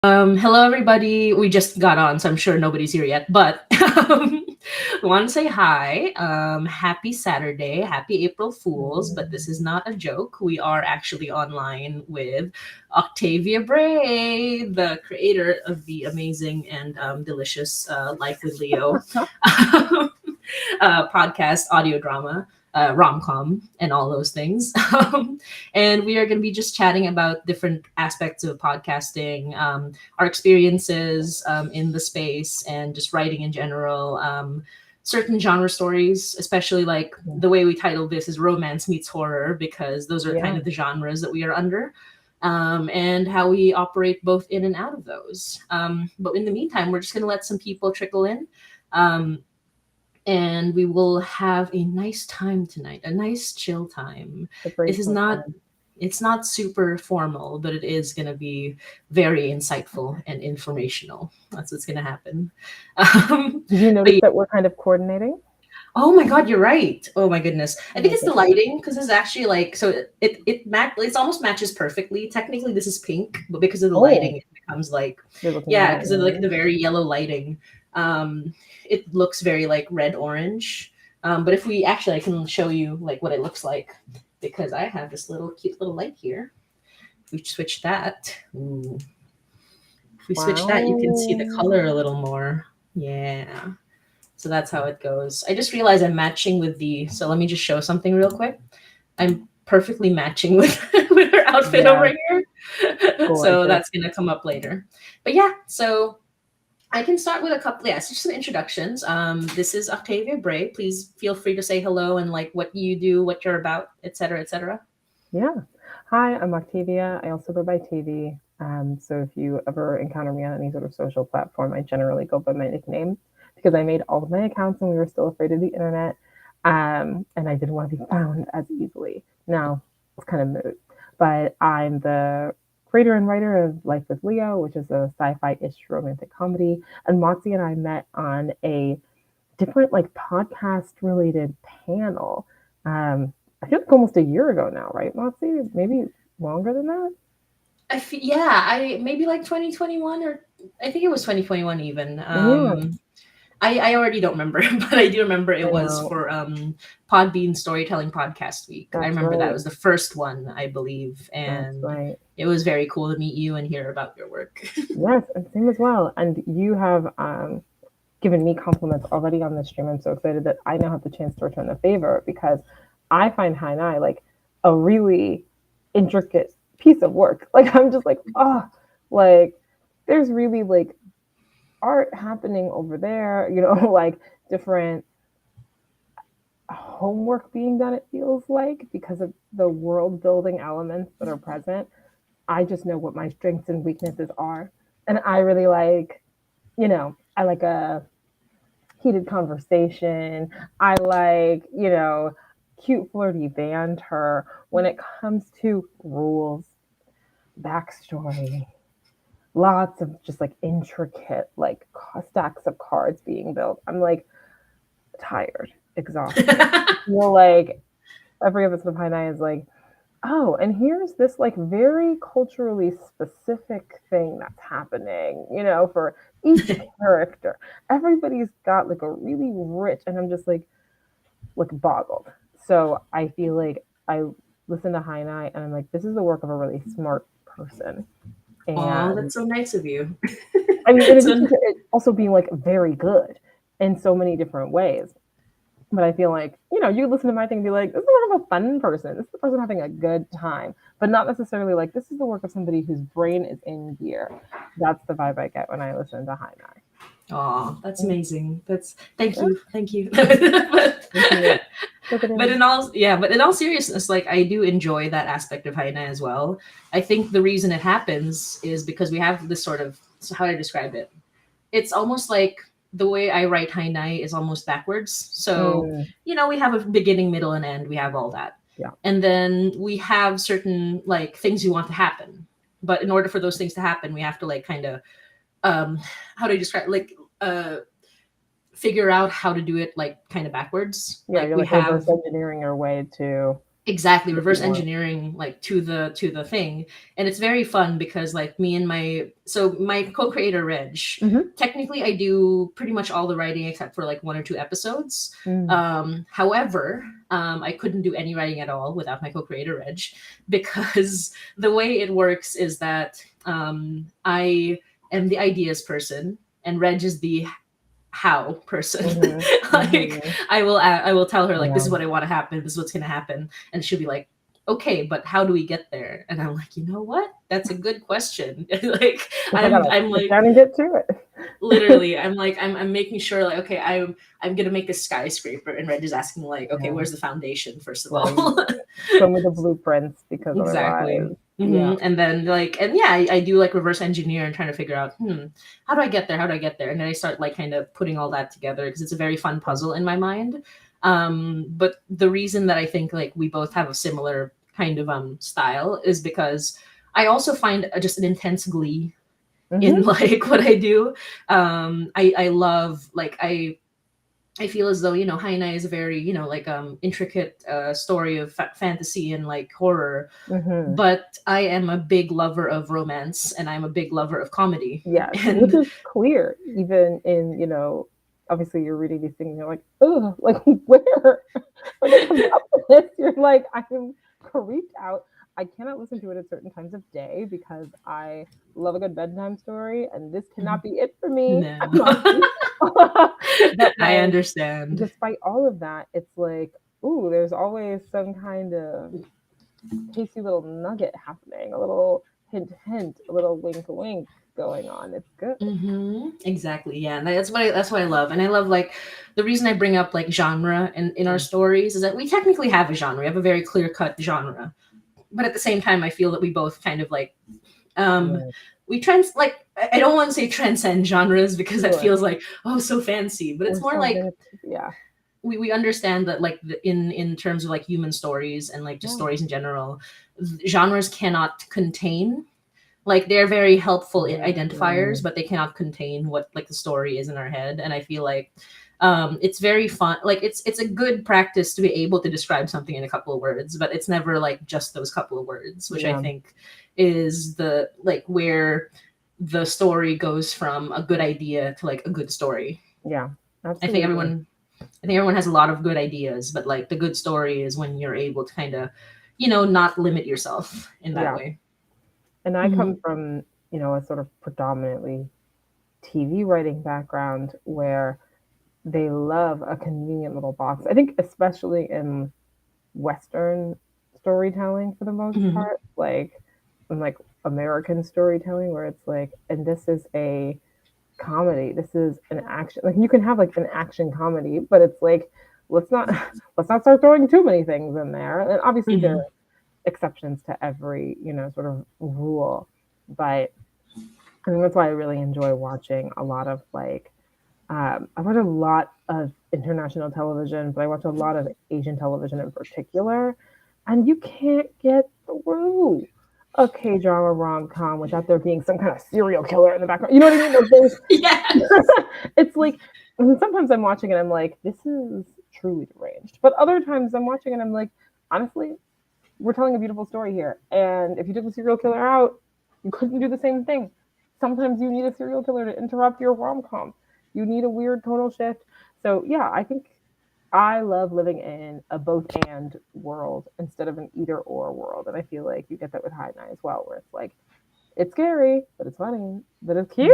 Hello, everybody. We just got on, so I'm sure nobody's here yet. But we want to say hi. Happy Saturday. Happy April Fools. But this is not a joke. We are actually online with Octavia Bray, the creator of the amazing and delicious Life with Leo podcast, audio drama. Rom com and all those things. And we are going to be just chatting about different aspects of podcasting, our experiences in the space, and just writing in general. Certain genre stories, especially like the way we titled this is romance meets horror, because those are kind of the genres that we are under. And how we operate both in and out of those. But in the meantime, we're just going to let some people trickle in. And we will have a nice time tonight, a nice chill time. This is not It's not super formal, but it is going to be very insightful and informational. That's what's going to happen. Did you notice that we're kind of coordinating? Oh my God, you're right. Oh my goodness. I think it's the lighting, because it's actually like, so it's almost matches perfectly. Technically this is pink, but because of the lighting, it becomes like, yeah, because of like the very yellow lighting. It looks very like red orange. But if we actually, I can show you like what it looks like, because I have this little cute little light here. If we switch that, ooh. If we switch that, you can see the color a little more. Yeah. So that's how it goes. I just realized I'm matching with so let me just show something real quick. I'm perfectly matching with with her outfit over here. So that's gonna come up later. But yeah, so I can start with a couple, just some introductions. This is Octavia Bray. Please feel free to say hello and like what you do, what you're about, etc., etc. Yeah. Hi, I'm Octavia. I also go by TV. So if you ever encounter me on any sort of social platform, I generally go by my nickname because I made all of my accounts when we were still afraid of the internet. And I didn't want to be found as easily. Now, it's kind of moot. But I'm the creator and writer of Life with Leo, which is a sci-fi-ish romantic comedy. And Motzie and I met on a different like podcast related panel. I feel like almost a year ago now, right, Motzie? Maybe longer than that? I maybe like 2021, or I think it was 2021 even. I already don't remember, but I do remember it was for Podbean Storytelling Podcast Week. I remember that was the first one, I believe, and it was very cool to meet you and hear about your work. Yes, and same as well. And you have given me compliments already on this stream. I'm so excited that I now have the chance to return the favor, because I find Hainai like a really intricate piece of work. Like I'm just like, like there's really like art happening over there, like different homework being done, it feels like, because of the world building elements that are present. I just know what my strengths and weaknesses are. And I really like, I like a heated conversation. I like, cute, flirty banter. When it comes to rules, backstory, lots of just like intricate, like stacks of cards being built, I'm like tired, exhausted. I feel like every episode of High Night is like, oh, and here's this like very culturally specific thing that's happening, for each character. Everybody's got like a really rich, and I'm just like boggled. So I feel like I listen to High Night and I'm like, this is the work of a really smart person. Oh, that's so nice of you. I mean, in addition to it also being like very good in so many different ways. But I feel like, you listen to my thing and be like, this is the work of a fun person. This is the person having a good time. But not necessarily like, this is the work of somebody whose brain is in gear. That's the vibe I get when I listen to High Night. Oh, that's amazing. Thank you. But in all seriousness, like I do enjoy that aspect of Haina as well. I think the reason it happens is because we have this sort of, so how do I describe it? It's almost like the way I write Hainai is almost backwards. So, we have a beginning, middle, and end. We have all that. Yeah. And then we have certain like things we want to happen. But in order for those things to happen, we have to like kind of how do I describe figure out how to do it like kind of backwards. Yeah, like you're like reverse engineering your way to Exactly, reverse engineering like to the thing. And it's very fun because like me and my co-creator Reg, technically I do pretty much all the writing except for like one or two episodes. However, I couldn't do any writing at all without my co-creator Reg, because the way it works is that I am the ideas person and Reg is the how person. Like I will tell her like, this is what I want to happen, this is what's gonna happen, and she'll be like, okay, but how do we get there? And I'm like, you know what, that's a good question. Like I'm like trying to get to it. Literally, I'm like I'm making sure like, okay, I'm gonna make a skyscraper, and Reg is asking like, okay, where's the foundation first of all? Show me the blueprints, because exactly. otherwise And then like, and yeah, I do like reverse engineer and trying to figure out, how do I get there? How do I get there? And then I start like kind of putting all that together because it's a very fun puzzle in my mind. But the reason that I think like we both have a similar kind of style is because I also find just an intense glee in like what I do. I love like I feel as though, Haina is a very, like intricate story of fantasy and like horror. But I am a big lover of romance and I'm a big lover of comedy. Yeah, which is clear even in, obviously you're reading these things and you're like, oh, like where? When it comes up with this, you're like, I'm creeped out. I cannot listen to it at certain times of day because I love a good bedtime story, and this cannot be it for me. No. I understand. Despite all of that, it's like, ooh, there's always some kind of tasty little nugget happening, a little hint, a little wink, wink going on. It's good. Exactly. Yeah, and that's what I love, and I love like the reason I bring up like genre in our stories is that we technically have a genre. We have a very clear cut genre. But at the same time, I feel that we both kind of like, we like, I don't want to say transcend genres because that feels like, oh, so fancy, but it's more like, we understand that like in terms of like human stories and like just stories in general, genres cannot contain, like they're very helpful identifiers, but they cannot contain what like the story is in our head. And I feel like it's very fun. Like it's a good practice to be able to describe something in a couple of words, but it's never like just those couple of words, which I think is the like where the story goes from a good idea to like a good story. Yeah, absolutely. I think everyone has a lot of good ideas, but like the good story is when you're able to kind of, not limit yourself in that way. And I come from, a sort of predominantly TV writing background where they love a convenient little box. I think especially in Western storytelling for the most part, like in like American storytelling where it's like, and this is a comedy, this is an action, like you can have like an action comedy, but it's like, let's not start throwing too many things in there. And obviously there are exceptions to every, sort of rule. But I think that's why I really enjoy watching a lot of like, I watch a lot of international television, but I watch a lot of Asian television in particular. And you can't get through a K-drama rom-com without there being some kind of serial killer in the background. You know what I mean? Like it's like, sometimes I'm watching and I'm like, this is truly deranged. But other times I'm watching and I'm like, honestly, we're telling a beautiful story here. And if you took the serial killer out, you couldn't do the same thing. Sometimes you need a serial killer to interrupt your rom-com. You need a weird tonal shift. So yeah, I think I love living in a both and world instead of an either or world. And I feel like you get that with High Night as well, where it's like, it's scary, but it's funny, but it's cute,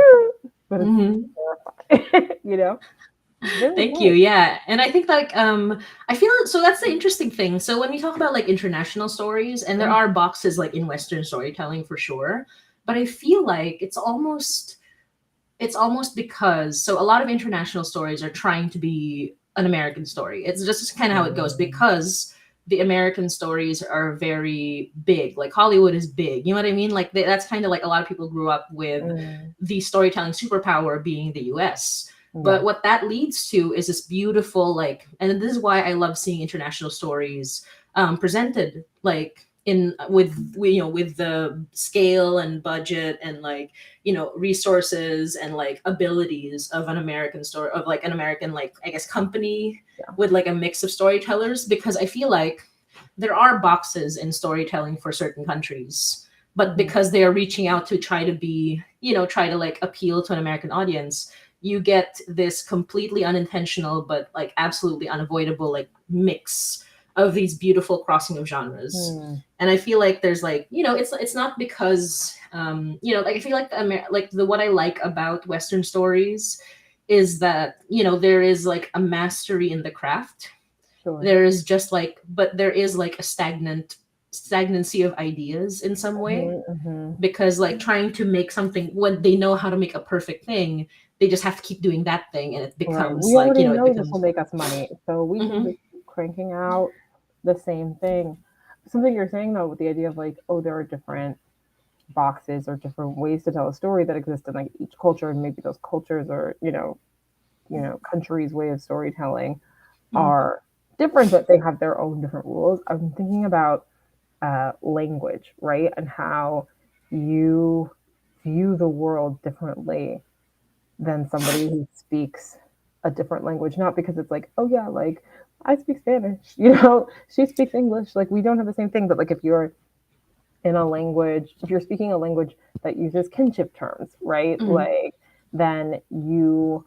but it's terrifying, Thank you. Yeah. And I think like I feel so that's the interesting thing. So when we talk about like international stories, and there are boxes like in Western storytelling for sure, but I feel like it's almost because so a lot of international stories are trying to be an American story. It's just kind of how it goes because the American stories are very big. Like Hollywood is big. You know what I mean? Like that's kind of like a lot of people grew up with the storytelling superpower being the US. But what that leads to is this beautiful, like, and this is why I love seeing international stories presented like with the scale and budget and like, resources and like abilities of an American story, of like an American, like, I guess company with like a mix of storytellers, because I feel like there are boxes in storytelling for certain countries, but because they are reaching out to try to be, try to like appeal to an American audience, you get this completely unintentional but like absolutely unavoidable like mix of these beautiful crossing of genres. And I feel like there's like, it's not because like I feel like the what I like about Western stories is that, there is like a mastery in the craft. Sure. There is just like, but there is like a stagnancy of ideas in some way, because like trying to make something when they know how to make a perfect thing, they just have to keep doing that thing, and it becomes We like, already it know this will becomes make us money, so we can just keep cranking out the same thing. Something you're saying though, with the idea of like, oh, there are different boxes or different ways to tell a story that exist in like each culture, and maybe those cultures or countries' way of storytelling are different, but they have their own different rules. I'm thinking about language, right, and how you view the world differently than somebody who speaks a different language. Not because it's like, oh yeah, like I speak Spanish, she speaks English, like we don't have the same thing, but like if you're in a language, if you're speaking a language that uses kinship terms, right? Like, then you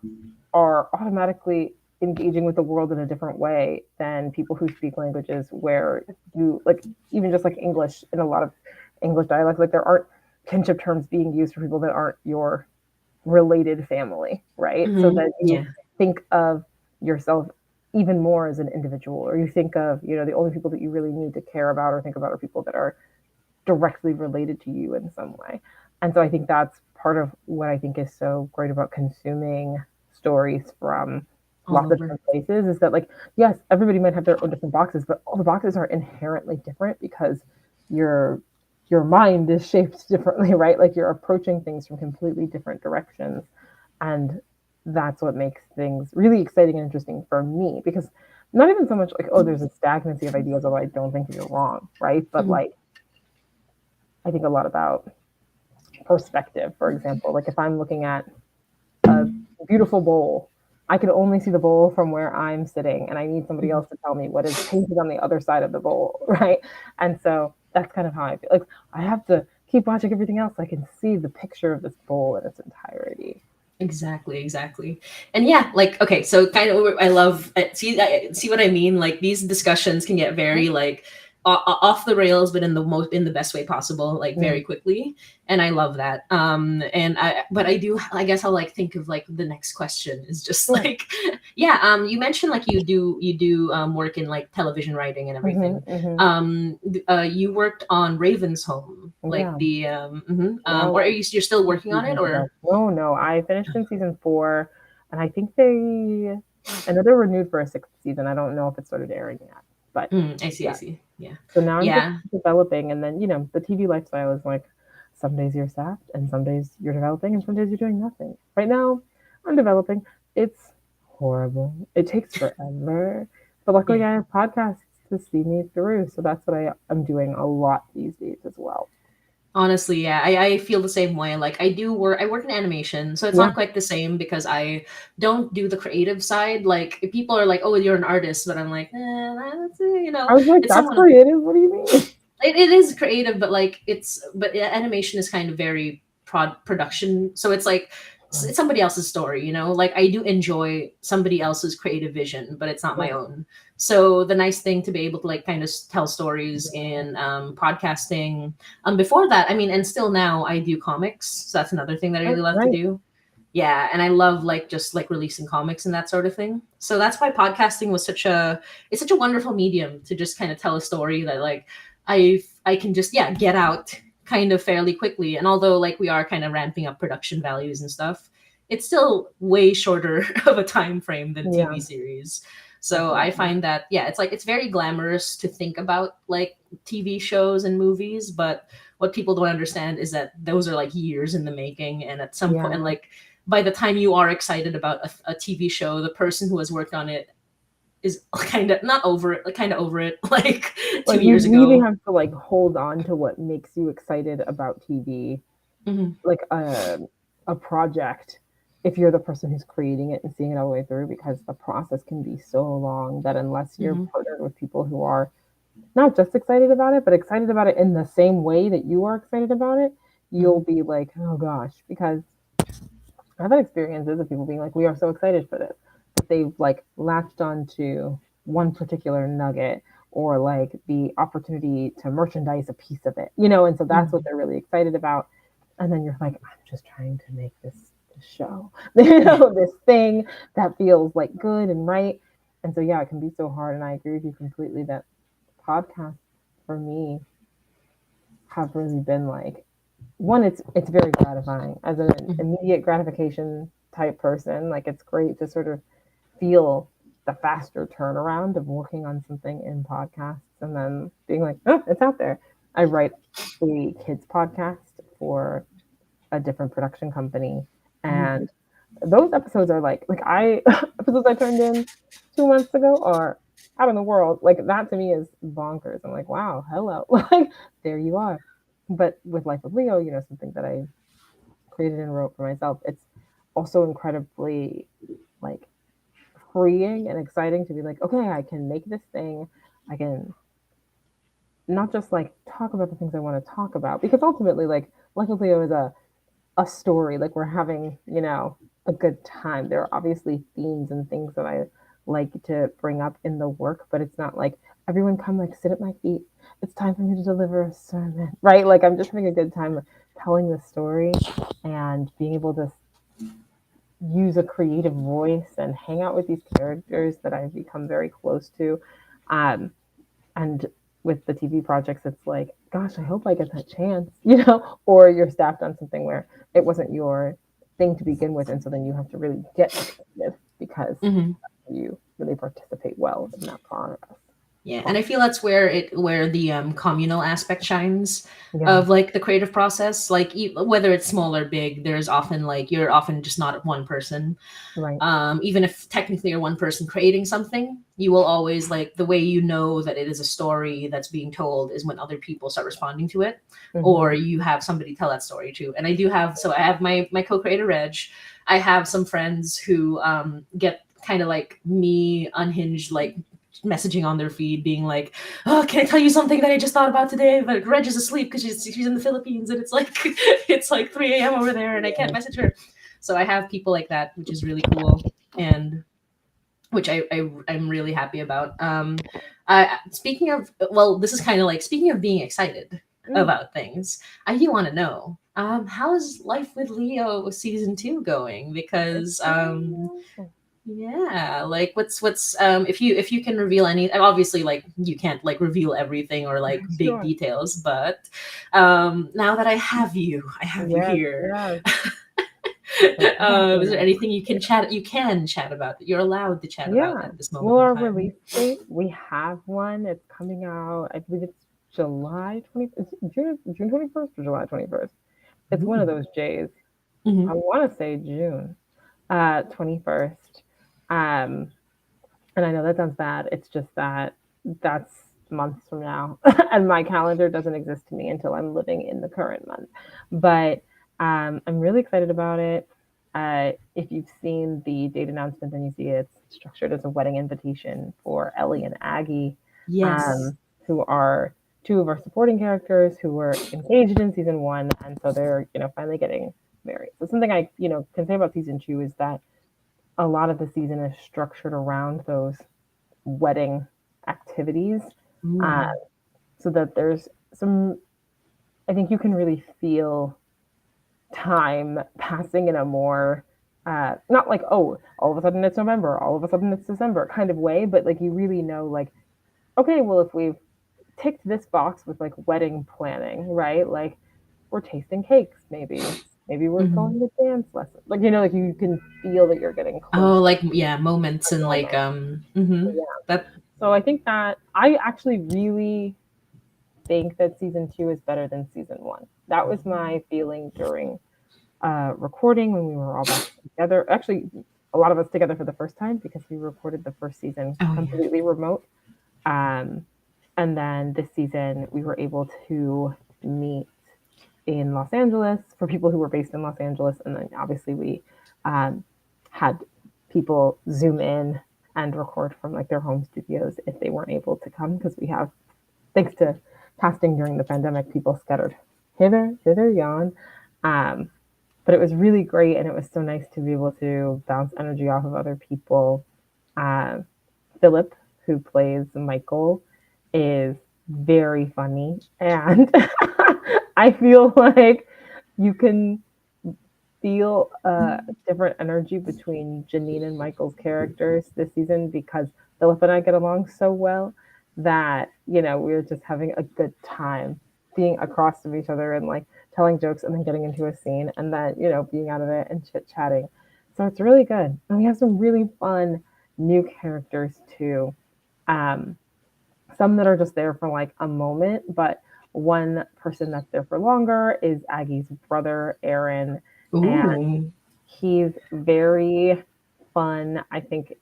are automatically engaging with the world in a different way than people who speak languages where you, like, even just like English, in a lot of English dialects, like there aren't kinship terms being used for people that aren't your related family, right? So that you think of yourself even more as an individual, or you think of, the only people that you really need to care about or think about are people that are directly related to you in some way. And so I think that's part of what I think is so great about consuming stories from lots of different places, is that, like, yes, everybody might have their own different boxes, but all the boxes are inherently different because your mind is shaped differently, right? Like you're approaching things from completely different directions. And that's what makes things really exciting and interesting for me, because not even so much like, oh, there's a stagnancy of ideas, although I don't think you're wrong, right? But like, I think a lot about perspective, for example. Like if I'm looking at a beautiful bowl, I can only see the bowl from where I'm sitting, and I need somebody else to tell me what is painted on the other side of the bowl, right? And so that's kind of how I feel. Like I have to keep watching everything else so I can see the picture of this bowl in its entirety. Exactly. And yeah, like, okay, so kind of, I love, see what I mean? Like these discussions can get very like off the rails, but in the best way possible, like very quickly. And I love that. But I guess I'll like think of like the next question is just like, yeah. You mentioned like you do work in like television writing and everything. You worked on Raven's Home, like the, or you're still working on it, or? No, I finished in season 4, and I think I know they're renewed for a 6th season. I don't know if it started airing yet, but I see. Yeah. So now I'm just developing, and then the TV lifestyle is like, some days you're sapped, and some days you're developing, and some days you're doing nothing. Right now, I'm developing. It's horrible. It takes forever, but luckily I have podcasts to see me through. So that's what I'm doing a lot these days as well. Honestly, yeah, I feel the same way. Like I work in animation, so it's not quite the same because I don't do the creative side. Like people are like, "Oh, you're an artist," but I'm like, that's, I was like, that's creative. What do you mean? It is creative, but like animation is kind of very production, so it's like it's somebody else's story. Like I do enjoy somebody else's creative vision, but it's not my own. So the nice thing to be able to like kind of tell stories in podcasting. Before that, I mean, and still now I do comics, so that's another thing that I really love to do. Yeah, and I love like just like releasing comics and that sort of thing. So that's why podcasting was such a wonderful medium to just kind of tell a story that like I can just get out kind of fairly quickly. And although like we are kind of ramping up production values and stuff, it's still way shorter of a time frame than TV series. So I find that it's very glamorous to think about like TV shows and movies, but what people don't understand is that those are like years in the making, and at some point, and like by the time you are excited about a TV show, the person who has worked on it is kind of not over it, like kind of over it, like 2 years ago. You really have to like hold on to what makes you excited about TV, like a project. If you're the person who's creating it and seeing it all the way through, because the process can be so long that unless you're partnered with people who are not just excited about it, but excited about it in the same way that you are excited about it, you'll be like, oh gosh, because I've had experiences of people being like, we are so excited for this, but they've like latched onto one particular nugget or like the opportunity to merchandise a piece of it, and so that's what they're really excited about. And then you're like, I'm just trying to make this show, this thing that feels like good and right. And so, yeah, it can be so hard. And I agree with you completely that podcasts for me have really been like, one, it's very gratifying as an immediate gratification type person. Like it's great to sort of feel the faster turnaround of working on something in podcasts and then being like, oh, it's out there. I write a kids podcast for a different production company, and those episodes are like I episodes I turned in 2 months ago are out in the world. Like that to me is bonkers. I'm like, wow, hello, like there you are. But with Life of Leo, something that I created and wrote for myself, it's also incredibly like freeing and exciting to be like, okay, I can make this thing. I can not just like talk about the things I want to talk about because ultimately, like Life of Leo is a story. Like we're having, a good time. There are obviously themes and things that I like to bring up in the work, but it's not like everyone come like sit at my feet. It's time for me to deliver a sermon, right? Like I'm just having a good time telling the story and being able to use a creative voice and hang out with these characters that I've become very close to. And with the TV projects, it's like, gosh, I hope I get that chance, or you're staffed on something where it wasn't your thing to begin with. And so then you have to really get creative because you really participate well in that process. Yeah, and I feel that's where the communal aspect shines Yeah. of like the creative process. Like whether it's small or big, there's often like you're often just not one person. Right. Even if technically you're one person creating something, you will always like the way you know that it is a story that's being told is when other people start responding to it, or you have somebody tell that story too. And I have my co-creator Reg. I have some friends who get kind of like me unhinged like messaging on their feed being like, oh, can I tell you something that I just thought about today? But Reg is asleep because she's in the Philippines and it's like it's like 3 a.m. over there and I can't message her. So I have people like that, which is really cool and which I'm really happy about. Speaking of, well, this is kind of like speaking of being excited about things. I do want to know, how's Life with Leo season 2 going? Because yeah, like what's if you can reveal any, obviously like you can't like reveal everything or like big details, but now that I have you here. Yes. Is there anything you can chat about that you're allowed to chat about at this moment Well, our in time? release date, we have one. It's coming out, I believe it's July 20, it's June 21st or July 21st. It's one of those J's. I want to say June 21st. And I know that sounds bad. It's just that that's months from now. And my calendar doesn't exist to me until I'm living in the current month. But I'm really excited about it. If you've seen the date announcement, then you see it's structured as a wedding invitation for Ellie and Aggie, Yes. who are two of our supporting characters who were engaged in season 1, and so they're finally getting married. So something I can say about season 2 is that a lot of the season is structured around those wedding activities, so that there's some. I think you can really feel time passing in a more not like, oh, all of a sudden it's November, all of a sudden it's December kind of way, but like you really know, like, okay, well, if we've ticked this box with like wedding planning, right? Like we're tasting cakes, maybe we're going to dance lessons. Like like you can feel that you're getting close. Oh, like yeah, moments and like Yeah. that. So I think that I actually really think that season 2 is better than season 1. That was my feeling during recording when we were all back together. Actually, a lot of us together for the first time because we recorded the first season completely remote. And then this season, we were able to meet in Los Angeles for people who were based in Los Angeles. And then obviously we had people Zoom in and record from like their home studios if they weren't able to come because we have thanks to casting during the pandemic, people scattered hither, yon. Um, but it was really great, and it was so nice to be able to bounce energy off of other people. Uh, Philip, who plays Michael, is very funny, and I feel like you can feel a different energy between Janine and Michael's characters this season because Philip and I get along so well that, we were just having a good time being across from each other and like telling jokes and then getting into a scene and then, being out of it and chit chatting. So it's really good. And we have some really fun new characters too. Um, some that are just there for like a moment, but one person that's there for longer is Aggie's brother, Aaron, and Ooh. he's very fun. I think,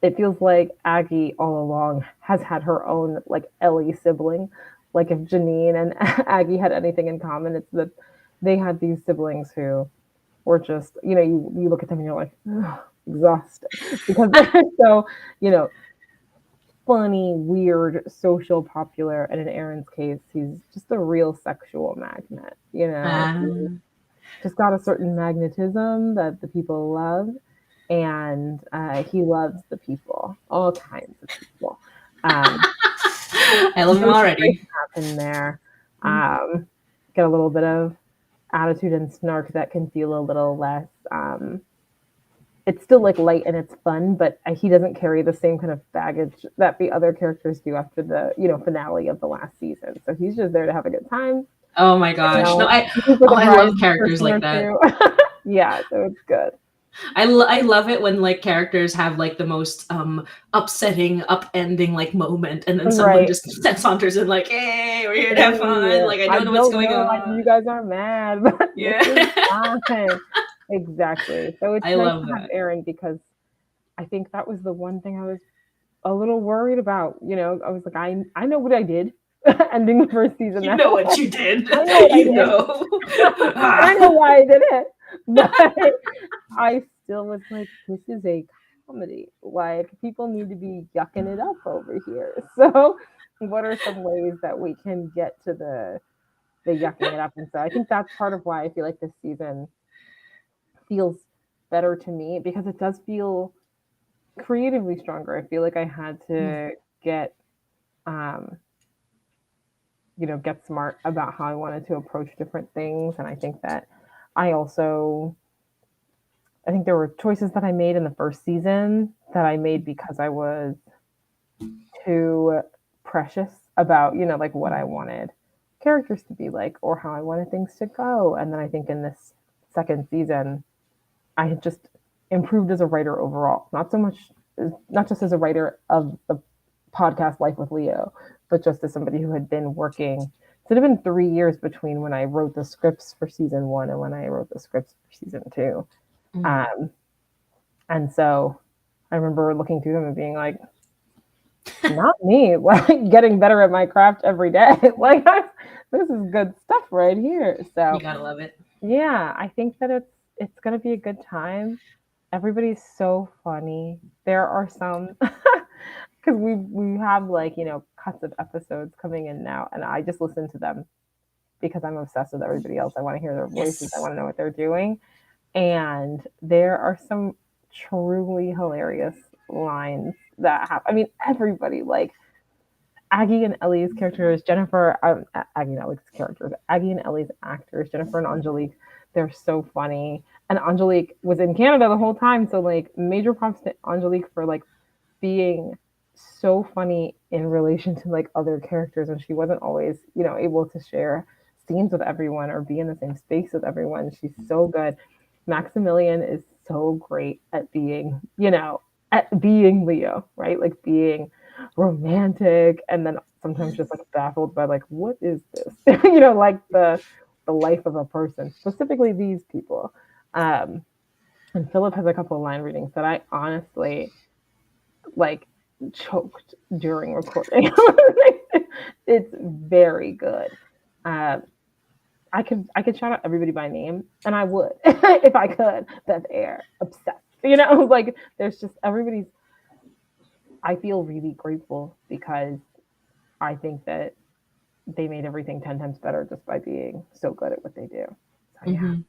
it feels like Aggie all along has had her own like Ellie sibling. Like if Janine and Aggie had anything in common, it's that they had these siblings who were just, you look at them and you're like, ugh, exhausted because they're so, you know, funny, weird, social, popular. And in Aaron's case, he's just a real sexual magnet. He Ah. just got a certain magnetism that the people love, and he loves the people, all kinds of people. Um, I love him already. happen there. Get a little bit of attitude and snark that can feel a little less. It's still like light and it's fun, but he doesn't carry the same kind of baggage that the other characters do after the finale of the last season. So he's just there to have a good time. Oh my gosh. No, I love characters like that. Yeah, so it's good. I love it when like characters have like the most upsetting, upending like moment, and then someone just saunters in like, "Hey, we're here to have fun." Yeah. Like I don't know what's going on. You guys are mad, but Yeah. Exactly. So it's I nice love to have that. Aaron because I think that was the one thing I was a little worried about. I was like, I know what I did ending the first season. You know what you did. I know what I did. And I know why I did it. But I still was like, this is a comedy. Like, people need to be yucking it up over here. So, what are some ways that we can get to the yucking it up? And so, I think that's part of why I feel like this season feels better to me because it does feel creatively stronger. I feel like I had to get, um, get smart about how I wanted to approach different things. And I think that I also I think there were choices that I made in the first season that I made because I was too precious about, like what I wanted characters to be like or how I wanted things to go. And then I think in this second season, I had just improved as a writer overall. Not just as a writer of the podcast Life with Leo, but just as somebody who had been working. So it had been 3 years between when I wrote the scripts for season 1 and when I wrote the scripts for season 2. And so I remember looking through them and being like, not me, like getting better at my craft every day. Like this is good stuff right here. So you gotta love it. Yeah, I think that it's gonna be a good time. Everybody's so funny. There are some because we have like cuts of episodes coming in now, and I just listen to them because I'm obsessed with everybody else. I want to hear their voices. Yes. I want to know what they're doing. And there are some truly hilarious lines that happen. I mean, everybody like Aggie and Ellie's characters, Aggie and Ellie's characters, Aggie and Ellie's actors, Jennifer and Angelique, they're so funny. And Angelique was in Canada the whole time, so like major props to Angelique for like being so funny in relation to like other characters, and she wasn't always able to share scenes with everyone or be in the same space with everyone. She's so good. Maximilian is so great at being Leo, right? Like being romantic and then sometimes just like baffled by like what is this? Like the life of a person, specifically these people. And Philip has a couple of line readings that I honestly like choked during recording. It's very good. I could shout out everybody by name, and I would if I could. Beth Air, obsessed. Like there's just everybody's I feel really grateful because I think that they made everything 10 times better just by being so good at what they do. So yeah. Mm-hmm.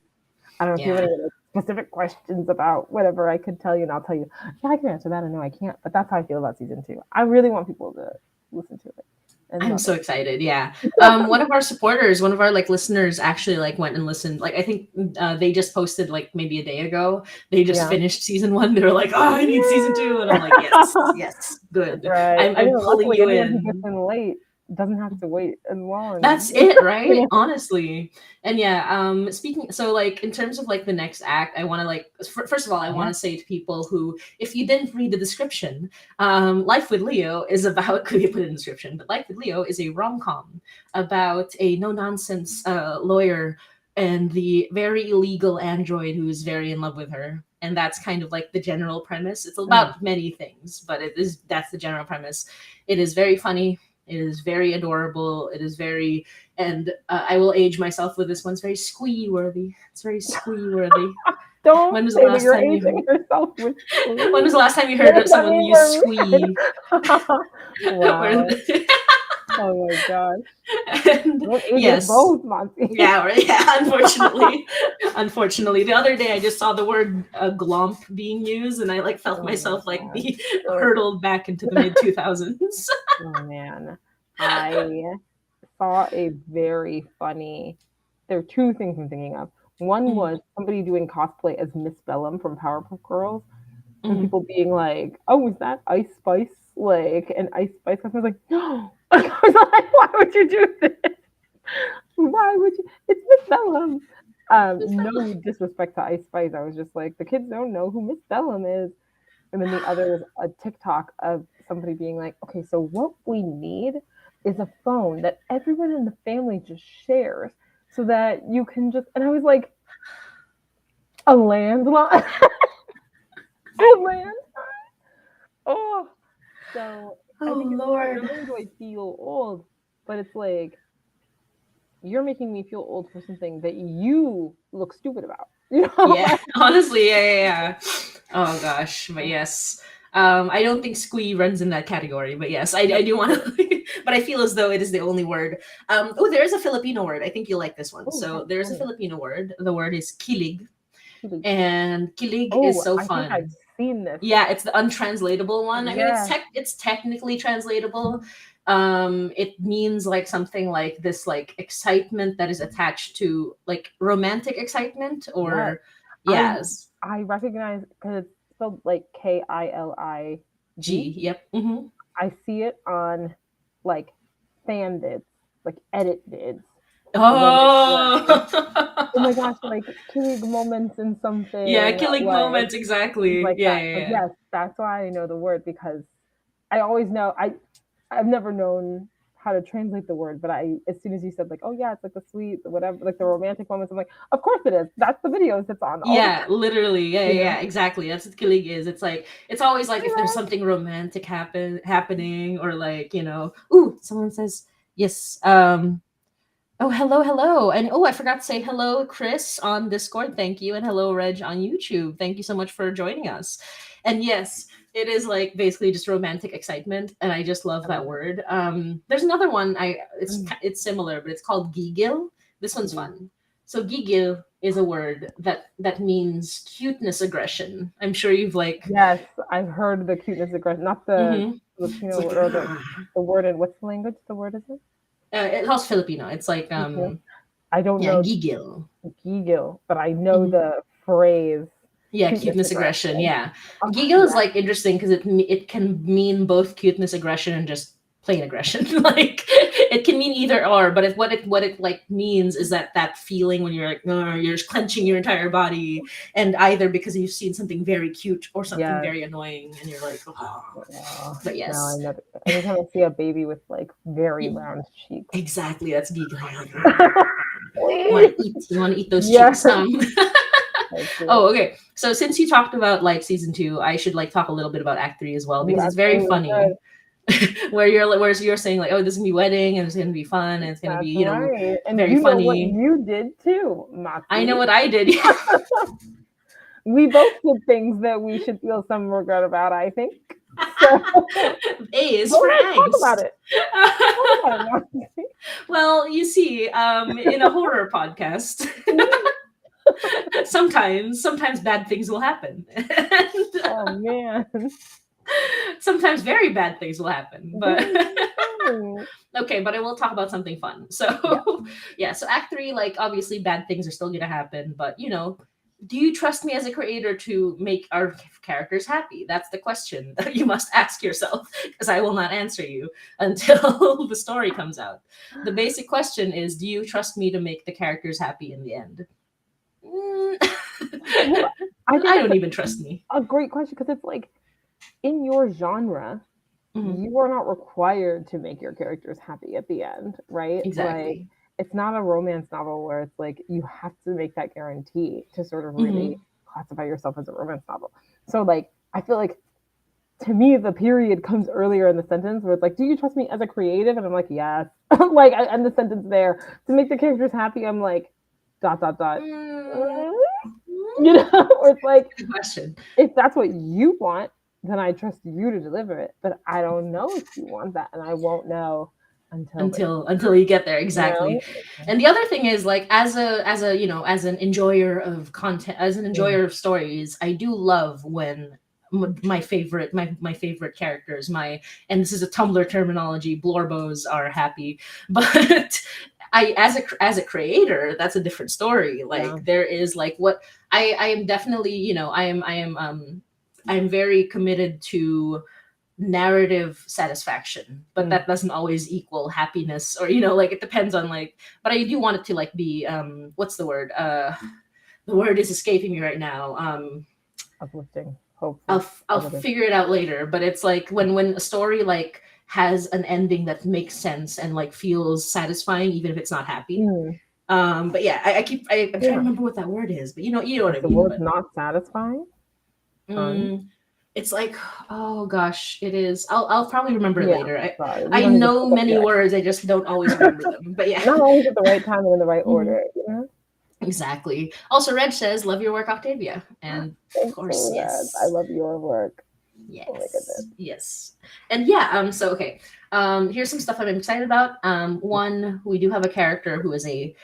I don't know if you have Yeah. any specific questions about whatever I could tell you, and I'll tell you, yeah, I can answer that, and no, I can't. But that's how I feel about season 2. I really want people to listen to it and I'm love so it. excited. Yeah. One of our supporters, one of our like listeners actually like went and listened. Like I think they just posted like maybe a day ago. They just Yeah. finished season 1. They were like, "Oh, I need season 2." And I'm like, "Yes, yes, good. Right. I'm I I'm know, pulling luckily, you anyone who gets in." in late doesn't have to wait as long. That's it, right? Honestly. And yeah, speaking so like in terms of like the next act, I want to like first of all, I want Yeah. to say to people who if you didn't read the description, Life with Leo is about could you put it in the description, but Life with Leo is a rom-com about a no-nonsense lawyer and the very illegal android who is very in love with her. And that's kind of like the general premise. It's about many things, but that's the general premise. It is very funny. It is very adorable. It is very, and I will age myself with this one. It's very squee worthy. It's very squee worthy. Don't When was the say that last you're time you aging heard? yourself with When was the last time you what heard does that someone mean use for squee? me? Wow. Oh my gosh. And Don't age us yes, both, Motzie. yeah, yeah. Unfortunately, the other day I just saw the word glomp being used, and I like felt Oh my myself like gosh. be hurtled back into the mid 2000s. Oh man. I saw a very funny. There are two things I'm thinking of. One was somebody doing cosplay as Miss Bellum from Powerpuff Girls, and people being like, "Oh, is that Ice Spice?" Like, and Ice Spice. I was like, "No." I was like, "Why would you do this? Why would you? It's Miss Bellum." No disrespect to Ice Spice. I was just like, the kids don't know who Miss Bellum is. And then the other was a TikTok of somebody being like, okay, so what we need is a phone that everyone in the family just shares so that you can just, and I was like, a landline? A landline? Oh, so I Oh think it's like, Lord. not only do I feel old, but it's like, you're making me feel old for something that you look stupid about. You know? Yeah, honestly, yeah. Oh gosh, but yes. I don't think squee runs in that category, but yes, I do want to. But I feel as though it is the only word. Oh, there is a Filipino word. I think you'll like this one. Oh, So that's there's a funny. Filipino word. The word is kilig, Kilig. and kilig is Oh, so I think fun. I've seen this. Yeah, it's the untranslatable one. I mean, Yeah. it's technically translatable. It means like something like this, like excitement that is attached to like romantic excitement, Yes. or yes, I recognize because it's spelled like Kilig. G. Yep. Mm-hmm. I see it on like fan vids, like edit vids, when it's like, Oh, oh my gosh, like killing moments in yeah, something, killing like moments things exactly. like Yeah, that. yeah, So yeah. yes, that's why I know the word because I always know I've never known how to translate the word, but as soon as you said like, oh yeah, it's like the sweet, whatever, like the romantic moments, I'm like, of course it is. That's the videos it's on all the Yeah, time, literally. Yeah, you yeah, know. yeah, exactly. That's what killing is. It's like it's always like if there's Right. something romantic happening, or like ooh, someone says yes. Oh, hello, hello. And oh, I forgot to say hello, Chris on Discord. Thank you. And hello, Reg on YouTube. Thank you so much for joining us. And yes, it is like basically just romantic excitement. And I just love that word. There's another one. It's similar, but it's called gigil. This one's fun. So gigil is a word that means cuteness aggression. I'm sure you've like Yes, I've heard the cuteness aggression, not the it's Filipino like word or the word in what's the language? The word is it? it's also Filipino. It's like I don't yeah, know gigil. gigil, but I know the phrase Yeah, cuteness cuteness aggression. aggression. Yeah, Oh, giggle is like interesting because it can mean both cuteness aggression and just plain aggression. Like it can mean either or. But what it like means is that feeling when you're like you're just clenching your entire body, and either because you've seen something very cute or something yes. very annoying, and you're like, oh. Oh, But no, I yes, never. Anytime I see a baby with like very round cheeks, exactly. That's giggling. please. You want to eat those Yes. cheeks? Oh, okay. So since you talked about like season 2, I should like talk a little bit about Act 3 as well You because it's very absolutely funny. should. Whereas you're saying like, oh, this is gonna be wedding and it's gonna be fun and it's gonna be That's right. And very you know what funny. you did too, I know Motzie. what I did. We both did things that we should feel some regret about, I think. A is Go for ahead, talk about angst. it. Talk about it. Well, you see, in a horror podcast, sometimes bad things will happen. Oh man. Sometimes very bad things will happen. But Oh. okay, but I will talk about something fun. So Yeah. yeah, so act 3, like obviously bad things are still gonna happen, but do you trust me as a creator to make our characters happy? That's the question that you must ask yourself, because I will not answer you until the story comes out. The basic question is, do you trust me to make the characters happy in the end? Well, I think I don't that's even trust me. a great question because it's like in your genre, Mhm. you are not required to make your characters happy at the end, right? Like Exactly. it's not a romance novel where it's like you have to make that guarantee to sort of really Mhm. classify yourself as a romance novel. So like I feel like to me the period comes earlier in the sentence where it's like, do you trust me as a creative? And I'm like, yes. Like I end the sentence there. To make the characters happy, I'm like dot dot dot. Mm, Mm, you know, or it's like good question. if that's what you want, then I trust you to deliver it. But I don't know if you want that, and I won't know until the Until you get there, you exactly. know. And the other thing is, like, as a as an enjoyer of content, as an Mm. enjoyer of stories, I do love when my favorite characters, and this is a Tumblr terminology, blorbos, are happy. But I, as a creator, that's a different story. Yeah. Like, there is like what I am definitely, I'm very committed to narrative satisfaction, but that doesn't always equal happiness, or like, it depends on, like, but I do want it to, like, be, what's the word, the word is escaping me right now. Uplifting, hopeful, I'll positive. figure it out later, but it's like when a story, like, has an ending that makes sense and, like, feels satisfying even if it's not happy. Mm. But yeah, I'm trying to Yeah. remember what that word is, but you know what Is I the mean. word But not satisfying? it's like, oh gosh, it is. I'll probably remember it Yeah. later. I Sorry, we I don't need to know take up many the words, I just don't always remember them. But yeah. not always at the right time and in the right Mhm. order. You know. Exactly. Also, Reg says, "Love your work, Octavia," and of Thanks course, so much. I yes. love your work. Oh my goodness. Yes. And yeah, so okay. Here's some stuff I'm excited about. One, we do have a character who is a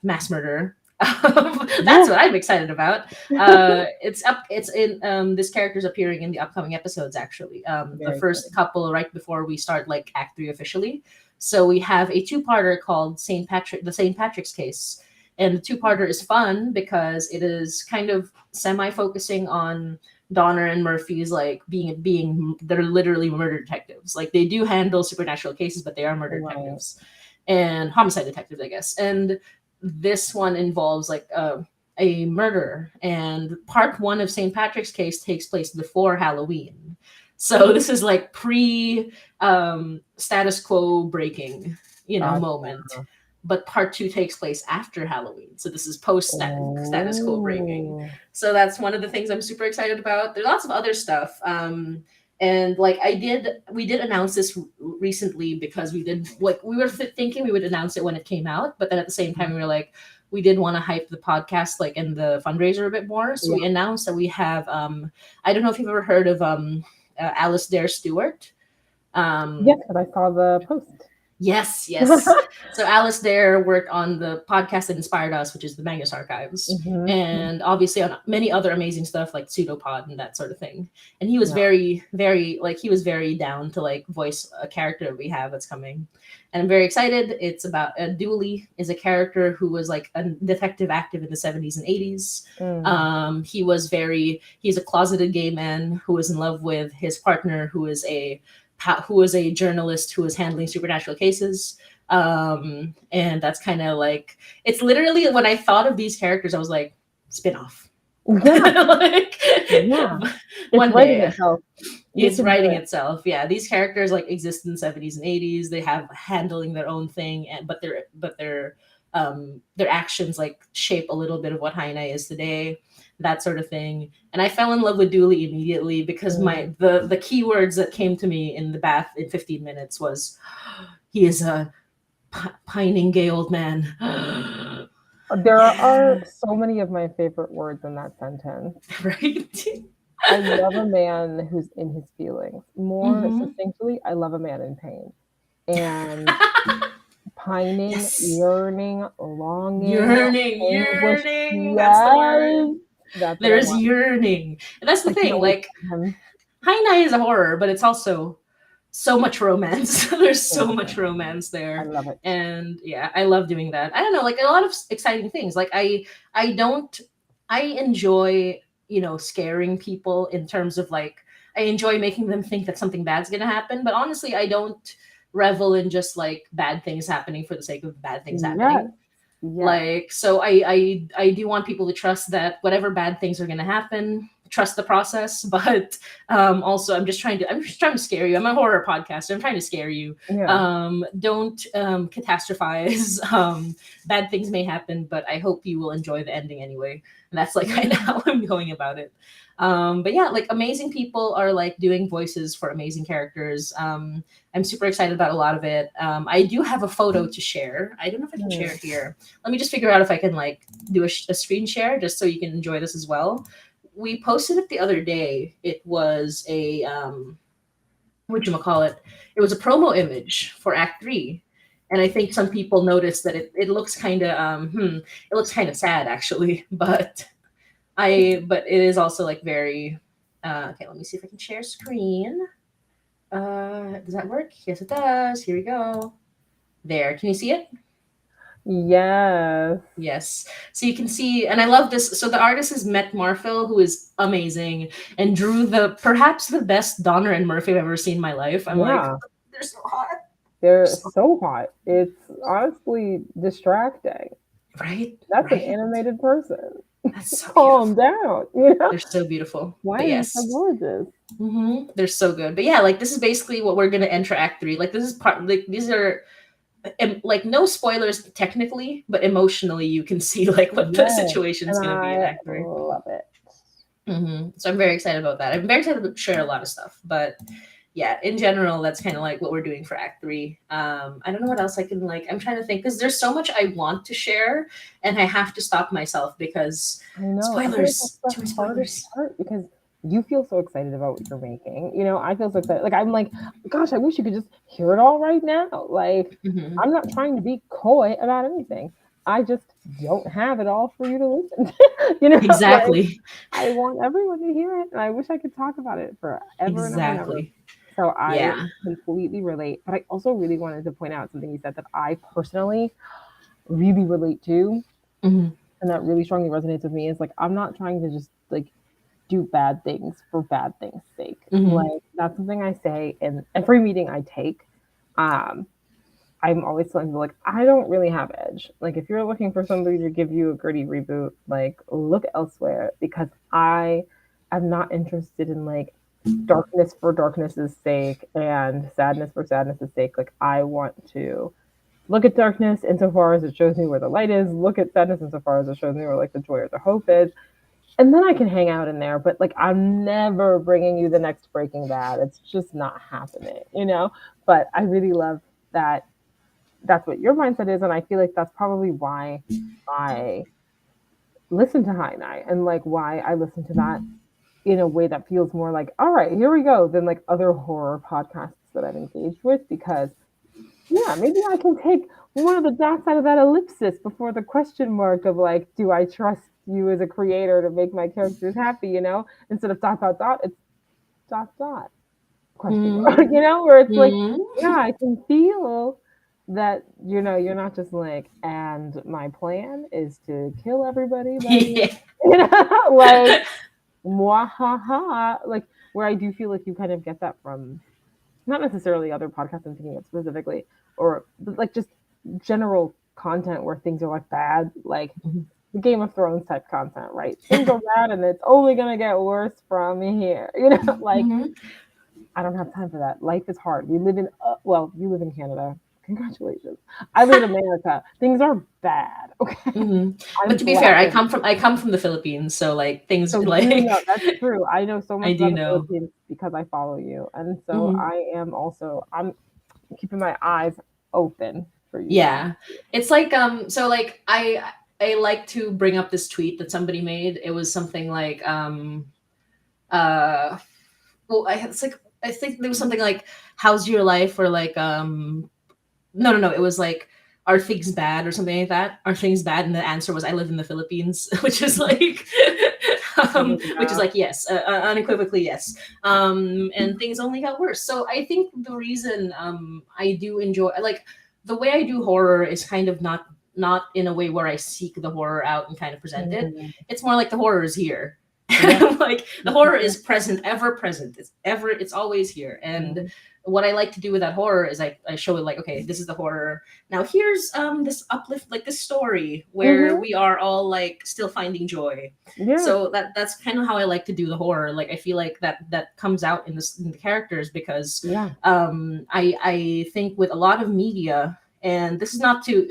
mass murderer. That's what I'm excited about. It's in this character's appearing in the upcoming episodes, actually. The Very first exciting. couple right before we start, like, Act 3 officially. So we have a two-parter called the St. Patrick's Case. And the two-parter is fun because it is kind of semi-focusing on Donner and Murphy's, like, being they're literally murder detectives. Like, they do handle supernatural cases, but they are murder Right. detectives and homicide detectives, I guess. And this one involves, like, a murder. And part one of St. Patrick's Case takes place before Halloween. So this is like pre status quo breaking, moment. Gotcha. But part two takes place after Halloween. So this is post status quo breaking. Oh. So that's one of the things I'm super excited about. There's lots of other stuff. And like we did announce this recently because we were thinking we would announce it when it came out, but then at the same time we were like, we did want to hype the podcast, like, and the fundraiser a bit more. So Yeah. we announced that we have, I don't know if you've ever heard of Alice Dare Stewart. Yes, but I saw the post. Yes, yes. So Alice Dare worked on the podcast that inspired us, which is the Magnus Archives, Mm-hmm. and obviously on many other amazing stuff like Pseudopod and that sort of thing. And he was Yeah. very, very, like, he was very down to, like, voice a character we have that's coming. And I'm very excited. It's about Dooley is a character who was, like, a detective active in the 70s and 80s. He's a closeted gay man who was in love with his partner, who is a journalist who is handling supernatural cases. And that's kind of like, it's literally, when I thought of these characters, I was like, spin-off. Yeah. Like, Yeah. one It's writing day itself. You it's can do writing it. itself. Yeah, these characters, like, exist in the 70s and 80s. They have handling their own thing, and their actions, like, shape a little bit of what Haina is today, that sort of thing. And I fell in love with Dooley immediately because the keywords that came to me in the bath in 15 minutes was, he is a pining gay old man. There Yeah. are so many of my favorite words in that sentence. Right. I love a man who's in his feelings. More Hmm. succinctly, I love a man in pain. And pining, Yes. yearning, longing, anguish. Yearning. That's the Yes, word. that's what I There's want. yearning. And that's the I thing. can't wait Like, for him. Hainai is a horror, but it's also so much romance. There's So so much much fun. romance I there. love it. And yeah, I love doing that. I don't know, like a lot of exciting things. Like I don't I enjoy, scaring people in terms of like I enjoy making them think that something bad's gonna happen. But honestly, I don't revel in just like bad things happening for the sake of bad things Yes, happening. yes. Like, so I do want people to trust that whatever bad things are going to happen, trust the process. But also I'm just trying to scare you. I'm a horror podcaster. I'm trying to scare you. Yeah. Don't catastrophize. Bad things may happen, but I hope you will enjoy the ending anyway. And that's like kind of Yeah. how I'm going about it. But yeah, like amazing people are like doing voices for amazing characters. I'm super excited about a lot of it. I do have a photo to share. I don't know if I can share it here. Let me just figure out if I can like do a screen share just so you can enjoy this as well. We posted it the other day. It was a what you call it? It was a promo image for Act Three, and I think some people noticed that it looks kind of it looks kind of sad actually, but it is also like very okay. Let me see if I can share screen. Does that work? Yes, it does. Here we go. There. Can you see it? Yes. Yes. So you can see, and I love this. So the artist is Met Marfil, who is amazing and drew perhaps the best Donner and Murphy I've ever seen in my life. I'm like, Yeah. they're so hot. They're So, so hot. It's honestly distracting. right? That's an Right? animated person. That's so Calm beautiful. down. They're so beautiful. Why But are you so yes. gorgeous? They're so good. But yeah, like this is basically what we're gonna enter Act Three. Like this is part. Like these are like no spoilers technically, but emotionally you can see like what the Yes. situation And is gonna be in I Act Three. love it. So I'm very excited about that. I'm very excited to share a lot of stuff, but yeah, in general, that's kind of like what we're doing for Act Three. I don't know what else I can like. I'm trying to think because there's so much I want to share, and I have to stop myself because I know. I feel like that's spoilers. the Too many hardest spoilers. part because you feel so excited about what you're making. I feel so excited. Like I'm like, gosh, I wish you could just hear it all right now. Like Hmm. I'm not trying to be coy about anything. I just don't have it all for you to listen to. Like Exactly. I want everyone to hear it and I wish I could talk about it forever and ever and ever. Exactly. So I Yeah. completely relate. But I also really wanted to point out something you said that I personally really relate to Hmm. and that really strongly resonates with me is like I'm not trying to just like do bad things for bad things sake. Hmm. Like that's something I say in every meeting I take. Um, I'm always telling people like I don't really have edge. Like if you're looking for somebody to give you a gritty reboot, like look elsewhere because I am not interested in like darkness for darkness's sake and sadness for sadness's sake. Like I want to look at darkness insofar as it shows me where the light is, look at sadness insofar as it shows me where like the joy or the hope is. And then I can hang out in there, but like I'm never bringing you the next Breaking Bad. It's just not happening. But I really love that that's what your mindset is, and I feel like that's probably why I listen to High Night and like why I listen to that in a way that feels more like, all right, here we go, than like other horror podcasts that I've engaged with because yeah, maybe I can take one of the dots out of that ellipsis before the question mark of like, do I trust you as a creator to make my characters happy? Instead of dot dot dot, it's dot dot question Hmm. mark, where it's like, Hmm. yeah, I can feel that, you're not just like, and my plan is to kill everybody by the Yeah. like mwahaha, like where I do feel like you kind of get that from not necessarily other podcasts I'm thinking of specifically, or like just general content where things are like bad, like the Game of Thrones type content, right? Things are bad and it's only gonna get worse from here. Like Hmm. I don't have time for that. Life is hard. We live in well, you live in Canada. Congratulations. I live in America. Things are bad. Okay. Hmm. But I'm to be fair, black. I come from the Philippines, so like things So you know like that's true. I know so I much do about the know. Philippines because I follow you. And so Hmm. I'm keeping my eyes open for you to Yeah. It's like so like I like to bring up this tweet that somebody made. It was something like well, it's like I think there was something like "How's your life?" or like no, it was like "Are things bad?" or something like that. "Are things bad?" And the answer was "I live in the Philippines," which is like which is Yeah. like yes, unequivocally yes. And things only got worse. So I think the reason I do enjoy like the way I do horror is kind of not in a way where I seek the horror out and kind of present it. Mhm. It's more like the horror is here. Yeah. Like the horror is present, ever present. It's always here. And Mhm. what I like to do with that horror is I show it like, okay, this is the horror. Now here's this uplift, like this story where Mhm. we are all like still finding joy. Yeah. So that's kind of how I like to do the horror. Like I feel like that comes out in in the characters because Yeah. I think with a lot of media, and this is not to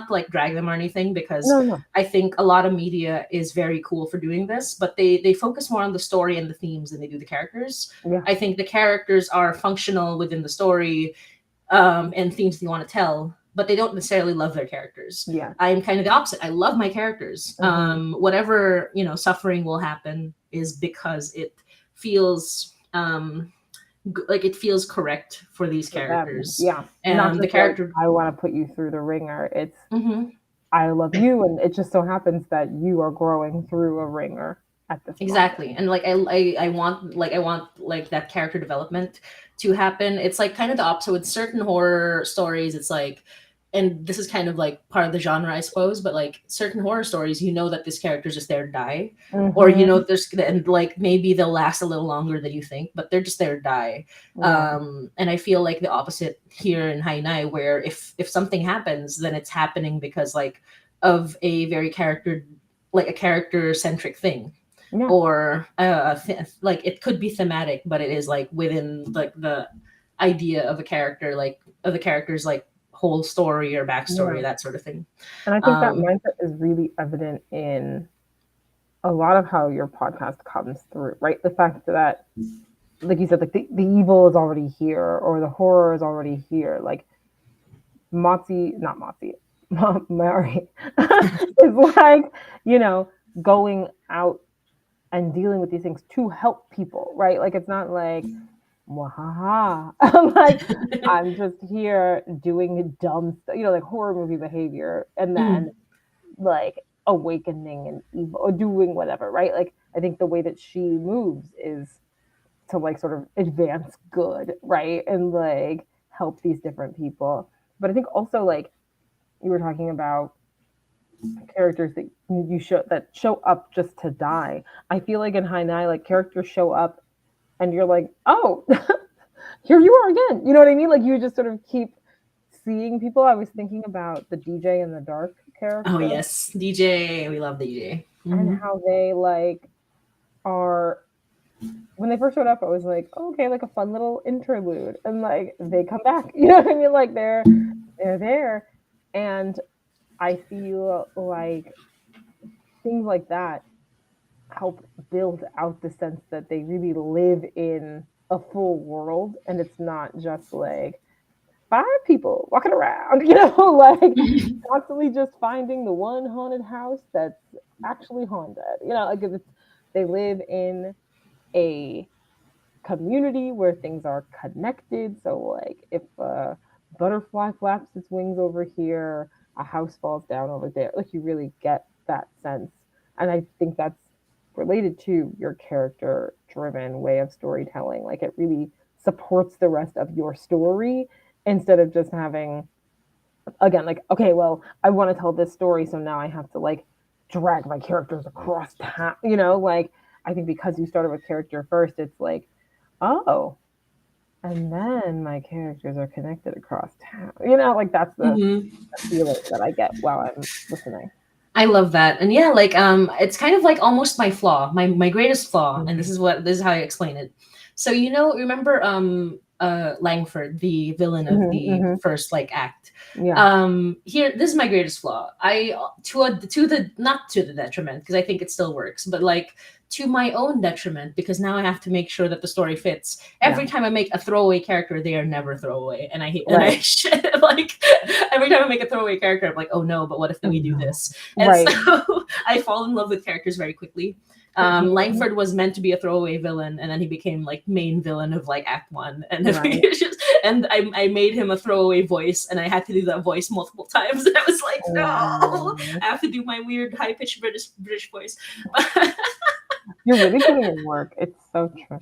like drag them or anything, because No, no. I think a lot of media is very cool for doing this, but they focus more on the story and the themes than they do the characters. Yeah. I think the characters are functional within the story, and themes they want to tell, but they don't necessarily love their characters. Yeah. I'm kind of the opposite. I love my characters. Mhm. Whatever suffering will happen is because it feels like it feels correct for these For them. characters. Yeah. Not The just like, character. I want to put you through the ringer. It's, Mhm. I love you, and it just so happens that you are growing through a ringer at this moment. Exactly. And like I want like that character development to happen. It's like kind of the opposite with certain horror stories. It's like, and this is kind of like part of the genre, I suppose, but like certain horror stories, that this character is just there to die. Or Mhm. there's, and like maybe they'll last a little longer than you think, but they're just there to die. Yeah. And I feel like the opposite here in Hainai, where if something happens, then it's happening because like of a very character centric thing, Yeah. or like it could be thematic, but it is like within like the idea of a character, like of the character's like whole story or backstory, Yeah. that sort of thing. And I think that um mindset is really evident in a lot of how your podcast comes through, right? The fact that, like you said, like the evil is already here or the horror is already here. Like Motzie, not Motzie, Mary is like, you know, going out and dealing with these things to help people, right? Like it's not like, wahaha. I'm like, I'm just here doing dumb stuff, like horror movie behavior, and then mhm. like awakening and evil or doing whatever, right? Like I think the way that she moves is to like sort of advance good, right? And like help these different people. But I think also like you were talking about characters that show up just to die. I feel like in High Nine, like characters show up and you're like, oh, here you are again. You know what I mean? Like you just sort of keep seeing people. I was thinking about the DJ in the dark Oh character yes, DJ, we love DJ. and Hmm. how they like are when they first showed up, I was like, oh, okay, like a fun little interlude, and like they come back. You know what I mean? Like they're there, and I feel like things like that help build out the sense that they really live in a full world, and it's not just like five people walking around, like constantly just finding the one haunted house that's actually haunted. Like if it's they live in a community where things are connected. So, like, if a butterfly flaps its wings over here, a house falls down over there. Like, you really get that sense. And I think that's related to your character driven way of storytelling. Like, it really supports the rest of your story instead of just having, again, like, okay, well, I want to tell this story. So now I have to, like, drag my characters across town. Like, I think because you started with character first, it's like, oh, and then my characters are connected across town. Like that's Hmm. the feeling that I get while I'm listening. I love that. And yeah, like it's kind of like almost my flaw, my greatest flaw, and Mhm. this is how I explain it. So remember Langford, the villain of Mhm, the mhm. first like act. Yeah, Here, this is my greatest flaw. I to the not to the detriment, because I think it still works, but like to my own detriment, because now I have to make sure that the story fits. yeah, Every time I make a throwaway character, they are never throwaway, and I hate and I right. like every time I make a throwaway character, I'm like, oh no, but what if we do No. this? And so Right. I fall in love with characters very quickly. Langford was meant to be a throwaway villain, and then he became like main villain of like Act One, and Right. and I made him a throwaway voice, and I had to do that voice multiple times, and I was like, no, Wow. I have to do my weird high pitched British voice. You're really putting in work. It's so true.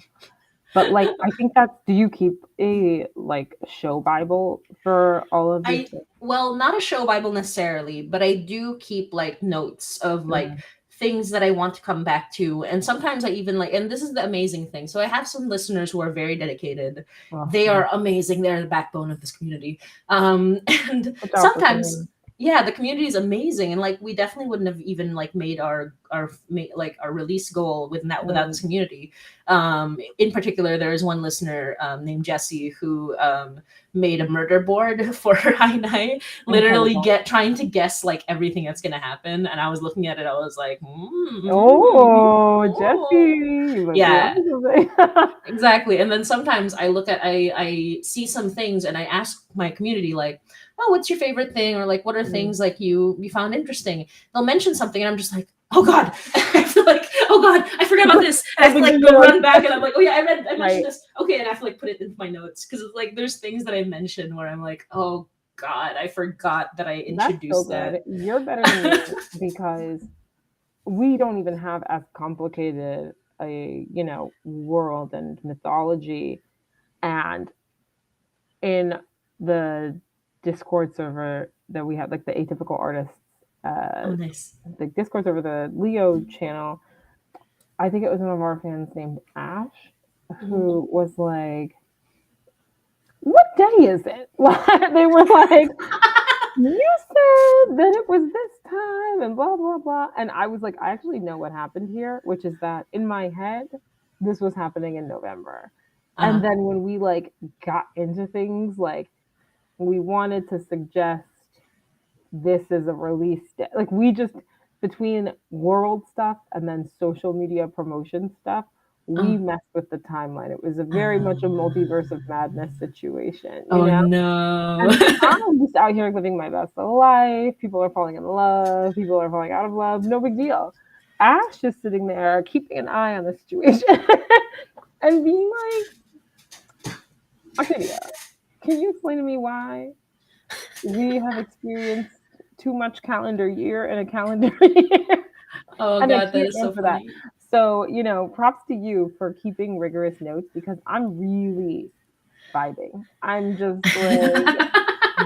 But like, I think that's. Do you keep a like show Bible for all of your? Well, not a show Bible necessarily, but I do keep like notes of like Mhm. things that I want to come back to. And sometimes I even like, and this is the amazing thing. So I have some listeners who are very dedicated. Oh, They yeah. are amazing. They're the backbone of this community. And Good job for sometimes, coming. yeah, the community is amazing. And like, we definitely wouldn't have even like made like our release goal without this community. In particular, there is one listener named Jesse who made a murder board for her high night, literally Incredible. trying to guess like everything that's gonna happen. And I was looking at it, I was like, Oh, oh. Jesse, you might be Yeah, onto something. exactly. And then sometimes I see some things and I ask my community like, oh, what's your favorite thing, or like what are Mm. things like you found interesting. They'll mention something and I'm just like, oh god. I feel like, oh god, I forgot about this, and I have to like go run back and I'm like, oh yeah, I mentioned Right. this, okay, and I have to like put it into my notes because it's like there's things that I mentioned where I'm like, oh god, I forgot that I That's so introduced good. that. You're better than me because we don't even have as complicated a world and mythology. And in the Discord server that we have, like the Atypical Artists, Oh uh, nice. the Discord server, the Leo channel, I think it was one of our fans named Ash Mhm. who was like, "What day is it?" They were like, "You said that it was this time," and blah blah blah. And I was like, I actually know what happened here, which is that in my head, this was happening in November. And Uh-huh. then when we like got into things, like we wanted to suggest this is a release day. Like we just between world stuff and then social media promotion stuff, we Uh, messed with the timeline. It was a very much a multiverse of madness situation, you oh know? no. And I'm just out here living my best life. People are falling in love. People are falling out of love. No big deal. Ash just sitting there, keeping an eye on the situation and being like, Octavia, can you explain to me why we have experienced too much calendar year in a calendar year? Oh And I god, that can't is so answer that. funny. So, props to you for keeping rigorous notes because I'm really vibing. I'm just like,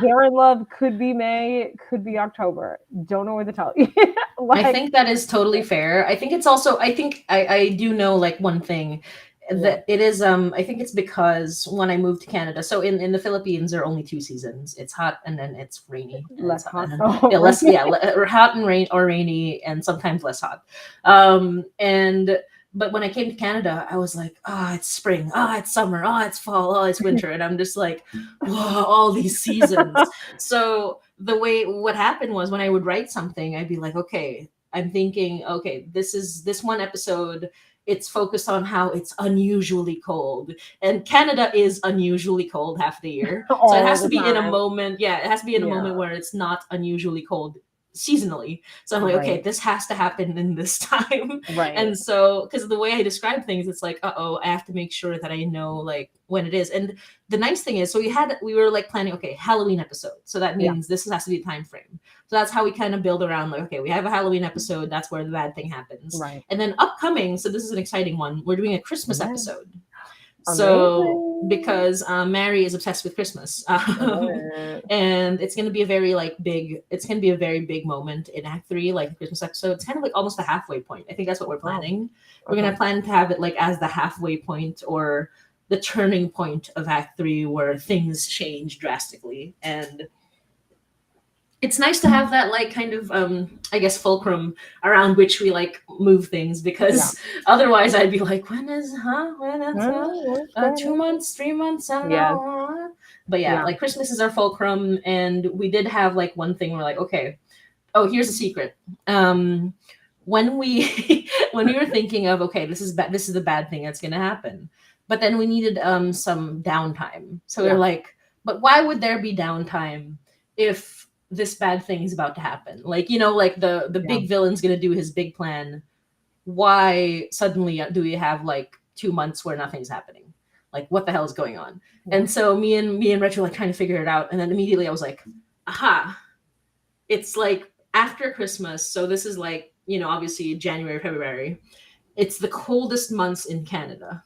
they're in love, could be May, could be October. Don't know what to tell you. I Like, think that is totally fair. I think it's also, I think I do know like one thing yeah, that it is I think it's because when I moved to Canada, so in the Philippines there are only two seasons. It's hot and then it's rainy, and less it's hot. yeah, Right? or hot and rain or rainy and sometimes less hot. And but when I came to Canada, I was like, oh, it's spring, oh, it's summer, oh, it's fall, oh, it's winter, and I'm just like, whoa, all these seasons. So what happened was when I would write something, I'd be like, okay, I'm thinking, okay, this one episode, it's focused on how it's unusually cold. And Canada is unusually cold half the year. So it All has to the be in a time. moment, yeah, it has to be in a moment Yeah, where it's not unusually cold seasonally. So I'm like, okay, right, this has to happen in this time. right. And so because of the way I describe things, it's like, uh-oh, I have to make sure that I know like when it is. And the nice thing is, so we were like planning, okay, Halloween episode. So that Yeah, means this has to be a time frame. So that's how we kind of build around like, okay, we have a Halloween episode, that's where the bad thing happens. right. And then upcoming, so this is an exciting one, we're doing a Christmas Yeah. episode. So Amazing. because Mary is obsessed with Christmas, Love it. and it's going to be a very like big. It's going to be a very big moment in Act Three, like the Christmas episode. It's kind of like almost a halfway point. I think that's what we're Oh, planning. We're going okay. to plan to have it like as the halfway point or the turning point of Act Three, where things change drastically. And it's nice to have that like kind of I guess fulcrum around which we like move things, Yeah. because otherwise I'd be like, when is What's going 2 months, 3 months, I don't Yes. know. But yeah, Yeah. like Christmas is our fulcrum, and we did have like one thing we're like, okay, oh, here's a secret. When we when we were thinking of, okay, this is the bad thing that's gonna happen, but then we needed some downtime. So we are Yeah. like, but why would there be downtime if this bad thing is about to happen? Like, like the Yeah. big villain's gonna do his big plan why suddenly do we have like 2 months where nothing's happening? Like, what the hell is going on? Yeah. And so me and Rich were like trying to figure it out, and then immediately I was like, aha, it's like after Christmas. So this is like, obviously January, February. It's the coldest months in Canada.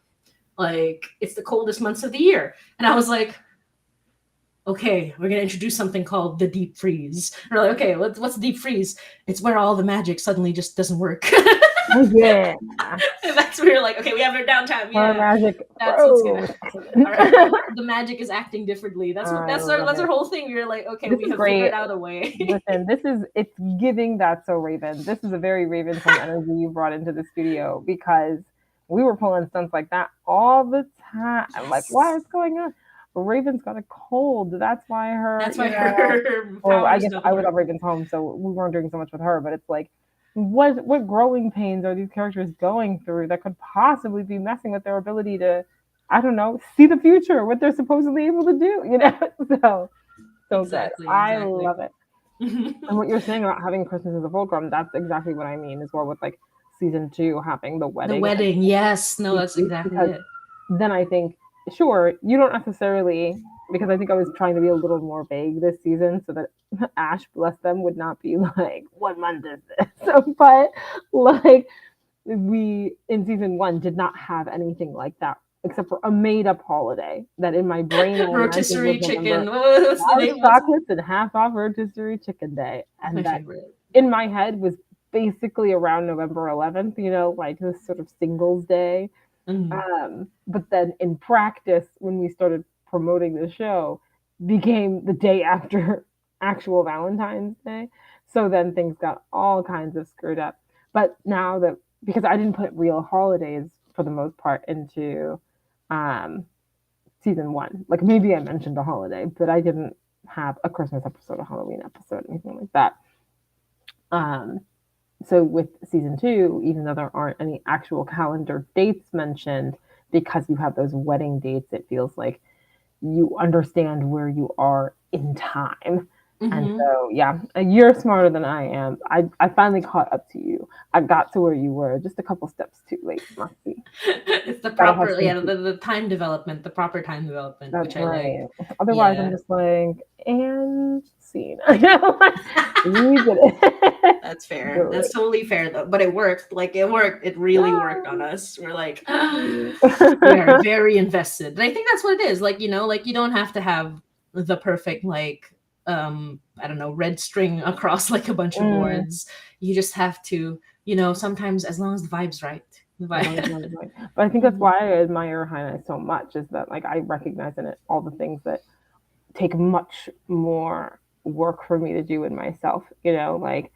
Like, it's the coldest months of the year. And I was like, okay, we're gonna introduce something called the deep freeze. And we're like, okay, what's deep freeze? It's where all the magic suddenly just doesn't work. Oh, yeah. And that's where you're like, okay, we have our downtime. Our Yeah, magic. that's what's gonna. The magic is acting differently. That's our whole thing. We're like, okay, we have figured out a way. Listen, it's giving That's So Raven. This is a very Raven from energy you brought into the studio, because we were pulling stunts like that all the time. I'm like, what is going on? Raven's got a cold. That's why her. That's why her. Or I guess I was at Raven's home, so we weren't doing so much with her. But it's like, what growing pains are these characters going through that could possibly be messing with their ability to, I don't know, see the future, what they're supposedly able to do, so exactly, good. I love it. And what you're saying about having Christmas as a fulcrum, that's exactly what I mean as well, with like season 2 having the wedding. The wedding, yes. No, that's exactly it. Then I think, sure, you don't necessarily, because I think I was trying to be a little more vague this season so that Ash, bless them, would not be like, what month is this? But like, we in season 1 did not have anything like that, except for a made-up holiday that in my brain rotisserie chicken. Chocolates and half off rotisserie chicken day, and that in my head was basically around November 11th. Like this sort of singles day. Mm-hmm. But then in practice, when we started promoting the show, became the day after actual Valentine's Day. So then things got all kinds of screwed up. But now that, because I didn't put real holidays for the most part into season 1. Like maybe I mentioned a holiday, but I didn't have a Christmas episode, a Halloween episode, anything like that. So with season 2, even though there aren't any actual calendar dates mentioned, because you have those wedding dates, it feels like you understand where you are in time. Mm-hmm. And so, yeah, you're smarter than I am. I finally caught up to you. I got to where you were, just a couple steps too late, Motzie. It's the proper, the time development, the proper time development, that's which right. I like. Otherwise, yeah. I'm just like, and scene. That's fair. Good. That's totally fair, though. But it worked. Like, it worked. It really worked on us. We're like, we are very invested. And I think that's what it is. Like, you don't have to have the perfect, like, I don't know, red string across like a bunch of boards. You just have to, sometimes as long as the vibe's right. But I think that's why I admire Hannah so much, is that like I recognize in it all the things that take much more work for me to do in myself. Like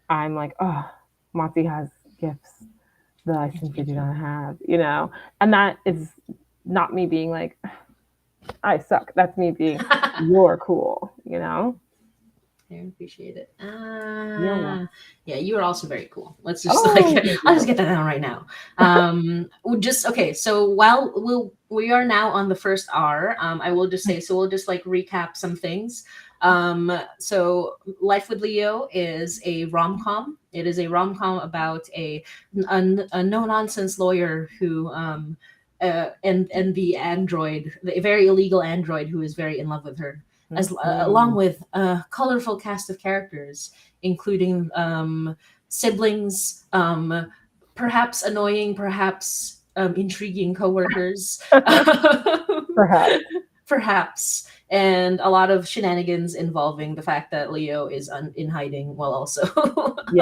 I'm like, oh, Motzie has gifts that I simply do not have, and that is not me being like, I suck. That's me being, you're cool, I appreciate it. Yeah, you are also very cool. Let's just I'll just get that down right now. Okay. So while we are now on the first hour, I will just say, so we'll just like recap some things. So Life with Leo is a rom-com. It is a rom-com about a no-nonsense lawyer who and the android, the very illegal android who is very in love with her. Along with a colorful cast of characters, including siblings, perhaps annoying, perhaps intriguing coworkers, perhaps, and a lot of shenanigans involving the fact that Leo is in hiding while also should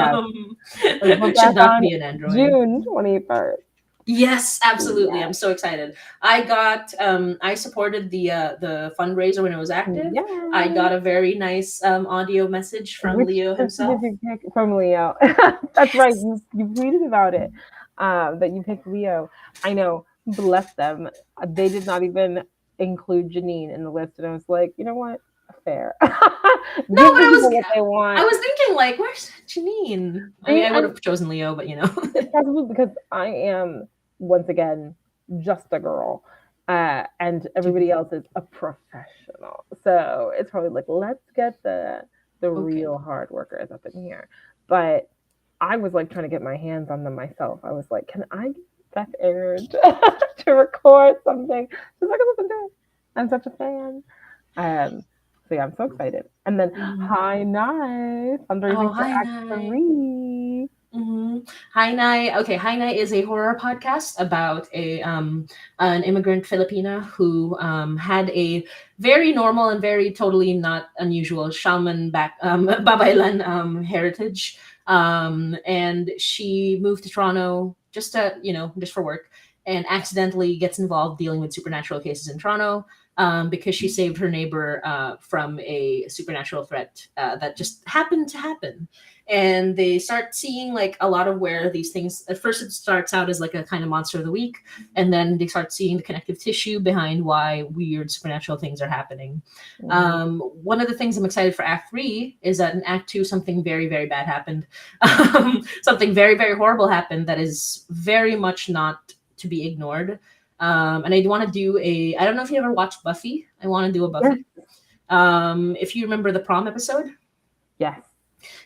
not be an android. June 21st. Yes, absolutely. Yes. I'm so excited. I supported the fundraiser when it was active. Yes. I got a very nice audio message from Leo himself. Did you pick from Leo? That's right. You tweeted about it. That you picked Leo. I know. Bless them. They did not even include Janine in the list, and I was like, you know what? Fair. No, but I was thinking, like, where's Janine? I would have chosen Leo, but it's probably because I am, once again, just a girl, and everybody else is a professional. So it's probably like, let's get the real hard workers up in here. But I was like trying to get my hands on them myself. I was like, can I get Beth aired to record something? She's like, listen to it. I'm such a fan. Um, so yeah, I'm so excited. And then Mhm. Hi Night Oh, fundraising for hi, Act Nye. 3. Mm-hmm. Hi Nye. Okay, Hi Nye is a horror podcast about a an immigrant Filipina who had a very normal and very totally not unusual shaman back babaylan heritage. And she moved to Toronto just to, just for work, and accidentally gets involved dealing with supernatural cases in Toronto. Because she saved her neighbor from a supernatural threat that just happened to happen, and they start seeing like a lot of where these things, at first it starts out as like a kind of monster of the week, and then they start seeing the connective tissue behind why weird supernatural things are happening. Mm-hmm. One of the things I'm excited for Act 3 is that in Act 2 something very very bad happened. Something very very horrible happened that is very much not to be ignored. And I want to do a, I don't know if you ever watched Buffy. I want to do a Yeah. Buffy. If you remember the prom episode. Yes.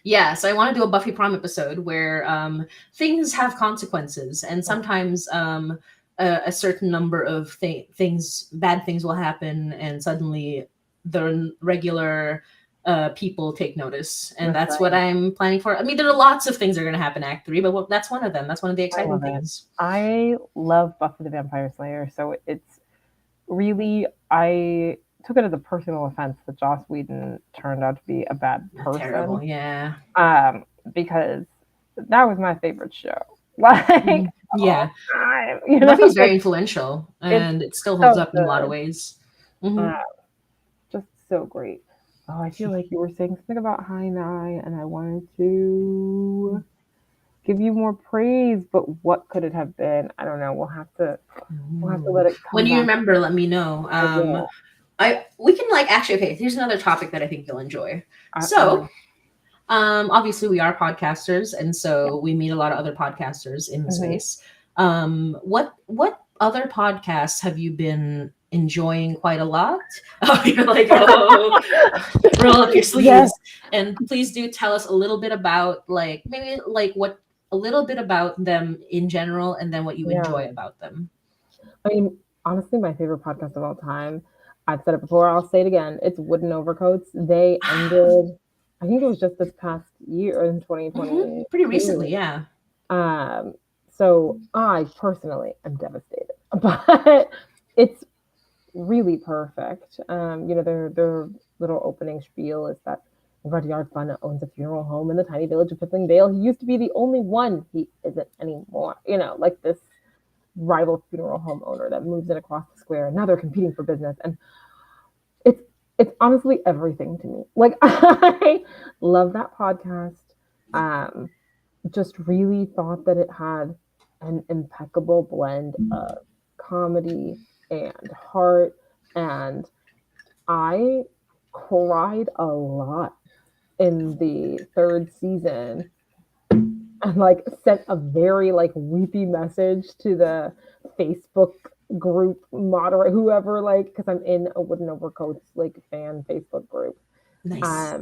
Yeah, so I want to do a Buffy prom episode where things have consequences, and Yeah. sometimes a certain number of things, bad things will happen, and suddenly the regular people take notice, and That's that's what right. I'm planning for. I mean, there are lots of things that are going to happen in Act 3, but that's one of them. That's one of the I exciting love it. things. I love Buffy the Vampire Slayer, so it's really, I took it as a personal offense that Joss Whedon turned out to be a bad Terrible, person, yeah. um, because that was my favorite show. Like, Mhm. all Yeah, time, Buffy's very like, influential, it's and it still holds so up in a lot of good. ways. Hmm. Uh, just so great. Oh, I feel like you were saying something about High Nine, and I wanted to give you more praise, but what could it have been? I don't know. We'll have to Ooh. let it When come you back. remember, let me know. I will. I we can like actually, okay, here's another topic that I think you'll enjoy. I'm So, ready. obviously we are podcasters, and Yeah. so we meet a lot of other podcasters in the Hmm. space. What other podcasts have you been enjoying quite a lot? Oh, you're like, oh, roll up your Yes. sleeves, and please do tell us a little bit about like maybe like what a little bit about them in general, and then what you Yeah. enjoy about them. I mean, honestly, my favorite podcast of all time. I've said it before. I'll say it again. It's Wooden Overcoats. They ended. I think it was just this past year in Pretty 2022. recently, yeah. Um, so I personally am devastated, but it's really perfect. Their little opening spiel is that Rudyard Funn owns a funeral home in the tiny village of Piffling Vale. He used to be the only one. He isn't anymore. Like this rival funeral home owner that moves in across the square. And now they're competing for business, and it's it's honestly everything to me. Like I love that podcast. Um, just really thought that it had an impeccable blend of comedy and heart, and I cried a lot in the third season, and like sent a very like weepy message to the Facebook group moderator, whoever, like, because I'm in a Wooden Overcoats like fan Facebook group. Nice.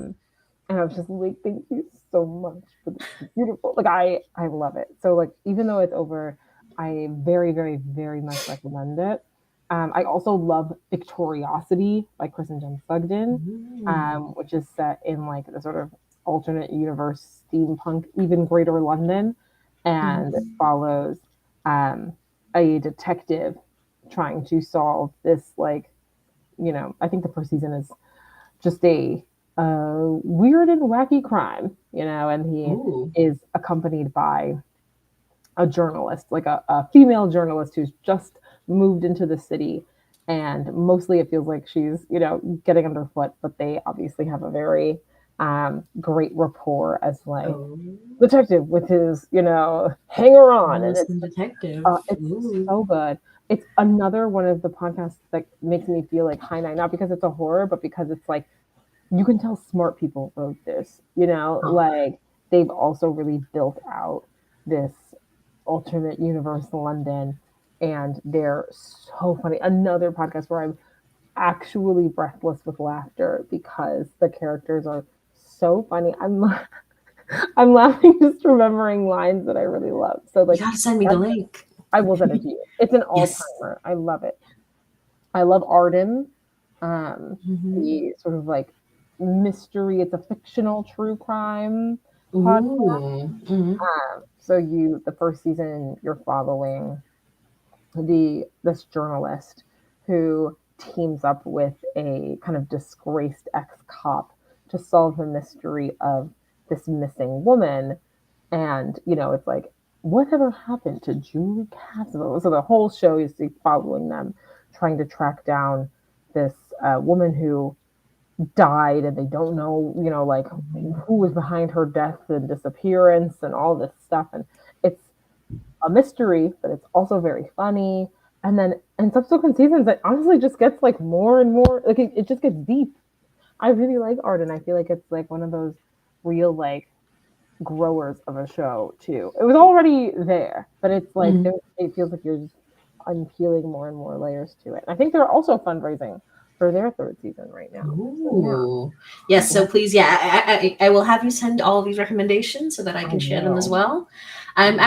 And I was just like, thank you so much for this beautiful. Like I love it. So like even though it's over, I very very very much recommend it. I also love Victoriosity by Chris and Jen Sugden, Mm. which is set in like the sort of alternate universe steampunk, even greater London, and it Mhm. follows um, a detective trying to solve this like, I think the first season is just a weird and wacky crime, and he Ooh, is accompanied by a journalist, like a female journalist who's just moved into the city. And mostly it feels like she's, getting underfoot, but they obviously have a very great rapport as like oh, detective with his, hanger on. And journalist it's and detective. it's Ooh. so good. It's another one of the podcasts that makes me feel like high night, not because it's a horror, but because it's like you can tell smart people wrote this, Huh. like they've also really built out this alternate universe London, and they're so funny. Another podcast where I'm actually breathless with laughter because the characters are so funny. I'm laughing just remembering lines that I really love. So You like gotta send me the that's, link. I will send it to you. It's an all Yes. timer. I love it. I love Arden. Mm-hmm. The sort of like mystery. It's a fictional true crime podcast. Ooh. Mm-hmm. So the first season you're following this journalist who teams up with a kind of disgraced ex-cop to solve the mystery of this missing woman. And it's like, whatever happened to Julie Castle? So the whole show is following them trying to track down this woman who died, and they don't know, like, who was behind her death and disappearance and all this stuff. And it's a mystery, but it's also very funny. And then in subsequent seasons, it honestly just gets like more and more, like it just gets deep. I really like Arden. I feel like it's like one of those real like growers of a show too. It was already there, but it's like Mm-hmm. it feels like you're just unpeeling more and more layers to it. I think they're also fundraising for their third season right now. So yeah, Ooh. Yes, so please, yeah, I will have you send all of these recommendations so that I I can share them as will. well. I'm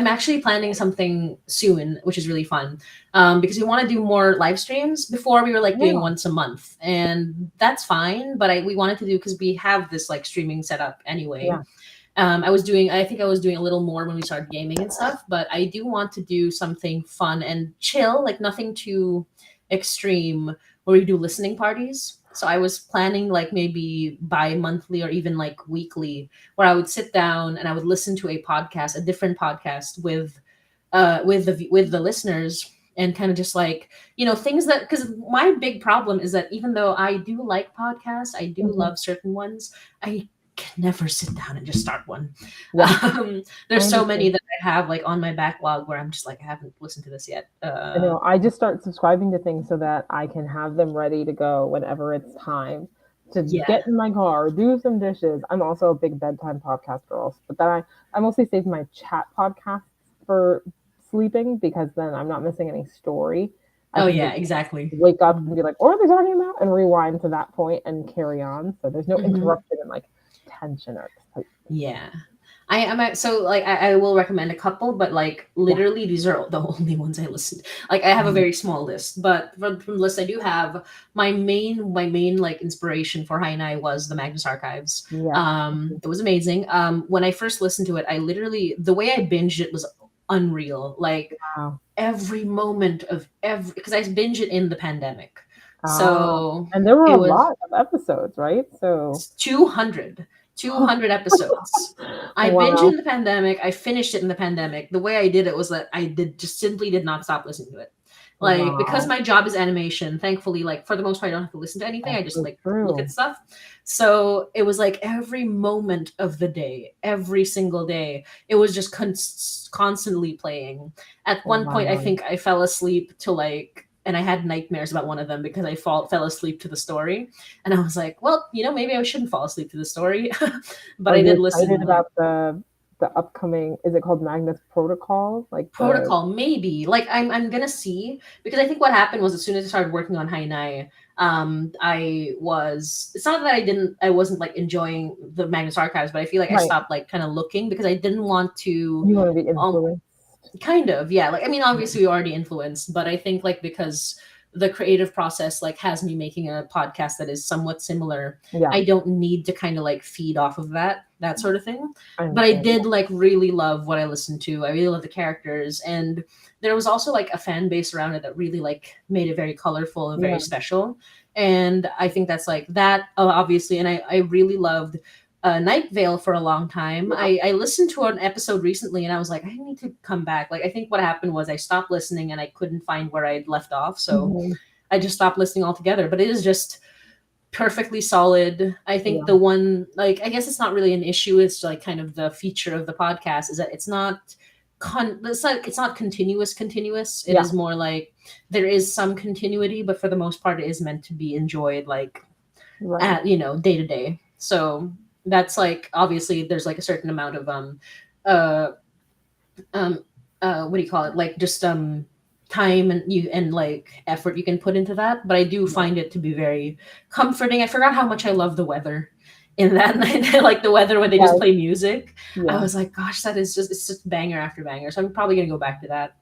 actually planning something soon, which is really fun. Because we want to do more live streams. Before we were like doing Yeah, once a month, and that's fine. But we wanted to do because we have this like streaming setup anyway. yeah, I think I was doing a little more when we started gaming and stuff, but I do want to do something fun and chill, like nothing too extreme, where we do listening parties. So I was planning like maybe bi-monthly or even like weekly, where I would sit down and I would listen to a podcast, a different podcast with the listeners, and kind of just like, things that, because my big problem is that even though I do like podcasts, I do hmm love certain ones, I can never sit down and just start one. yeah. I There's so many understand. that I have like on my backlog where I'm just like, I haven't listened to this yet. I know. I just start subscribing to things so that I can have them ready to go whenever it's time to Yeah. get in my car, do some dishes. I'm also a big bedtime podcast girl, but then I mostly save my chat podcasts for sleeping because then I'm not missing any story. I Oh can yeah, just exactly. wake up and be like, what are they talking about? And rewind to that point and carry on. So there's no Hmm. interruption and like tension or excitement. Yeah. I am so like I will recommend a couple, but like Yeah. literally these are the only ones I listened. Like I have a Mhm. very small list, but from the list I do have, my main like inspiration for Hainai was the Magnus Archives. Yes. It was amazing. When I first listened to it, I literally, the way I binged it was unreal. Like Wow. every moment of every, because I binged it in the pandemic, Ah, so and there were it a was lot of episodes, right? So 200, 200 episodes. I binged it wow. in the pandemic. I finished it in the pandemic. The way I did it was that I just simply did not stop listening to it. Like, because Wow. my job is animation, thankfully, like for the most part, I don't have to listen to anything. I That's just so like look at true. stuff. So it was like every moment of the day, every single day, it was just constantly playing. At one point, I Wow. think I fell asleep to like, and I had nightmares about one of them because I fell asleep to the story, and I was like, well, maybe I shouldn't fall asleep to the story, but Are I you did excited listen. Like about the upcoming, is it called Magnus Protocol? Like the protocol, maybe. Like I'm gonna see, because I think what happened was as soon as I started working on Hainai, I was. It's not that I wasn't like enjoying the Magnus Archives, but I feel like I right. stopped like kind of looking because I didn't want to. You want to be Um, influenced. Kind of, yeah. Like, I mean, obviously, we already influenced, but I think like because the creative process like has me making a podcast that is somewhat similar, Yeah, I don't need to kind of like feed off of that sort of thing. I But I understand. did like really love what I listened to. I really love the characters, and there was also like a fan base around it that really like made it very colorful and very Yeah. special. And I think that's like that, obviously. And I really loved Night Vale for a long time. Yeah. I listened to an episode recently and I was like, I need to come back. Like, I think what happened was I stopped listening and I couldn't find where I had left off. So Mhm. I just stopped listening altogether. But it is just perfectly solid. I think Yeah. the one, like, I guess it's not really an issue. It's like kind of the feature of the podcast is that it's not continuous. It Yeah. is more like there is some continuity, but for the most part, it is meant to be enjoyed like Right. at day to day. So that's like obviously there's like a certain amount of uh um what do you call it, like just time and like effort you can put into that, but I do Yeah. find it to be very comforting. I forgot how much I love the weather in that night, like the weather when they just Yes. play music. I Yeah. was like, gosh, that is just, it's just banger after banger. So I'm probably gonna go back to that.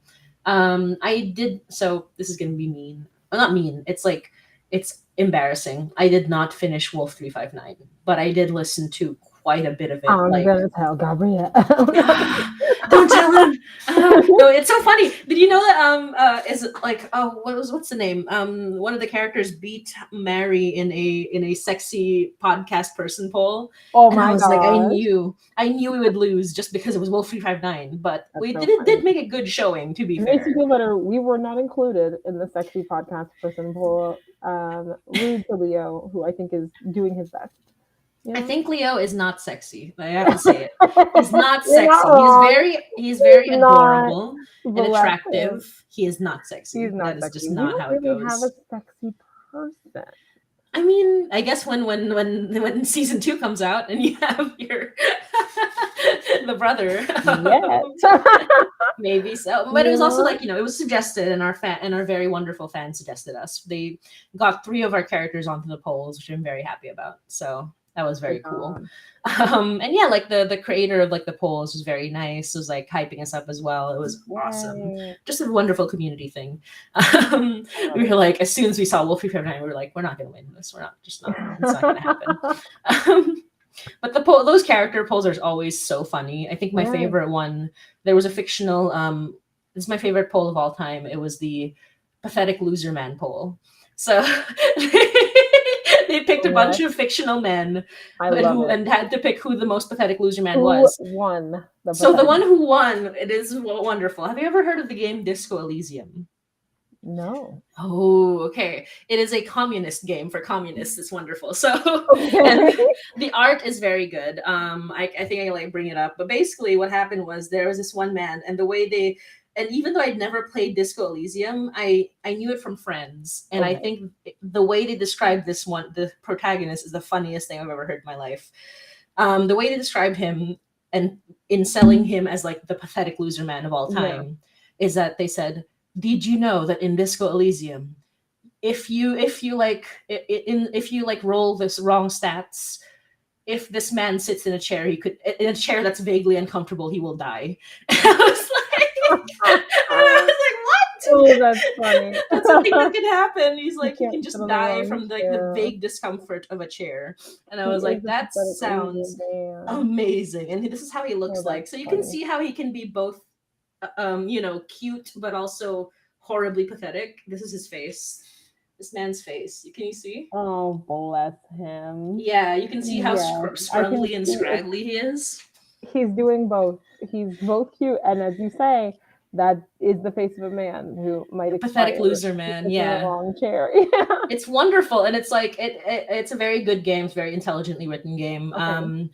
I did, so this is gonna be mean. Well, not mean. It's like it's embarrassing. I did not finish Wolf 359, but I did listen to quite a bit of it. I'm Like, gonna tell Gabrielle. don't tell him. No, it's so funny. Did you know that is it like, oh, what's the name? One of the characters beat Mary in a sexy podcast person poll, Oh and I my was like, gosh. I knew we would lose just because it was Wolf 359, but That's we so did funny. make a good showing, to be It makes you fair. feel better. We were not included in the sexy podcast person poll. Rude to Leo, who I think is doing his best. You I know? think Leo is not sexy. I have to say it. He's not You're not sexy. wrong. He's very He's not. adorable and Bless him. attractive. He is not He's sexy. That not is sexy. just We not don't how it really have a goes. sexy person. I mean, I guess when season 2 comes out and you have your the brother, Yes. maybe so. But it You was also know? like, it was suggested, and our very wonderful fans suggested us. They got 3 of our characters onto the polls, which I'm very happy about. So that was Good very cool. job. And yeah, like the creator of like the polls was very nice. It was like hyping us up as well. It was awesome. Yay. Just a wonderful community thing. I We love were like, as soon as we saw Wolf 359, we were like, we're not gonna win this. We're not, just not. It's not gonna happen. But those character polls are always so funny. I think my Yeah. favorite one, there was a fictional. This is my favorite poll of all time. It was the pathetic loser man poll. So they picked a bunch What? of fictional men I love it. and had to pick who the most pathetic loser man Who was. won the So the pathetic? one who won, it is wonderful. Have you ever heard of the game Disco Elysium? No. Oh, okay. It is a communist game for communists. It's wonderful. So, Okay. and the art is very good. I think I like bring it up, but basically, what happened was there was this one man, and the way they, and even though I'd never played Disco Elysium, I knew it from friends, and I Okay. think the way they described this one, the protagonist, is the funniest thing I've ever heard in my life. The way they described him, and in selling him as like the pathetic loser man of all Yeah. time, is that they said, did you know that in Disco Elysium, if you like if you like roll this wrong stats, if this man sits in a chair, he could, in a chair that's vaguely uncomfortable, he will die. I was like, what? Oh, that's funny. That's something that can happen. He's You like, you can't can sit just on the die wrong from like the chair. vague discomfort of a chair. And I He was is like, a that pathetic loser sounds man. amazing. And this is how he looks Oh, like. that's So you can funny. see how he can be both cute but also horribly pathetic. This is his face. This man's face. Can you see? Oh, bless him. Yeah, you can see how Yes, I can scrumbly and see it. scraggly he is. He's doing both. He's both cute, and as you say, that is the face of a man who might Pathetic expire loser if he man. sits in the Yeah. wrong chair. Yeah. It's wonderful, and it's like it's a very good game. It's a very intelligently written game. Okay.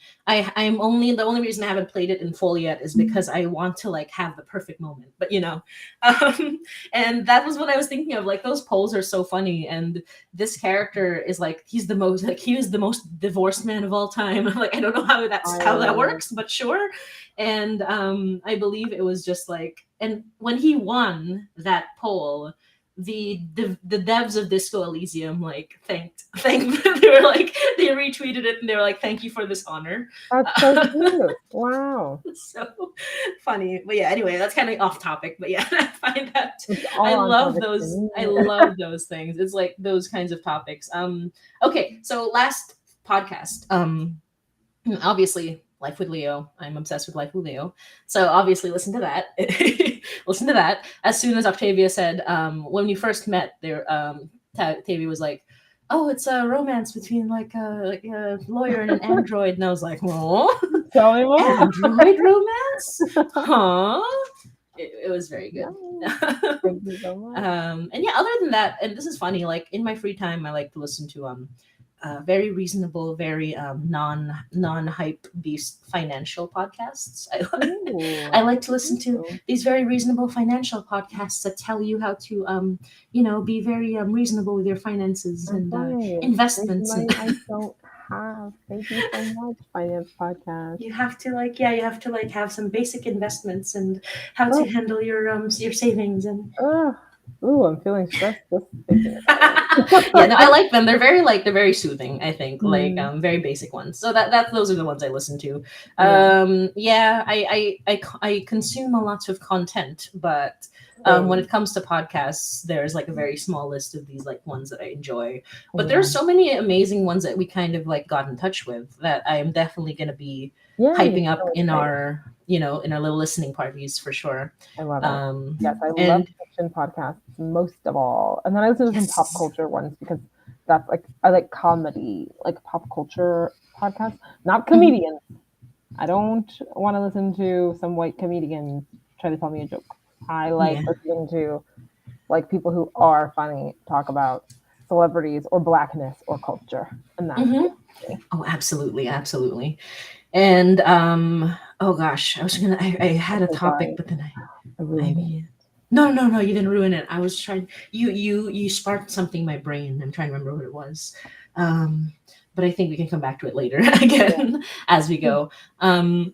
I'm only the only reason I haven't played it in full yet is because I want to like have the perfect moment. But and that was what I was thinking of. Like those polls are so funny, and this character is like he is the most divorced man of all time. I'm like, I don't know how that works, but sure. And I believe it was just like, and when he won that poll, the devs of Disco Elysium like thanked they were like, they retweeted it and they were like, thank you for this honor. That's so cute. Wow. So funny. But yeah, anyway, that's kind of off topic, but yeah, I find that It's all I on love topic to those me. I love those things. It's like those kinds of topics. Okay, so last podcast, obviously Life with Leo. I'm obsessed with Life with Leo. So obviously listen to that. Listen to that. As soon as Octavia said, when we first met, there Octavia was like, oh, it's a romance between like a lawyer and an android. And I was like, oh, Tell me more. android romance? Huh? It was very good. Thank you so much. And yeah, other than that, and this is funny, like in my free time, I like to listen to very reasonable, very non-hype beast financial podcasts. I like to listen to these very reasonable financial podcasts that tell you how to be very reasonable with your finances and investments. I don't have. Thank you so much, finance podcast. You have to have some basic investments and how to handle your savings and Ooh, I'm feeling stressed just thinking about Yeah, no, I like them. They're very soothing, I think. Like it. very basic ones. So that those are the ones I listen to. Yeah, Yeah, I consume a lot of content, but when same. it comes to podcasts, there's like a very small list of these like ones that I enjoy. But Yeah. there's so many amazing ones that we kind of like got in touch with that I am definitely gonna be Yeah, you hyping should up always in say. our in our little listening parties for sure. I love it. Yes, I love And fiction podcasts most of all. And then I listen to some pop yes. culture ones because that's like I like comedy, like pop culture podcasts, not Mhm. comedians. I don't want to listen to some white comedian try to tell me a joke. I like Yeah. listening to like people who are funny talk about celebrities or blackness or culture, and that's Hmm. cool to me. Oh, absolutely, absolutely. And oh gosh, I was gonna I I'm had a so topic, sorry, but then I I ruined it. mean no, you didn't ruin it. I was trying you sparked something in my brain. I'm trying to remember what it was. Um but I think we can come back to it later Yeah, again as we go. Um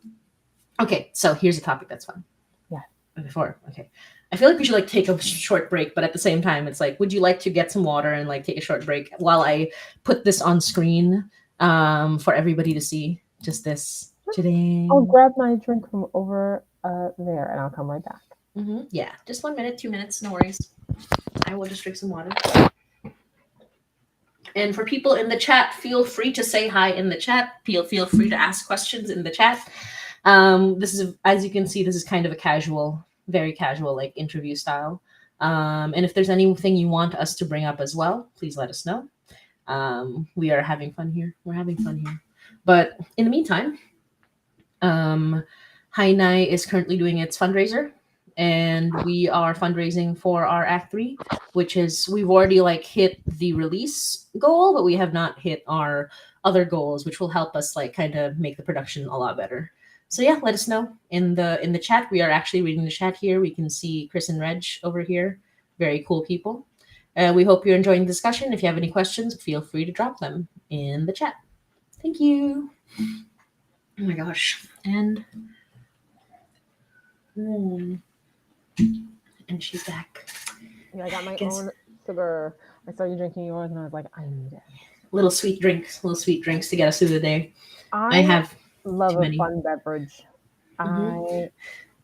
okay, so here's a topic that's fun. yeah. Before, okay. I feel like we should like take a short break, but at the same time, it's like, would you like to get some water and like take a short break while I put this on screen for everybody to see? Just this today. I'll grab my drink from over there, and I'll come right back. Yeah, just 1 minute, 2 minutes, no worries. I will just drink some water. And for people in the chat, feel free to say hi in the chat. Feel free to ask questions in the chat. This is, as you can see, this is kind of a casual, very casual, like interview style. And if there's anything you want us to bring up as well, please let us know. We are having fun here. We're having fun here. But in the meantime, Hainai is currently doing its fundraiser, and we are fundraising for our Act 3, which is we've already like hit the release goal, but we have not hit our other goals, which will help us like kind of make the production a lot better. So yeah, let us know in the chat. We are actually reading the chat here. We can see Chris and Reg over here. Very cool people. We hope you're enjoying the discussion. If you have any questions, feel free to drop them in the chat. Thank you. Oh my gosh. And she's back. Yeah, I got my Guess own sugar. I saw you drinking yours, and I was like, I need it. little sweet drinks to get us through the day. I I have love too a many. fun beverage. Hmm. I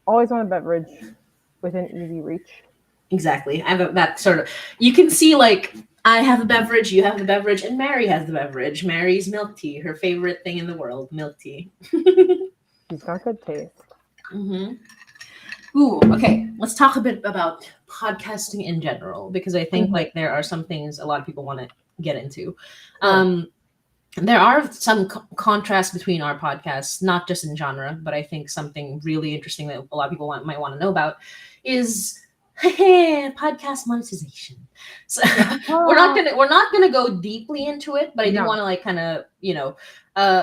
always want a beverage within easy reach. Exactly. I have that sort of. You can see like I have a beverage, you have the beverage, and Mary has the beverage. Mary's milk tea, her favorite thing in the world, milk tea. She's got good taste. Hmm. Ooh, okay. Let's talk a bit about podcasting in general because I think Mhm. like there are some things a lot of people want to get into. Right. Um, there are some contrasts between our podcasts, not just in genre, but I think something really interesting that a lot of people might want to know about is podcast monetization. So Ah, we're not gonna go deeply into it, but I do no. want to like kind of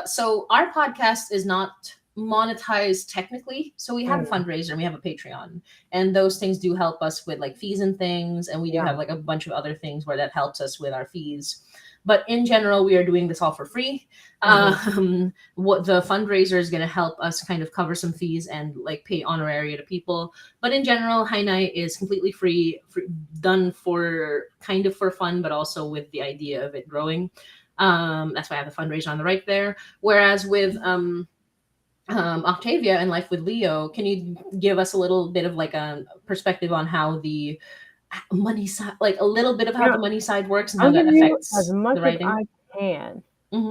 so our podcast is not monetized technically. So we have a Mm, fundraiser and we have a Patreon, and those things do help us with like fees and things, and we do yeah. have like a bunch of other things where that helps us with our fees, but in general we are doing this all for free. Hmm. What the fundraiser is going to help us kind of cover some fees and like pay honoraria to people, but in general Hainai is completely free, done for kind of for fun but also with the idea of it growing. That's why I have the fundraiser on the right there, whereas with Octavia and Life with Leo, can you give us a little bit of like a perspective on how the money side, like a little bit of how Yeah. the money side works and how I'll give that you as affects the much as writing? I can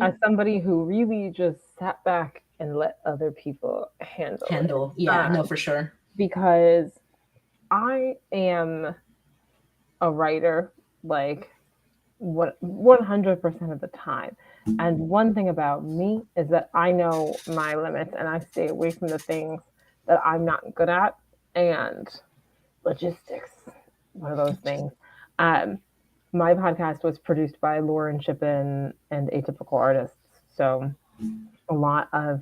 as Hmm. somebody who really just sat back and let other people handle it. Handle, yeah, no, for sure. Because I am a writer, like what 100% of the time. And one thing about me is that I know my limits and I stay away from the things that I'm not good at. And logistics, one of those things. Um, my podcast was produced by Lauren Shippen and Atypical Artists. So a lot of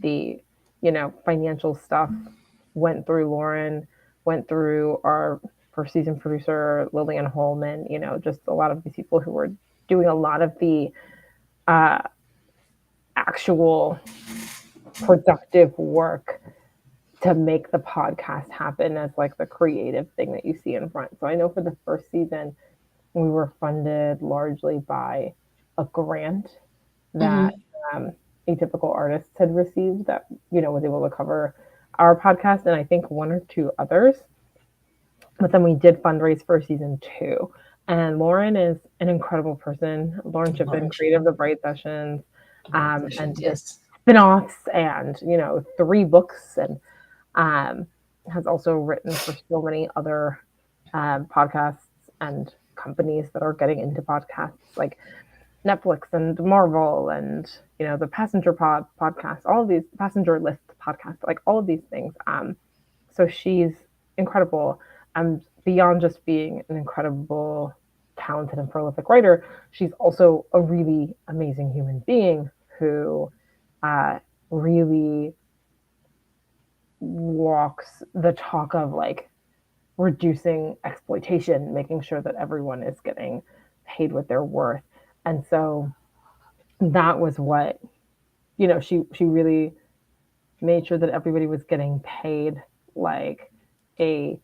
the, financial stuff went through Lauren, went through our first season producer, Lillian Holman, just a lot of these people who were doing a lot of the actual productive work to make the podcast happen as like the creative thing that you see in front. So I know for the first season, we were funded largely by a grant that Mm-hmm. Atypical Artists had received that, was able to cover our podcast and I think one or two others. But then we did fundraise for season 2. And Lauren is an incredible person. Lauren Chipman, Lauren creator of the Chapman. Bright Sessions, Bright and Sessions, just yes. spin-offs and, 3 books and um, has also written for so many other podcasts and companies that are getting into podcasts like Netflix and Marvel and the Passenger Pod podcast, all of these Passenger List podcasts, like all of these things. So she's incredible. Beyond just being an incredible, talented, and prolific writer, she's also a really amazing human being who really walks the talk of like reducing exploitation, making sure that everyone is getting paid what they're worth. And so that was what, she really made sure that everybody was getting paid like a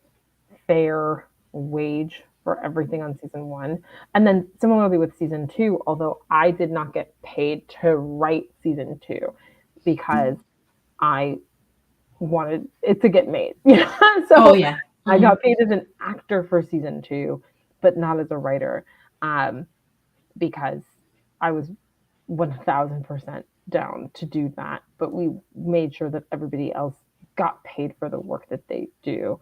fair wage for everything on season 1. And then similarly with season 2, although I did not get paid to write season 2 because I wanted it to get made. Oh So yeah. I Mm-hmm. got paid as an actor for season 2, but not as a writer, because I was 1000% down to do that. But we made sure that everybody else got paid for the work that they do.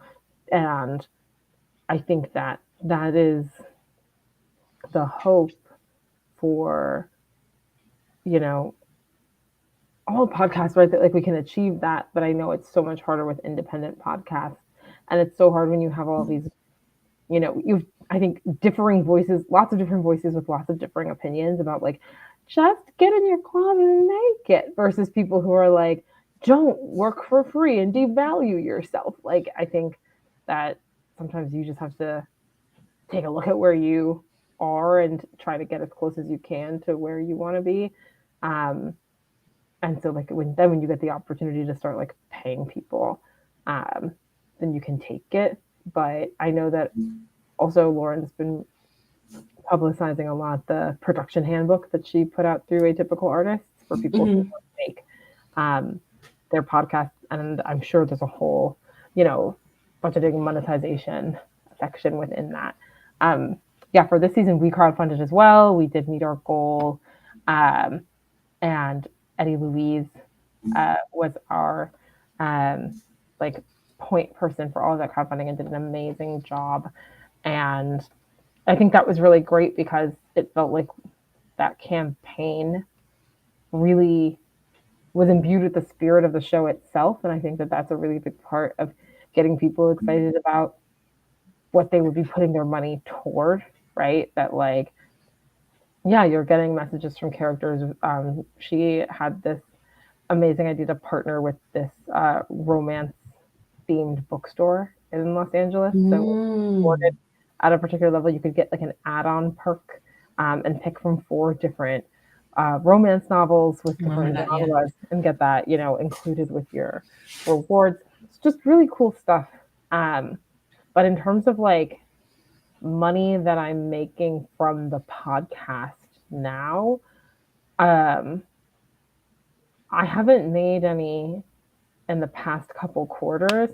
And I think that that is the hope for, you know, all podcasts, right? That like we can achieve that, but I know it's so much harder with independent podcasts. And it's so hard when you have all these, you've I think differing voices, lots of different voices with lots of differing opinions about like just get in your closet and make it versus people who are like, don't work for free and devalue yourself. Like I think that sometimes you just have to take a look at where you are and try to get as close as you can to where you want to be. Um, and so like when you get the opportunity to start like paying people, um, then you can take it. But I know that also Lauren's been publicizing a lot the production handbook that she put out through Atypical Artists for people who Mm-hmm. want to make um, their podcast. And I'm sure there's a whole, you know, budgeting monetization section within that. Um, yeah, for this season, we crowdfunded as well. We did meet our goal. Um, and Eddie Louise was our like point person for all of that crowdfunding and did an amazing job. And I think that was really great because it felt like that campaign really was imbued with the spirit of the show itself. And I think that that's a really big part of getting people excited about what they would be putting their money toward, right? That, like, yeah, you're getting messages from characters. She had this amazing idea to partner with this romance themed bookstore in Los Angeles. So Mm. at a particular level, you could get like an add-on perk and pick from 4 different romance novels with I remember different that, yeah. genres and get that, included with your rewards. It's just really cool stuff. Um, but in terms of like money that I'm making from the podcast now, um, I haven't made any in the past couple quarters,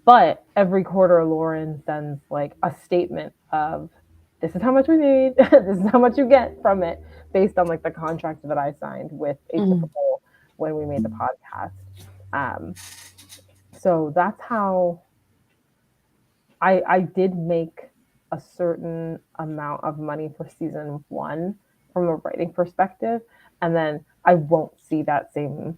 but every quarter Lauren sends like a statement of this is how much we made, this is how much you get from it based on like the contract that I signed with Mm. Atypical when we made the podcast. Um, so that's how I did make a certain amount of money for season 1 from a writing perspective, and then I won't see that same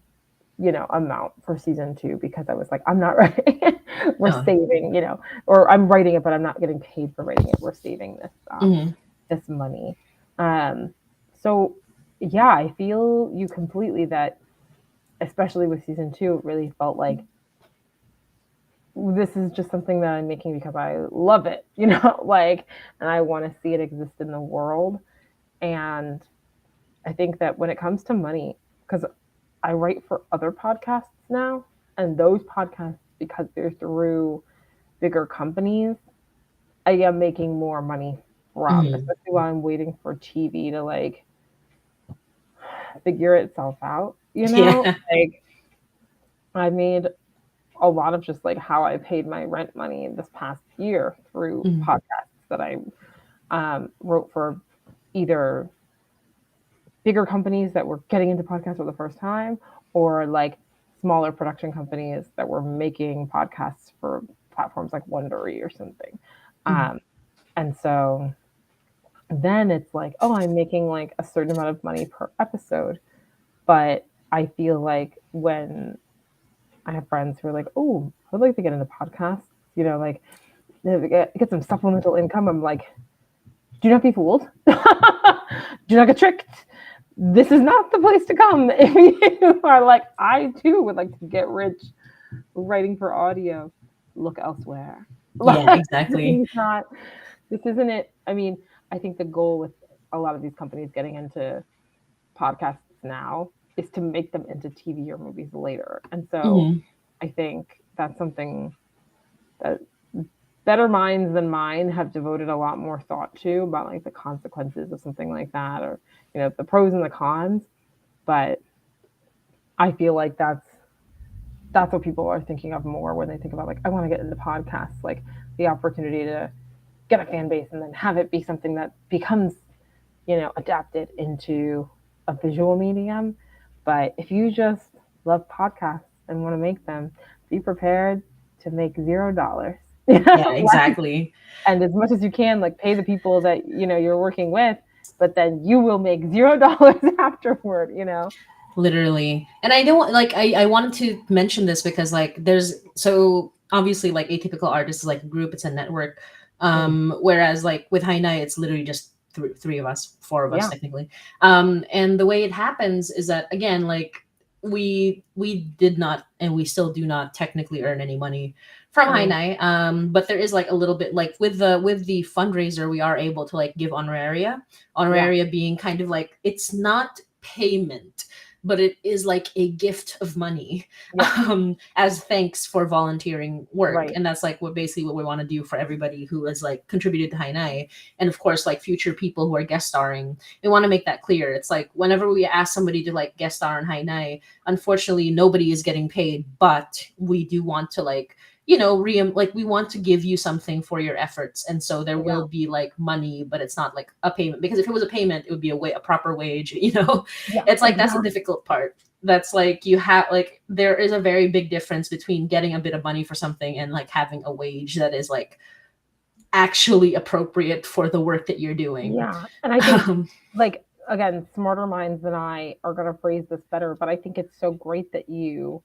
amount for season 2 because I was like, I'm not writing. We're Oh. saving, or I'm writing it, but I'm not getting paid for writing it. We're saving Mm-hmm. this money. Um, so yeah, I feel you completely that, especially with season 2, it really felt like this is just something that I'm making because I love it, like, and I want to see it exist in the world. And I think that when it comes to money, because I write for other podcasts now, and those podcasts because they're through bigger companies, I am making more money from, especially while I'm waiting for TV to like figure itself out, you know? Yeah. Like I made a lot of just like how I paid my rent money this past year through podcasts that I wrote for either bigger companies that were getting into podcasts for the first time or like smaller production companies that were making podcasts for platforms like Wondery or something. And so then it's like, oh, I'm making like a certain amount of money per episode. But I feel like when I have friends who are like, oh, I'd like to get into podcasts, you know, like get some supplemental income. I'm like, do not be fooled. Do not get tricked. This is not the place to come if you are like, I too would like to get rich writing for audio. Look elsewhere. Yeah, exactly. This isn't it. I mean, I think the goal with a lot of these companies getting into podcasts now is to make them into TV or movies later. And so I think that's something that better minds than mine have devoted a lot more thought to about like the consequences of something like that, or you know, the pros and the cons. But I feel like that's what people are thinking of more when they think about like, I want to get into podcasts, like the opportunity to get a fan base and then have it be something that becomes, you know, adapted into a visual medium. But if you just love podcasts and want to make them, be prepared to make $0. Yeah, exactly. And as much as you can, like pay the people that, you know, you're working with, but then you will make $0 afterward, you know? Literally. And I don't like, I wanted to mention this because like there's, so obviously like Atypical Artists is like a group, it's a network. Whereas like with High Night, it's literally just three of us, four of us technically. And the way it happens is that again, like we did not, and we still do not technically earn any money from High Night. But there is like a little bit like with the fundraiser, we are able to like give honoraria. Honoraria being kind of like, it's not payment, but it is like a gift of money as thanks for volunteering work. Right. And that's like what basically what we want to do for everybody who has like contributed to High Night. And of course, like future people who are guest starring, we want to make that clear. It's like whenever we ask somebody to like guest star on High Night, unfortunately, nobody is getting paid, but we do want to like, you know, like we want to give you something for your efforts. And so there will be like money, but it's not like a payment, because if it was a payment, it would be a proper wage, you know? It's like, that's the difficult part. That's like, you have like, there is a very big difference between getting a bit of money for something and like having a wage that is like actually appropriate for the work that you're doing. Yeah. And I think like, again, smarter minds than I are going to phrase this better, but I think it's so great that you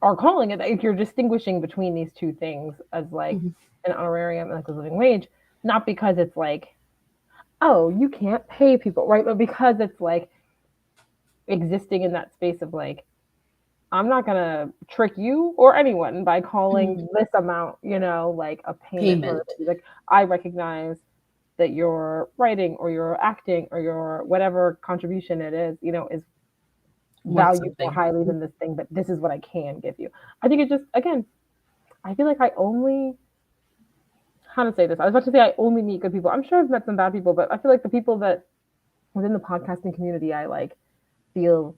are calling it, if you're distinguishing between these two things as like an honorarium and like a living wage, not because it's like, oh, you can't pay people, right? But because it's like existing in that space of like, I'm not gonna trick you or anyone by calling this amount, you know, like a payment. Like I recognize that your writing or your acting or your whatever contribution it is, you know, is valued more highly than this thing, but this is what I can give you. I think it just, again, I feel like I only, how to say this? I was about to say I only meet good people. I'm sure I've met some bad people, but I feel like the people that within the podcasting community, I like feel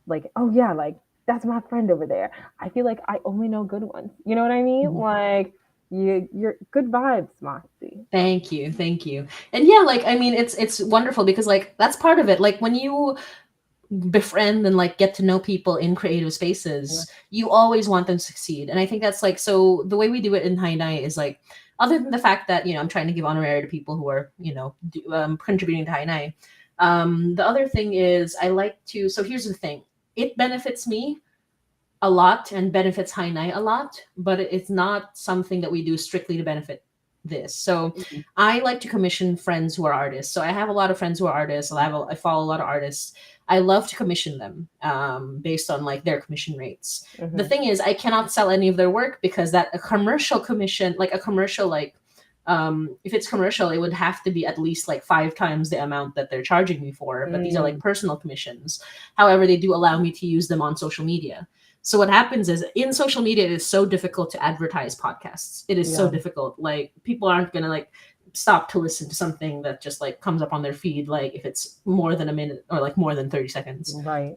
like, oh yeah, like that's my friend over there. I feel like I only know good ones. You know what I mean? Like you're good vibes, Motzie. Thank you. And yeah, like I mean, it's wonderful because like that's part of it. Like when you befriend and like get to know people in creative spaces, you always want them to succeed. And I think that's like, so the way we do it in High Night is like, other than the fact that, you know, I'm trying to give honorary to people who are, you know, contributing to High Night. The other thing is I like to, so here's the thing, it benefits me a lot and benefits High Night a lot, but it's not something that we do strictly to benefit this. So I like to commission friends who are artists. So I have a lot of friends who are artists. I follow a lot of artists. I love to commission them based on like their commission rates. The thing is, I cannot sell any of their work because that a commercial commission, like a commercial, like if it's commercial, it would have to be at least like 5 times the amount that they're charging me for. But these are like personal commissions. However, they do allow me to use them on social media. So what happens is in social media, it is so difficult to advertise podcasts. It is so difficult. Like people aren't gonna like stop to listen to something that just like comes up on their feed, like if it's more than a minute or like more than 30 seconds. Right.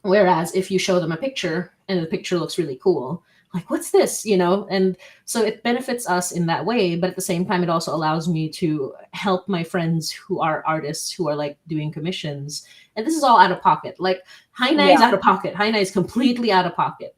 Whereas if you show them a picture and the picture looks really cool, like, what's this? You know? And so it benefits us in that way. But at the same time, it also allows me to help my friends who are artists who are like doing commissions. And this is all out of pocket. Like, Hainai is out of pocket. Hainai is completely out of pocket.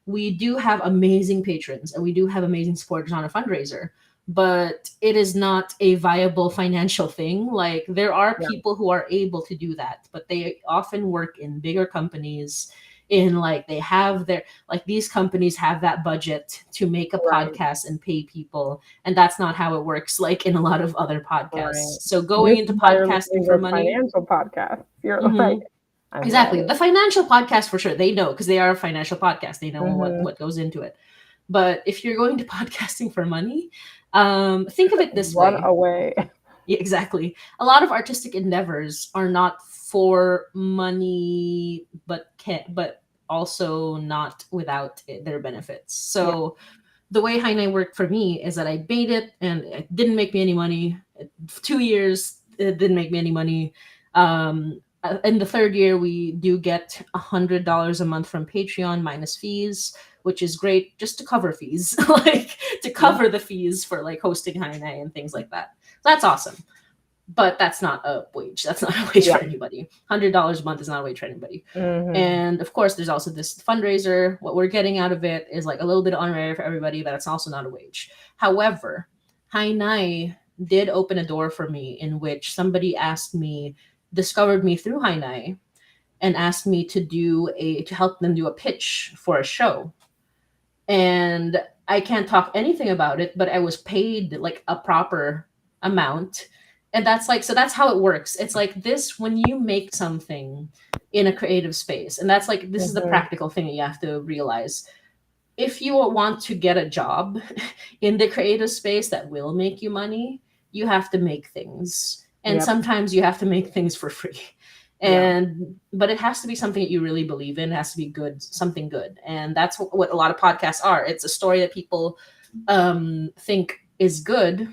We do have amazing patrons and we do have amazing supporters on a fundraiser, but it is not a viable financial thing. Like, there are people who are able to do that, but they often work in bigger companies, in like they have their, like these companies have that budget to make a podcast and pay people, and that's not how it works like in a lot of other podcasts. So going into podcasting for money, financial podcast, you're like, exactly, the financial podcast for sure, they know, because they are a financial podcast, they know what goes into it. But if you're going to podcasting for money, think of it this way. Run away. Yeah, exactly. A lot of artistic endeavors are not for money, but also not without their benefits. So the way Hainai worked for me is that I made it and it didn't make me any money. 2 years, it didn't make me any money. In the third year, we do get $100 a month from Patreon minus fees, which is great just to cover fees, like to cover the fees for like hosting Hainai and things like that. So that's awesome. But that's not a wage. That's not a wage for anybody. $100 a month is not a wage for anybody. And of course, there's also this fundraiser. What we're getting out of it is like a little bit of honorary for everybody, but it's also not a wage. However, Hainai did open a door for me in which somebody discovered me through Hainai and asked me to help them do a pitch for a show. And I can't talk anything about it, but I was paid like a proper amount. And that's like, so that's how it works. It's like this, when you make something in a creative space, and that's like, this is the practical thing that you have to realize. If you want to get a job in the creative space that will make you money, you have to make things. And sometimes you have to make things for free. But it has to be something that you really believe in. It has to be good, something good. And that's what a lot of podcasts are. It's a story that people think is good.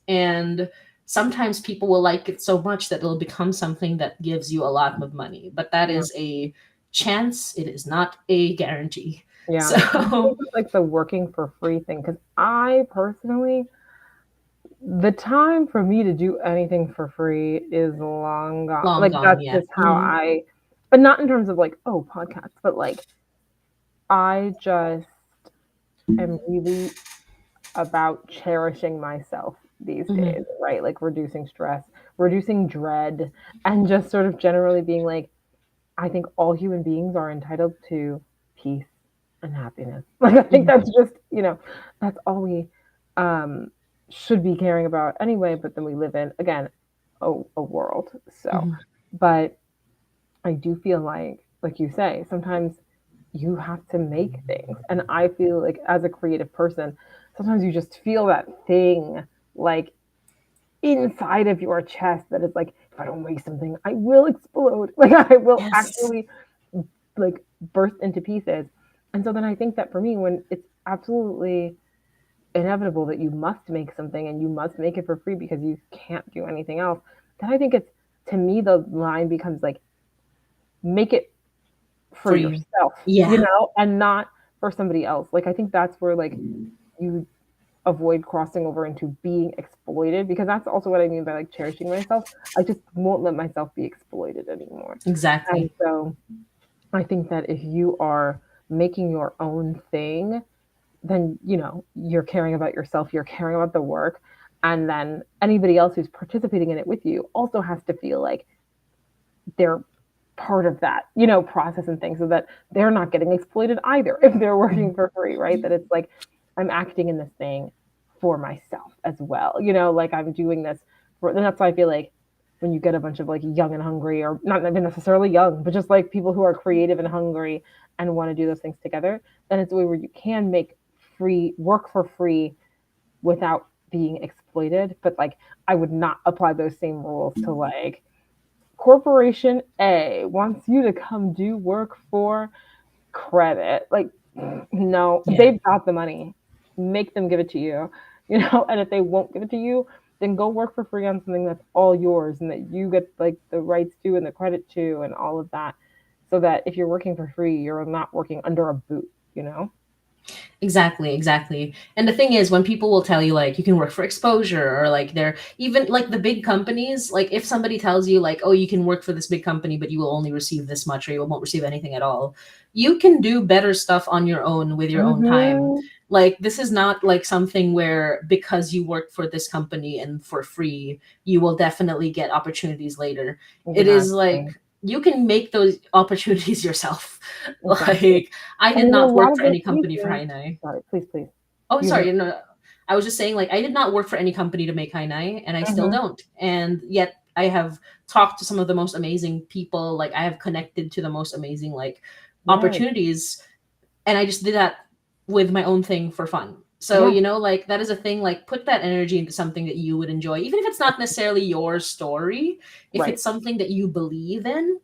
And sometimes people will like it so much that it'll become something that gives you a lot of money. But that is a chance. It is not a guarantee. Yeah. So it's like the working for free thing. Because I personally, the time for me to do anything for free is long gone. That's just how but not in terms of like, oh, podcasts, but like I just am really about cherishing myself these days, right? Like reducing stress, reducing dread, and just sort of generally being like, I think all human beings are entitled to peace and happiness. Like I think that's just, that's all we should be caring about anyway, but then we live in, again, a world. So, but I do feel like you say, sometimes you have to make things. And I feel like as a creative person, sometimes you just feel that thing like inside of your chest that is like, if I don't make something, I will explode. Like I will actually like burst into pieces. And so then I think that for me, when it's absolutely inevitable that you must make something and you must make it for free because you can't do anything else, then I think it's, to me, the line becomes like, make it for yourself, and not for somebody else. Like, I think that's where like you avoid crossing over into being exploited, because that's also what I mean by like cherishing myself. I just won't let myself be exploited anymore. Exactly. And so I think that if you are making your own thing, then, you're caring about yourself, you're caring about the work. And then anybody else who's participating in it with you also has to feel like they're part of that, process and things, so that they're not getting exploited either if they're working for free, right? That it's like, I'm acting in this thing for myself as well, like I'm doing this and that's why I feel like when you get a bunch of like young and hungry, or not even necessarily young, but just like people who are creative and hungry and want to do those things together, then it's a way where you can make work for free without being exploited. But like, I would not apply those same rules to like Corporation A wants you to come do work for credit. Like, no, Yeah. they've got the money. Make them give it to you, and if they won't give it to you, then go work for free on something that's all yours and that you get like the rights to and the credit to and all of that. So that if you're working for free, you're not working under a boot. Exactly, exactly. And the thing is, when people will tell you like you can work for exposure, or like they're even like the big companies, like if somebody tells you like, oh, you can work for this big company, but you will only receive this much, or you won't receive anything at all, you can do better stuff on your own with your own time. Mm-hmm. Like this is not like something where because you work for this company and for free, you will definitely get opportunities later. It is like Exactly. you can make those opportunities yourself. Exactly. Like I And did in a not lot work of for those any company for cases, Hainai. sorry, please, please. Oh, You have sorry. No, I was just saying, like, I did not work for any company to make Hainai, and I still Mhm. don't. And yet, I have talked to some of the most amazing people. Like, I have connected to the most amazing, like, Yes. opportunities. And I just did that with my own thing for fun. So, Yeah. like, that is a thing. Like, put that energy into something that you would enjoy, even if it's not necessarily your story. If Right. it's something that you believe in,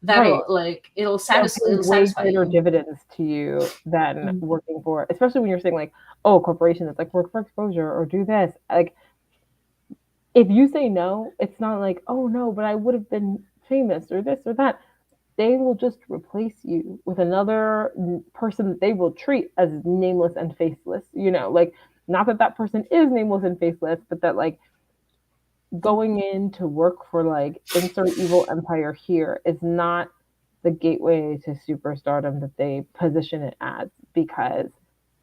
Right. that'll, like, It'll pay it'll way satisfy greater you. dividends to you than Mhm. working for, especially when you're saying like, oh, corporation that's like work for exposure or do this. Like, if you say no, it's not like, oh no, but I would have been famous or this or that. They will just replace you with another person that they will treat as nameless and faceless. Like, not that that person is nameless and faceless, but that like going in to work for like insert evil empire here is not the gateway to superstardom that they position it as, because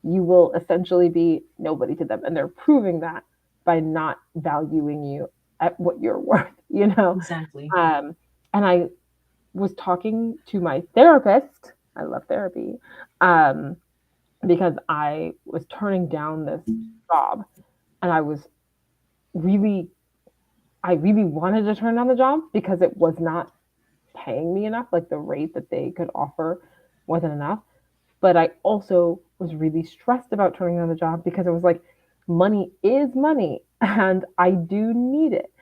you will essentially be nobody to them, and they're proving that by not valuing you at what you're worth. Exactly. um, and I was talking to my therapist. I love therapy. um, because I was turning down this job, and really I really wanted to turn down the job because it was not paying me enough. Like, the rate that they could offer wasn't enough. But I also was really stressed about turning down the job because it was like, money is money and I do need it.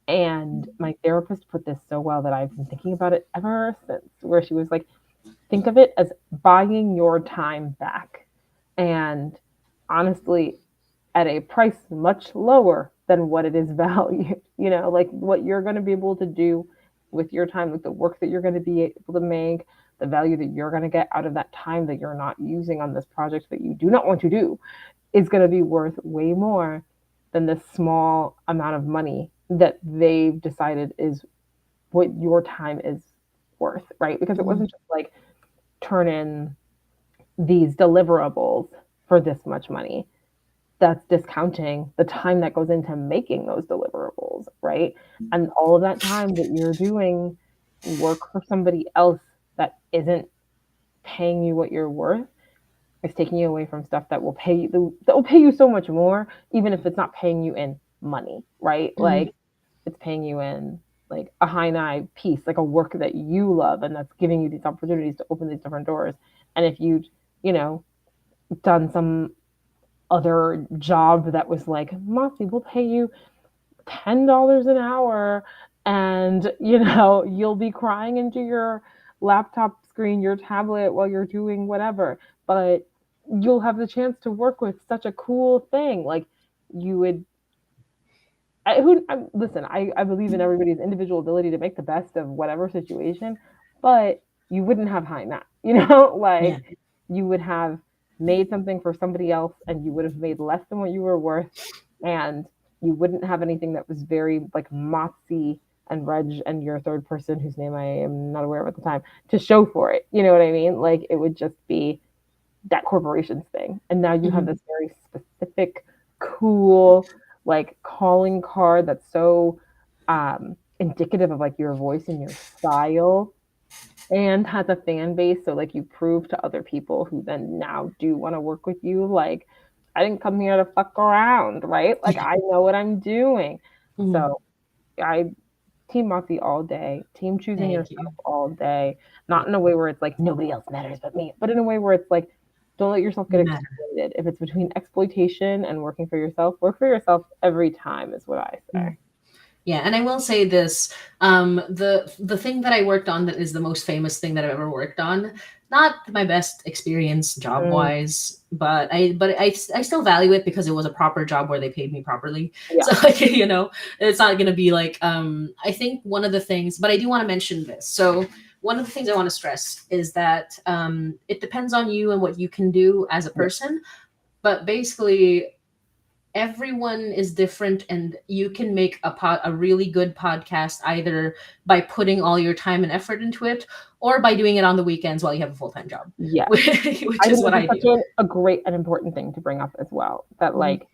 And my therapist put this so well that I've been thinking about it ever since, where she was like, think of it as buying your time back. And honestly, at a price much lower than what it is valued. Like what you're going to be able to do with your time, like the work that you're going to be able to make, the value that you're going to get out of that time that you're not using on this project that you do not want to do, is going to be worth way more than this small amount of money that they've decided is what your time is worth, right? Because it Mhm. wasn't just like turn in these deliverables for this much money. That's discounting the time that goes into making those deliverables, right? And all of that time that you're doing work for somebody else that isn't paying you what you're worth is taking you away from stuff that will pay you so much more, even if it's not paying you in money, right? Mhm. Like, it's paying you in like a high piece, like a work that you love and that's giving you these opportunities to open these different doors. And if you'd, you know, done some other job that was like, Motzie, we'll pay you $10 an hour, and you'll be crying into your laptop screen, your tablet, while you're doing whatever, but you'll have the chance to work with such a cool thing. Like, you would listen, I believe in everybody's individual ability to make the best of whatever situation, but you wouldn't have high that, Yeah. like, you would have made something for somebody else and you would have made less than what you were worth, and you wouldn't have anything that was very like Motzie and Reg and your third person whose name I am not aware of at the time to show for it. You know what I mean? Like, it would just be that corporation's thing. And now you have Mhm. this very specific, cool, like calling card that's so indicative of like your voice and your style, and has a fan base. So like you prove to other people who then now do want to work with you, like, I didn't come here to fuck around, right? Like, I know what I'm doing. Mhm. So I team Moxie all day, team choosing Thank yourself you. all day, Yeah. not in a way where it's like nobody else matters but me, but in a way where it's like, don't let yourself get You matter. exploited. If it's between exploitation and working for yourself, work for yourself every time, is what I Mhm. say. Yeah, and I will say this: the thing that I worked on that is the most famous thing that I've ever worked on. Not my best experience job Mm, wise, but I still value it because it was a proper job where they paid me properly. yeah, So like it's not gonna be like I think one of the things, but I do want to mention this. So one of the things I want to stress is that it depends on you and what you can do as a yeah, person. But basically, everyone is different, and you can make a really good podcast either by putting all your time and effort into it, or by doing it on the weekends while you have a full-time job, yeah. which I is think what this I is such do. a great and important thing to bring up as well. That Mhm. like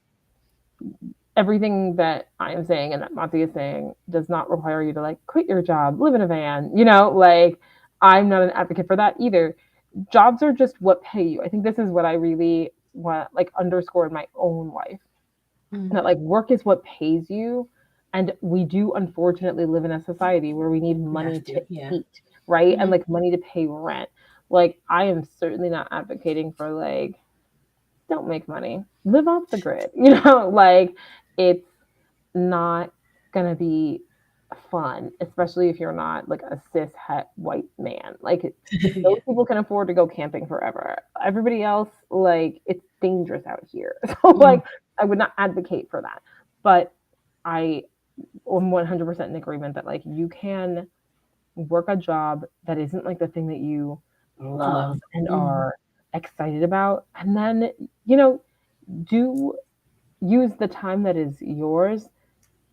everything that I am saying and that Mati is saying does not require you to like quit your job, live in a van, like I'm not an advocate for that either. Jobs are just what pay you. I think this is what I really want like underscore in my own life. Mhm. That like work is what pays you. And we do unfortunately live in a society where we need We money have to to, yeah. eat, right? And Hmm. like money to pay rent. Like I am certainly not advocating for like don't make money. Live off the grid. Like it's not gonna be fun, especially if you're not like a cis het white man. Like those Yeah. people can afford to go camping forever. Everybody else, like it's dangerous out here. So Mhm. like I would not advocate for that. But I am 100% in agreement that like you can work a job that isn't like the thing that you love Love. and Mhm. are excited about, and then you know do use the time that is yours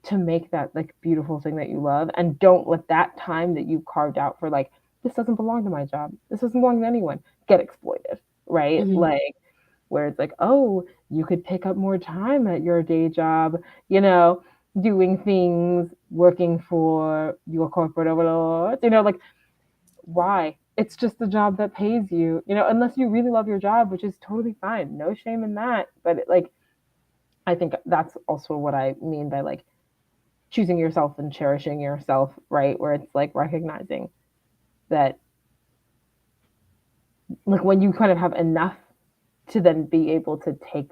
to make that like beautiful thing that you love, and don't let that time that you carved out for like this doesn't belong to my job, this doesn't belong to anyone, get exploited, right? Mhm. Like where it's like, oh, you could pick up more time at your day job, you know doing things, working for your corporate overlords, like why? It's just the job that pays you, unless you really love your job, which is totally fine, no shame in that. But like I think that's also what I mean by like choosing yourself and cherishing yourself, right? Where it's like recognizing that, like, when you kind of have enough to then be able to take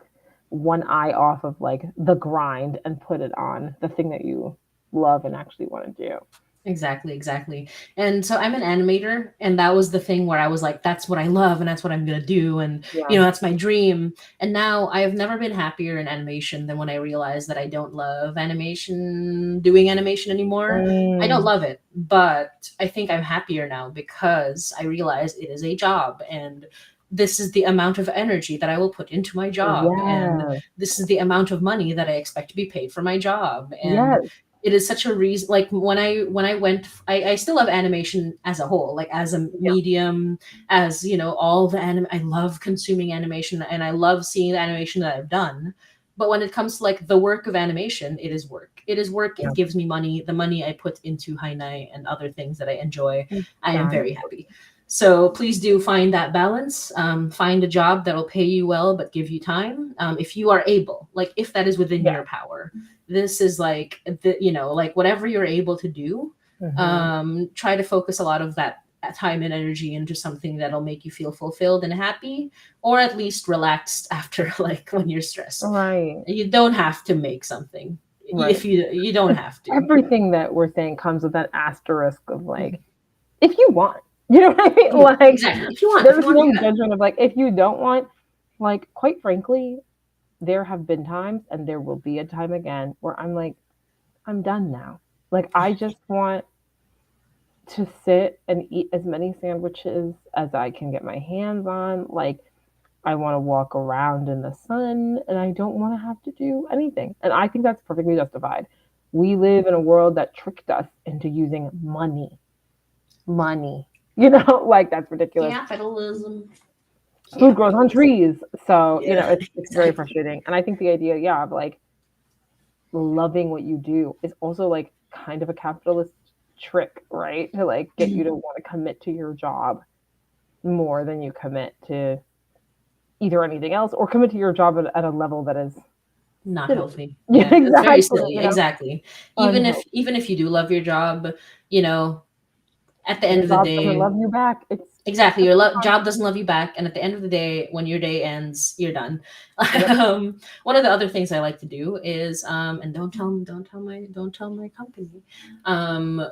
one eye off of like the grind and put it on the thing that you love and actually want to do. Exactly, exactly. And so I'm an animator, and that was the thing where I was like, that's what I love, and that's what I'm gonna do, and Yeah. that's my dream. And now I have never been happier in animation than when I realized that I don't love animation, doing animation anymore. I don't Mm, love it, but I think I'm happier now because I realize it is a job, and this is the amount of energy that I will put into my job, and yeah. this is the amount of money that I expect to be paid for my job. And Yes. it is such a reason, like when I went, I still love animation as a whole, like as a Yeah. medium, as all the anime. I love consuming animation, and I love seeing the animation that I've done. But when it comes to like the work of animation, it is work, it is work, Yeah. it gives me money. The money I put into hainai and other things that I enjoy, I am very Exactly. happy. So please do find that balance. Find a job that'll pay you well but give you time, if you are able, like if that is within Yeah. your power. This is like like whatever you're able to do. Hmm. Try to focus a lot of that time and energy into something that'll make you feel fulfilled and happy, or at least relaxed after, like when you're stressed. Right. You don't have to make something Right. if you don't have to. Everything that we're saying comes with that asterisk of like, if you want, you know what I mean? Yeah, Like, exactly. If you there's want to do no that. judgment of like, if you don't want, like, quite frankly, there have been times and there will be a time again where I'm like, I'm done now. Like, I just want to sit and eat as many sandwiches as I can get my hands on. Like, I want to walk around in the sun and I don't want to have to do anything. And I think that's perfectly justified. We live in a world that tricked us into using money. Money. Like that's ridiculous. Capitalism. Food grows on Capitalism. trees. So, Yeah. it's very Exactly. frustrating. And I think the idea, yeah, of like loving what you do is also like kind of a capitalist trick, right? To like get you Mhm. to want to commit to your job more than you commit to either anything else or commit to your job at a level that is Not silly. healthy. Yeah, Yeah, it's very exactly. silly. Exactly. Unhealthy. Even if you do love your job, you know, at the end Your of the job's gonna day, love you back. It's Exactly. Your job doesn't love you back, and at the end of the day, when your day ends, you're done. Yep. One of the other things I like to do is, and don't tell my company.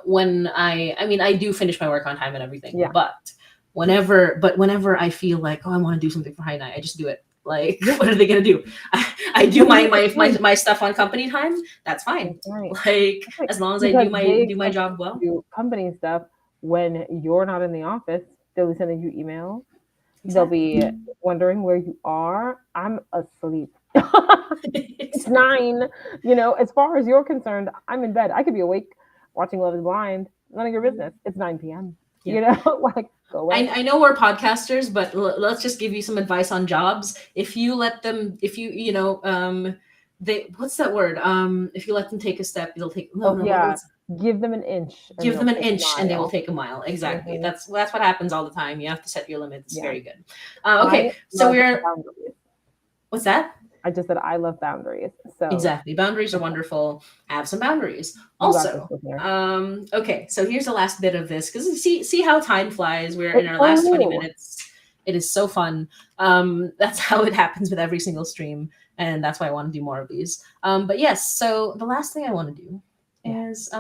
When I mean, I do finish my work on time and everything, Yeah. but whenever I feel like, oh, I want to do something for High Night, I just do it. Like, what are they gonna do? I do my stuff on company time. That's fine. Right. Like, Right. as long as I Because do my they do my expect job you well. to do company stuff when you're not in the office. They'll be sending you emails. They'll Exactly. be wondering where you are. I'm asleep. It's Exactly. 9. You know, as far as you're concerned, I'm in bed. I could be awake watching Love is Blind. None of your business. It's 9 p.m. Yeah. You know, like go away. I know we're podcasters, but let's just give you some advice on jobs. If you let them, if you know, they what's that word? If you let them take a step, they'll take no Oh no. yeah, give them an inch and Give they'll them an take a inch and they will mile. take a mile. Exactly. Hmm. That's what happens all the time. You have to set your limits. Yeah, Very good. I Okay, so love we're boundaries. what's that? I just said I love boundaries. So Exactly. Boundaries are wonderful. Have some boundaries. you got this Also, with here. okay, so here's the last bit of this because see how time flies. We're in It's our last 20 flew. minutes. It is so fun. That's how it happens with every single stream, and that's why I want to do more of these. But yes, so the last thing I want to do Yeah. is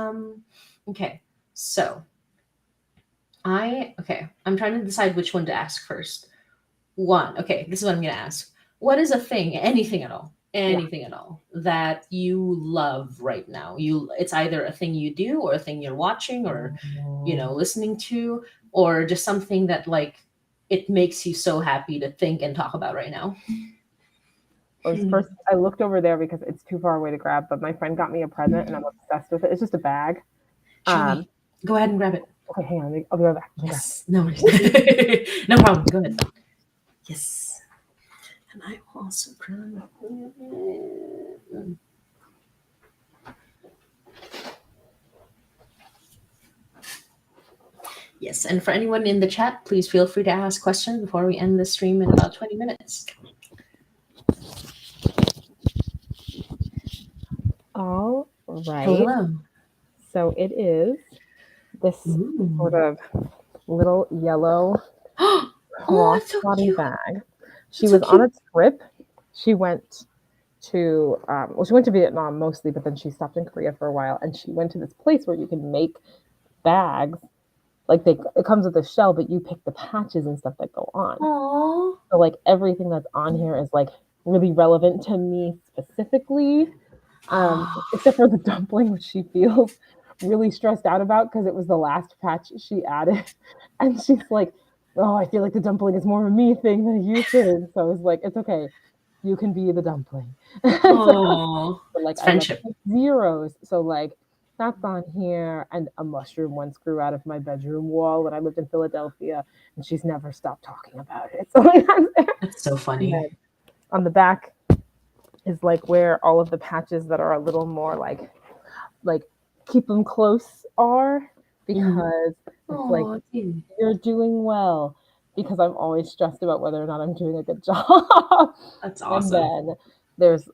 okay. So I'm trying to decide which one to ask first. One, okay, this is what I'm gonna ask. What is a thing, Yeah. anything at all that you love right now? It's either a thing you do or a thing you're watching or Oh. listening to, or just something that like it makes you so happy to think and talk about right now. Was first I looked over there because it's too far away to grab, but my friend got me a present and I'm obsessed with it. It's just a bag. Show me. Go ahead and grab it. Okay, hang on. I'll be right back. Yes. No worries. No problem. Go ahead. Yes. And I will also grab. Yes, and for anyone in the chat, please feel free to ask questions before we end the stream in about 20 minutes. All right. Hello. So it is this Ooh. sort of little yellow Oh, that's so crossbody cute. bag. She That's so was on a cute. trip. She went to she went to Vietnam mostly, but then she stopped in Korea for a while, and she went to this place where you can make bags. Like it comes with a shell, but you pick the patches and stuff that go on. Aww. So like everything that's on here is like really relevant to me specifically, except for the dumpling, which she feels really stressed out about because it was the last patch she added, and she's like, "Oh, I feel like the dumpling is more of a me thing than a you thing." So I was like, "It's okay, you can be the dumpling." Oh, But like it's I love friendship. zeros, so like that's on here, and a mushroom once grew out of my bedroom wall when I lived in Philadelphia, and she's never stopped talking about it. So like, that's there. That's so And funny. then on the back is like where all of the patches that are a little more like keep them close are, because it's like Oh, cute. you're doing well, because I'm always stressed about whether or not I'm doing a good job. That's And awesome. then there's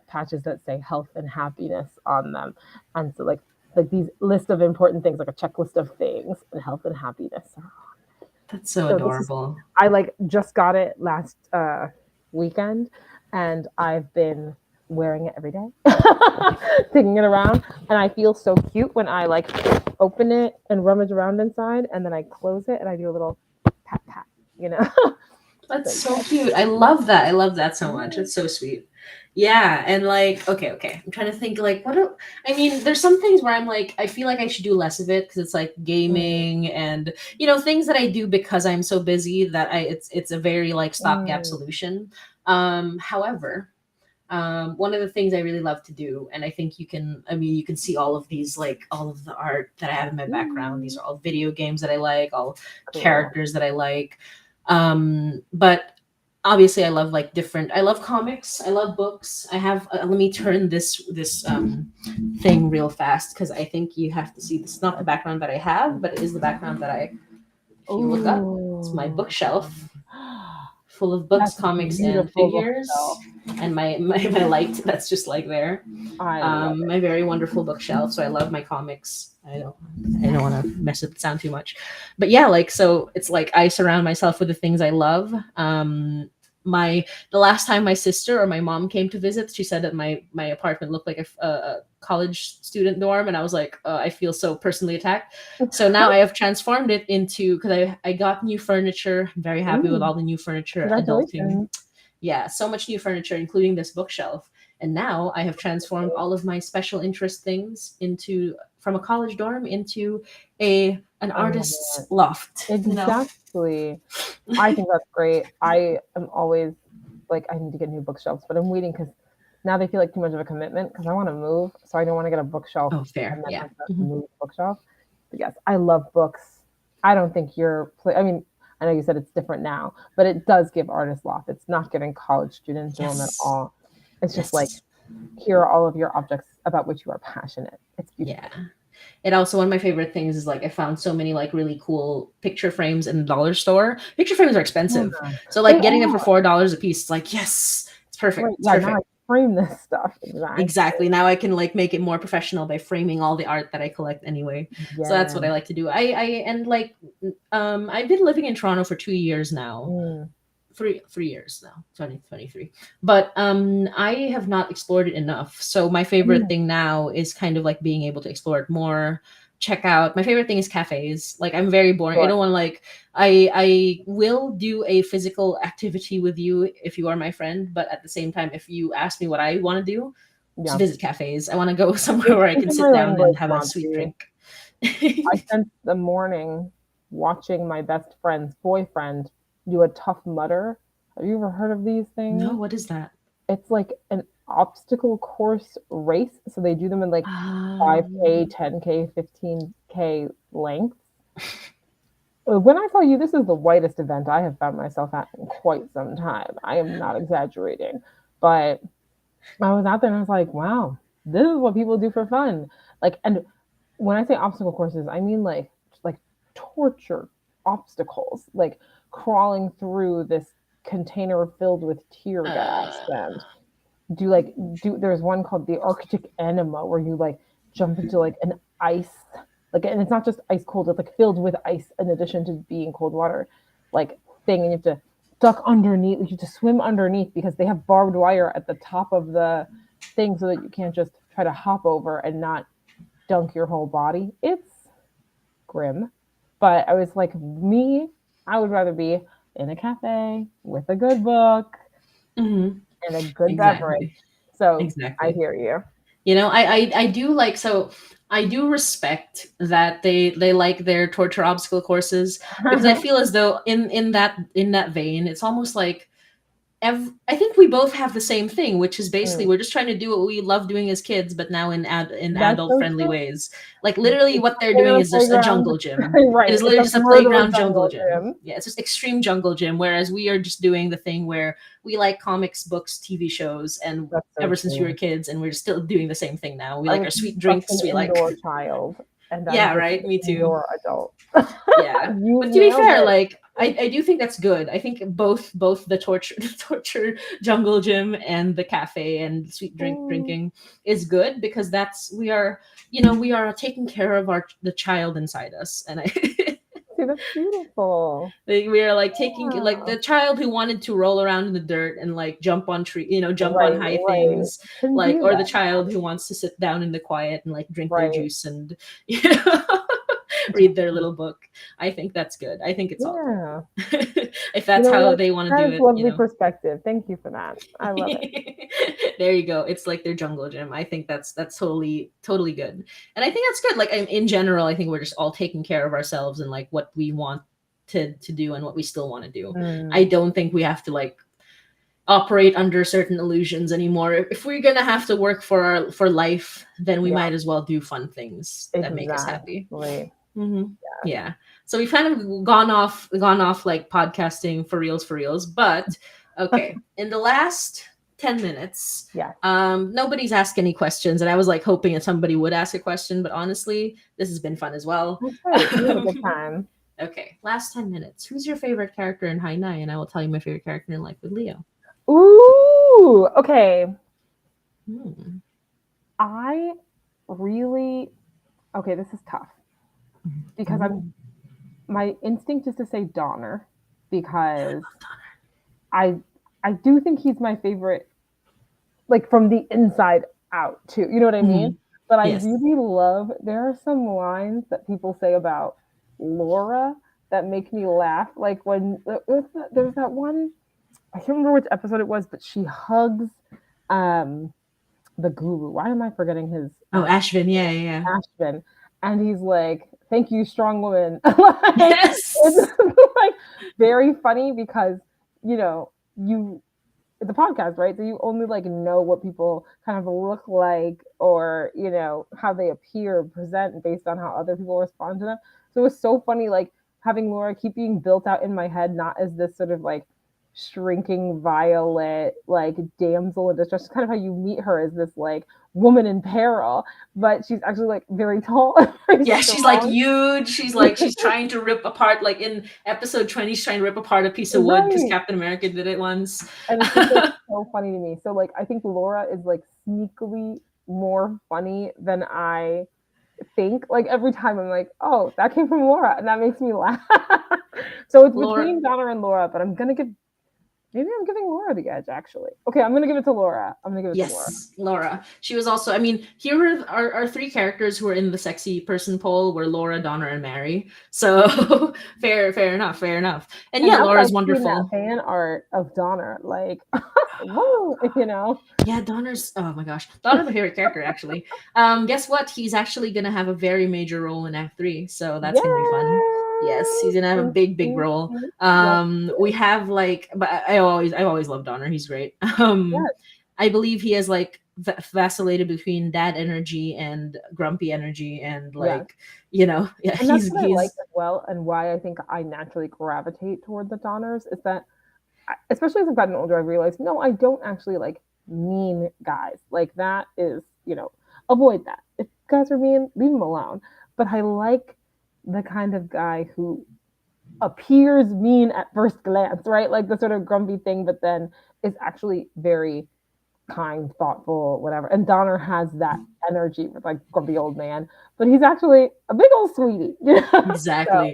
patches that say health and happiness on them, and so like these list of important things, like a checklist of things, and health and happiness. That's so So this is, adorable. I like just got it last weekend, and I've been wearing it every day, taking it around, and I feel so cute when I like open it and rummage around inside, and then I close it and I do a little pat pat, you know. That's so cute. I love that. I love that so much. It's so sweet. Yeah, and like, okay. I'm trying to think like I mean, there's some things where I'm like, I feel like I should do less of it because it's like gaming and things that I do because I'm so busy that it's a very like stopgap solution. However, one of the things I really love to do, and I think you can see all of these, like all of the art that I have in my background. These are all video games that I like, all Cool. characters that I like. But obviously I love I love comics, I love books. I have let me turn this thing real fast because I think you have to see this is not the background that I have, but it is the background that if you look up, it's my bookshelf full of books, That's a comics, and beautiful figures. bookshelf. and my light that's just like there. I love it. My very wonderful bookshelf. So I love my comics. I don't want to mess it sound too much, but yeah, like so it's like I surround myself with the things I love. The last time my sister or my mom came to visit, she said that my apartment looked like a college student dorm, and I was like, I feel so personally attacked. So now I have transformed it into, because I got new furniture. I'm very happy with all the new furniture. Adulting, Congratulations. yeah, so much new furniture, including this bookshelf. And now I have transformed all of my special interest things into, from a college dorm into an I love artist's it. loft. Exactly. I think that's great. I am always like, I need to get new bookshelves, but I'm waiting because now they feel like too much of a commitment because I want to move. So I don't want to get a bookshelf Oh, fair. and then Yeah. have to move the bookshelf. But yes, I love books. I don't think I mean, I know you said it's different now, but it does give artists loft. It's not giving college student dorm at Yes. all. It's just like, Yes. here are all of your objects about which you are passionate. It's beautiful. Yeah. And also one of my favorite things is like I found so many like really cool picture frames in the dollar store. Picture frames are expensive. Yeah. So like They getting them are. for $4 a piece, it's like, yes, it's perfect. Right. It's Yeah, now I perfect. frame this stuff. Exactly. Exactly. Now I can like make it more professional by framing all the art that I collect anyway. So that's Yeah. what I like to do. I and like I've been living in Toronto for 2 years now. Mm. 3 years now, 2023. But I have not explored it enough. So my favorite Mm. thing now is kind of like being able to explore it more, check out. My favorite thing is cafes. Like I'm very boring. I Sure. don't want to like I will do a physical activity with you if you are my friend, but at the same time, if you ask me what I want to do, just Yeah. visit cafes. I want to go somewhere where I can Speaking sit my down and language, have a sweet Motzie, drink. I spent the morning watching my best friend's boyfriend do a Tough Mudder. Have you ever heard of these No, things? what is that? It's like an obstacle course race. So they do them in like 5K, Um, 10K, 15K lengths. When I tell you this is the whitest event I have found myself at in quite some time, I am not exaggerating. But I was out there and I was like, wow, this is what people do for fun. Like, and when I say obstacle courses, I mean like torture obstacles, like crawling through this container filled with tear gas uh, and do there's one called the Arctic Enema where you like jump into like an ice like and it's not just ice cold, it's like filled with ice in addition to being cold water like thing and you have to duck underneath, you have to swim underneath because they have barbed wire at the top of the thing so that you can't just try to hop over and not dunk your whole body. It's grim. But I was like, me, I would rather be in a cafe with a good book mhm. and a good beverage. Exactly. So I Exactly. hear you. You know, I do like, so I do respect that they like their torture obstacle courses, because I feel as though in that vein, it's almost like I think we both have the same thing, which is basically Mm. we're just trying to do what we love doing as kids, but now in That's adult so friendly true. ways. Like literally, It's what they're playing doing on the is just a playground. jungle gym. It Right. is It's literally a just a murderous playground jungle jungle gym. gym. Yeah, it's just extreme jungle gym. Whereas we are just doing the thing where we like comics, books, TV shows, and That's so ever since we were true. kids, and we're still doing the same thing now. We I like was our sweet such drinks. an We like, indoor child, and I'm yeah, just right. an Me too. indoor adult. Yeah, You but to be nailed fair, it. like I do think that's good. I think both the torture the torture jungle gym and the cafe and sweet Mm. drinking is good, because that's we are taking care of the child inside us, and I See, that's beautiful. we are like taking like Yeah. the child who wanted to roll around in the dirt and like jump on jump on Right, high right. things, Can like, do or the that. child who wants to sit down in the quiet and like drink their Right. juice and read their little book. I think that's good. I think it's all good. Yeah. If You that's know how what? they want to That do is it, lovely perspective. Thank you for that. I love it. there you go. It's like their jungle gym. I think that's totally good, and I think that's good. Like in general, I think we're just all taking care of ourselves and like what we want to do and what we still want to do. I Mm. don't think we have to like operate under certain illusions anymore. If we're gonna have to work for life, then we Yeah, might as well do fun things that make us happy. exactly. Hmm. Yeah. So we've kind of gone off like podcasting for reals. But okay, in the last 10 minutes, Yeah. nobody's asked any questions, and I was like hoping that somebody would ask a question. But honestly, this has been fun as well. That's right. We had a good time. Okay, last 10 minutes. Who's your favorite character in High Nine? And I will tell you my favorite character in Life with Leo. Ooh. Ooh, okay. I really okay, this is tough because my instinct is to say Donner because I I do think he's my favorite, like from the inside out too. You know what I mean? Mhm. But I Yes. really love there are some lines that people say about Laura that make me laugh. Like when there's that one, I can't remember which episode it was, but she hugs um the guru. Why am I forgetting his Oh, Ashvin. Yeah, yeah, yeah. Ashton? And he's like, "Thank you, strong woman." Like, Yes. it's like very funny because you know you the podcast, right? So you only like know what people kind of look like or, how they appear, present based on how other people respond to them. So it was so funny, like having Laura keep being built out in my head, not as this sort of like shrinking violet, like damsel in distress, kind of how you meet her as this like woman in peril, but she's actually like very tall and very Yeah, she's like strong. huge. She's trying to rip apart, like in episode 20, she's trying to rip apart a piece of wood because Right. Captain America did it once. And it's just like so funny to me. So like I think Laura is like sneakily more funny than I think. Like every time I'm like, oh, that came from Laura, and that makes me laugh. So it's Laura, between Donna and Laura, but maybe I'm giving Laura the edge actually. Okay, I'm gonna give it to Laura. I'm gonna give it to Laura. yes, Laura. She was also, I mean, here were our three characters who were in the sexy person poll were Laura, Donna, and Mary. So fair enough, fair enough. And And yeah, that's Laura's like seeing that wonderful. fan art of Donna, like, whoa. Yeah, Donner's, oh my gosh. Donner's my favorite character, actually. Guess what? He's actually gonna have a very major role in Act 3, so that's gonna be fun. Yes, he's gonna have a big role. Love We it. have like, but I always love Donner. He's great. I believe he has like vacillated between dad energy and grumpy energy, and Yes. like, yeah, And that's he's what I like he's as well, and why I think I naturally gravitate toward the Donners is that, especially as I've gotten older, I realized no, I don't actually like mean guys. Like that is, avoid that. If guys are mean, leave them alone. But I like the kind of guy who appears mean at first glance, right? Like the sort of grumpy thing, but then is actually very kind, thoughtful, whatever. And Donner has that energy with like grumpy old man, but he's actually a big old sweetie. So I exactly.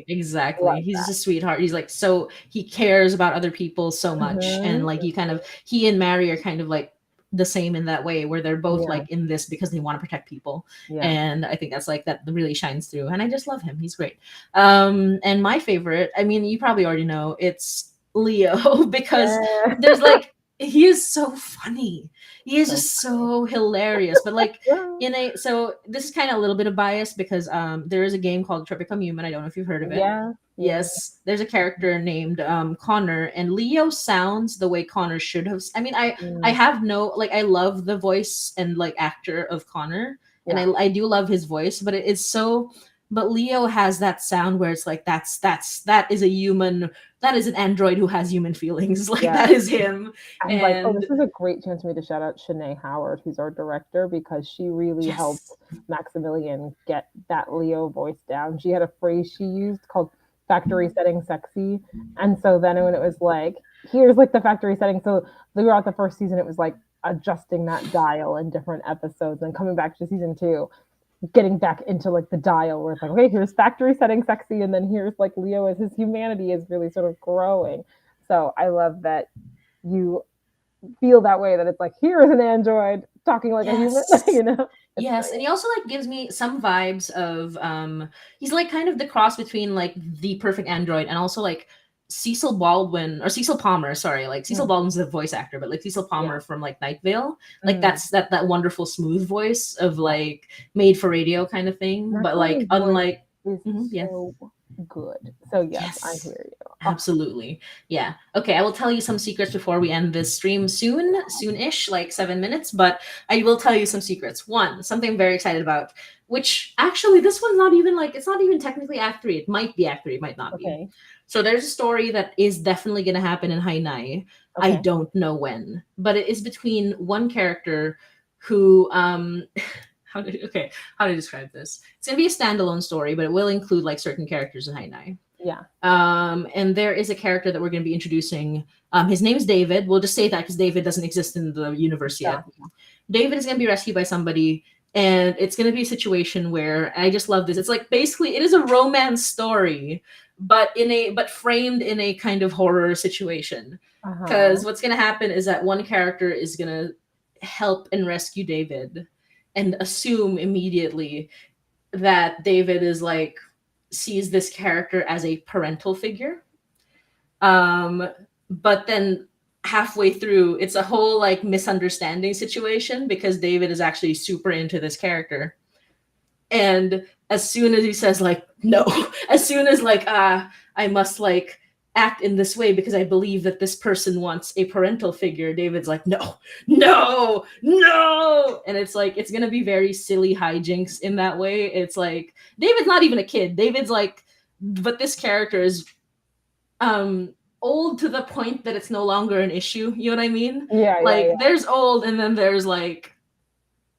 love He's that. a sweetheart. He's like, so he cares about other people so much, and like he and Mary are kind of like the same in that way, where they're both Yeah, like in this because they want to protect people, yeah. and I think that's like that really shines through. And I just love him. He's great. And my favorite, I mean, you probably already know, it's Leo because Yeah. there's like he is so funny. He is So just so hilarious, but like yeah. so this is kind of a little bit of bias because there is a game called Try Become Human. I don't know if you've heard of it. Yeah. Yeah. Yes, there's a character named Connor, and Leo sounds the way Connor should have. I mean, I Mm, have no like I love the voice and like actor of Connor, and yeah. I do love his voice, but it is so. But Leo has that sound where it's like that is a human, that is an android who has human feelings, like Yeah. that is him, And like, oh, and this is a great chance for me to shout out Shanae Howard, who's our director, because she really helped yes, Maximilian get that Leo voice down. She had a phrase she used called factory setting sexy. And so then when it was like, here's like the factory setting. So throughout the first season, it was like adjusting that dial in different episodes and coming back to season two, getting back into like the dial where it's like, okay, here's factory setting sexy. And then here's like Leo as his humanity is really sort of growing. So I love that you feel that way, that it's like, here is an android talking like a human, yes. It's Yes, and great. he also like gives me some vibes of he's like kind of the cross between like the perfect android and also like Cecil Baldwin or Cecil Palmer, sorry, like Cecil Mm, Baldwin's the voice actor, but like Cecil yeah. Palmer from like Night Vale, like Mm, that wonderful smooth voice of yeah. like made for radio kind of thing, but like Maximilian's voice unlike is yeah. so good. So yes, I Yes. hear you. Oh, Absolutely. Yeah. Okay, I will tell you some secrets before we end this stream soon-ish, like 7 minutes, but I will tell you some secrets. One, something I'm very excited about, which actually this one's not even like, it's not even technically Act 3. It might be Act 3, it might not be. okay. So there's a story that is definitely going to happen in Hainai. I Okay. don't know when, but it is between one character who how to describe this? It's gonna be a standalone story, but it will include like certain characters in Hainai. Yeah. And there is a character that we're going to be introducing. His name is David. We'll just say that because David doesn't exist in the universe yet. Yeah. David is going to be rescued by somebody, and it's going to be a situation where I just love this. It's like basically it is a romance story, but framed in a kind of horror situation. Because what's going to happen is that one character is going to help and rescue David, and assume immediately that David is like sees this character as a parental figure. But then halfway through, it's a whole like misunderstanding situation because David is actually super into this character. And as soon as he says like no, as soon as like I must like act in this way because I believe that this person wants a parental figure, David's like no, no, no. And it's like it's gonna be very silly hijinks in that way. It's like David's not even a kid. David's like, but this character is old to the point that it's no longer an issue. You know what I mean? Yeah. Like there's old and then there's like,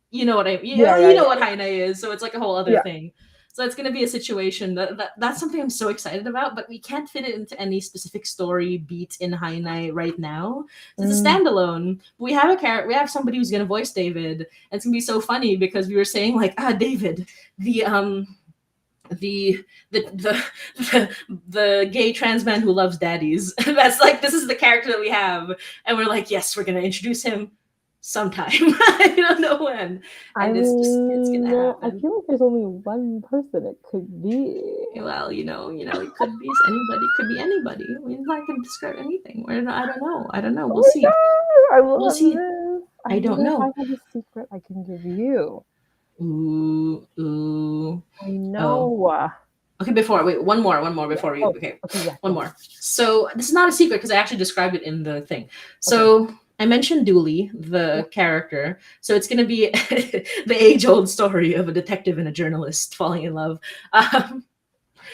you know what I mean? What Haina is. So it's like a whole other thing. So it's going to be a situation that's something I'm so excited about, but we can't fit it into any specific story beat in Hainai right now. So it's a standalone. We have a character. We have somebody who's going to voice David. And it's going to be so funny because we were saying like, David, the gay trans man who loves daddies. That's like this is the character that we have, and we're like, yes, we're going to introduce him sometime. I don't know when. And it's gonna happen. I feel like there's only one person it could be. Well, it could be anybody. Could be anybody. We're not gonna describe anything. I don't know. We'll see. We'll see. I don't know. I have a secret I can give you. Ooh. I know. Okay, one more before we. Okay, one more. So this is not a secret because I actually described it in the thing. So. I mentioned Dooley, the character. So it's going to be the age-old story of a detective and a journalist falling in love.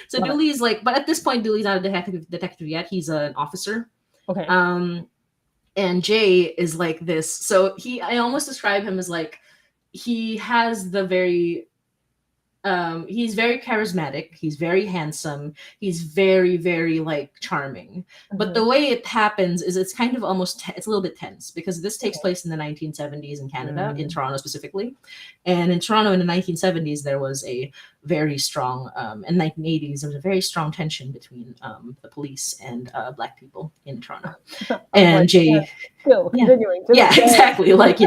So Dooley's like, but at this point, Dooley's not a detective yet. He's an officer. Okay. And Jay is like this. So I almost describe him as like, he has the very, he's very charismatic. He's very handsome. He's very, very like charming. But the way it happens is it's kind of almost, it's a little bit tense because this takes place in the 1970s in Canada, in Toronto specifically. And in Toronto in the 1970s, there was a very strong, in 1980s, there was a very strong tension between the police and Black people in Toronto. And Jay, exactly. Like,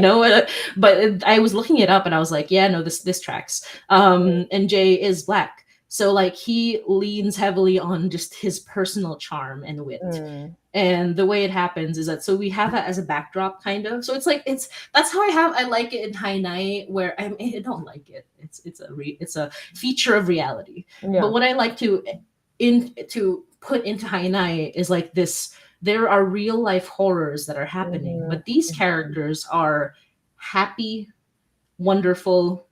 but I was looking it up and I was like, this tracks. And Jay is Black. So like he leans heavily on just his personal charm and wit. And the way it happens is that, so we have that as a backdrop kind of. So it's like, that's how I like it in Hainai, where I don't like it. It's a feature of reality. Yeah. But what I like to put into Hainai is like this, there are real life horrors that are happening, but these characters are happy, wonderful,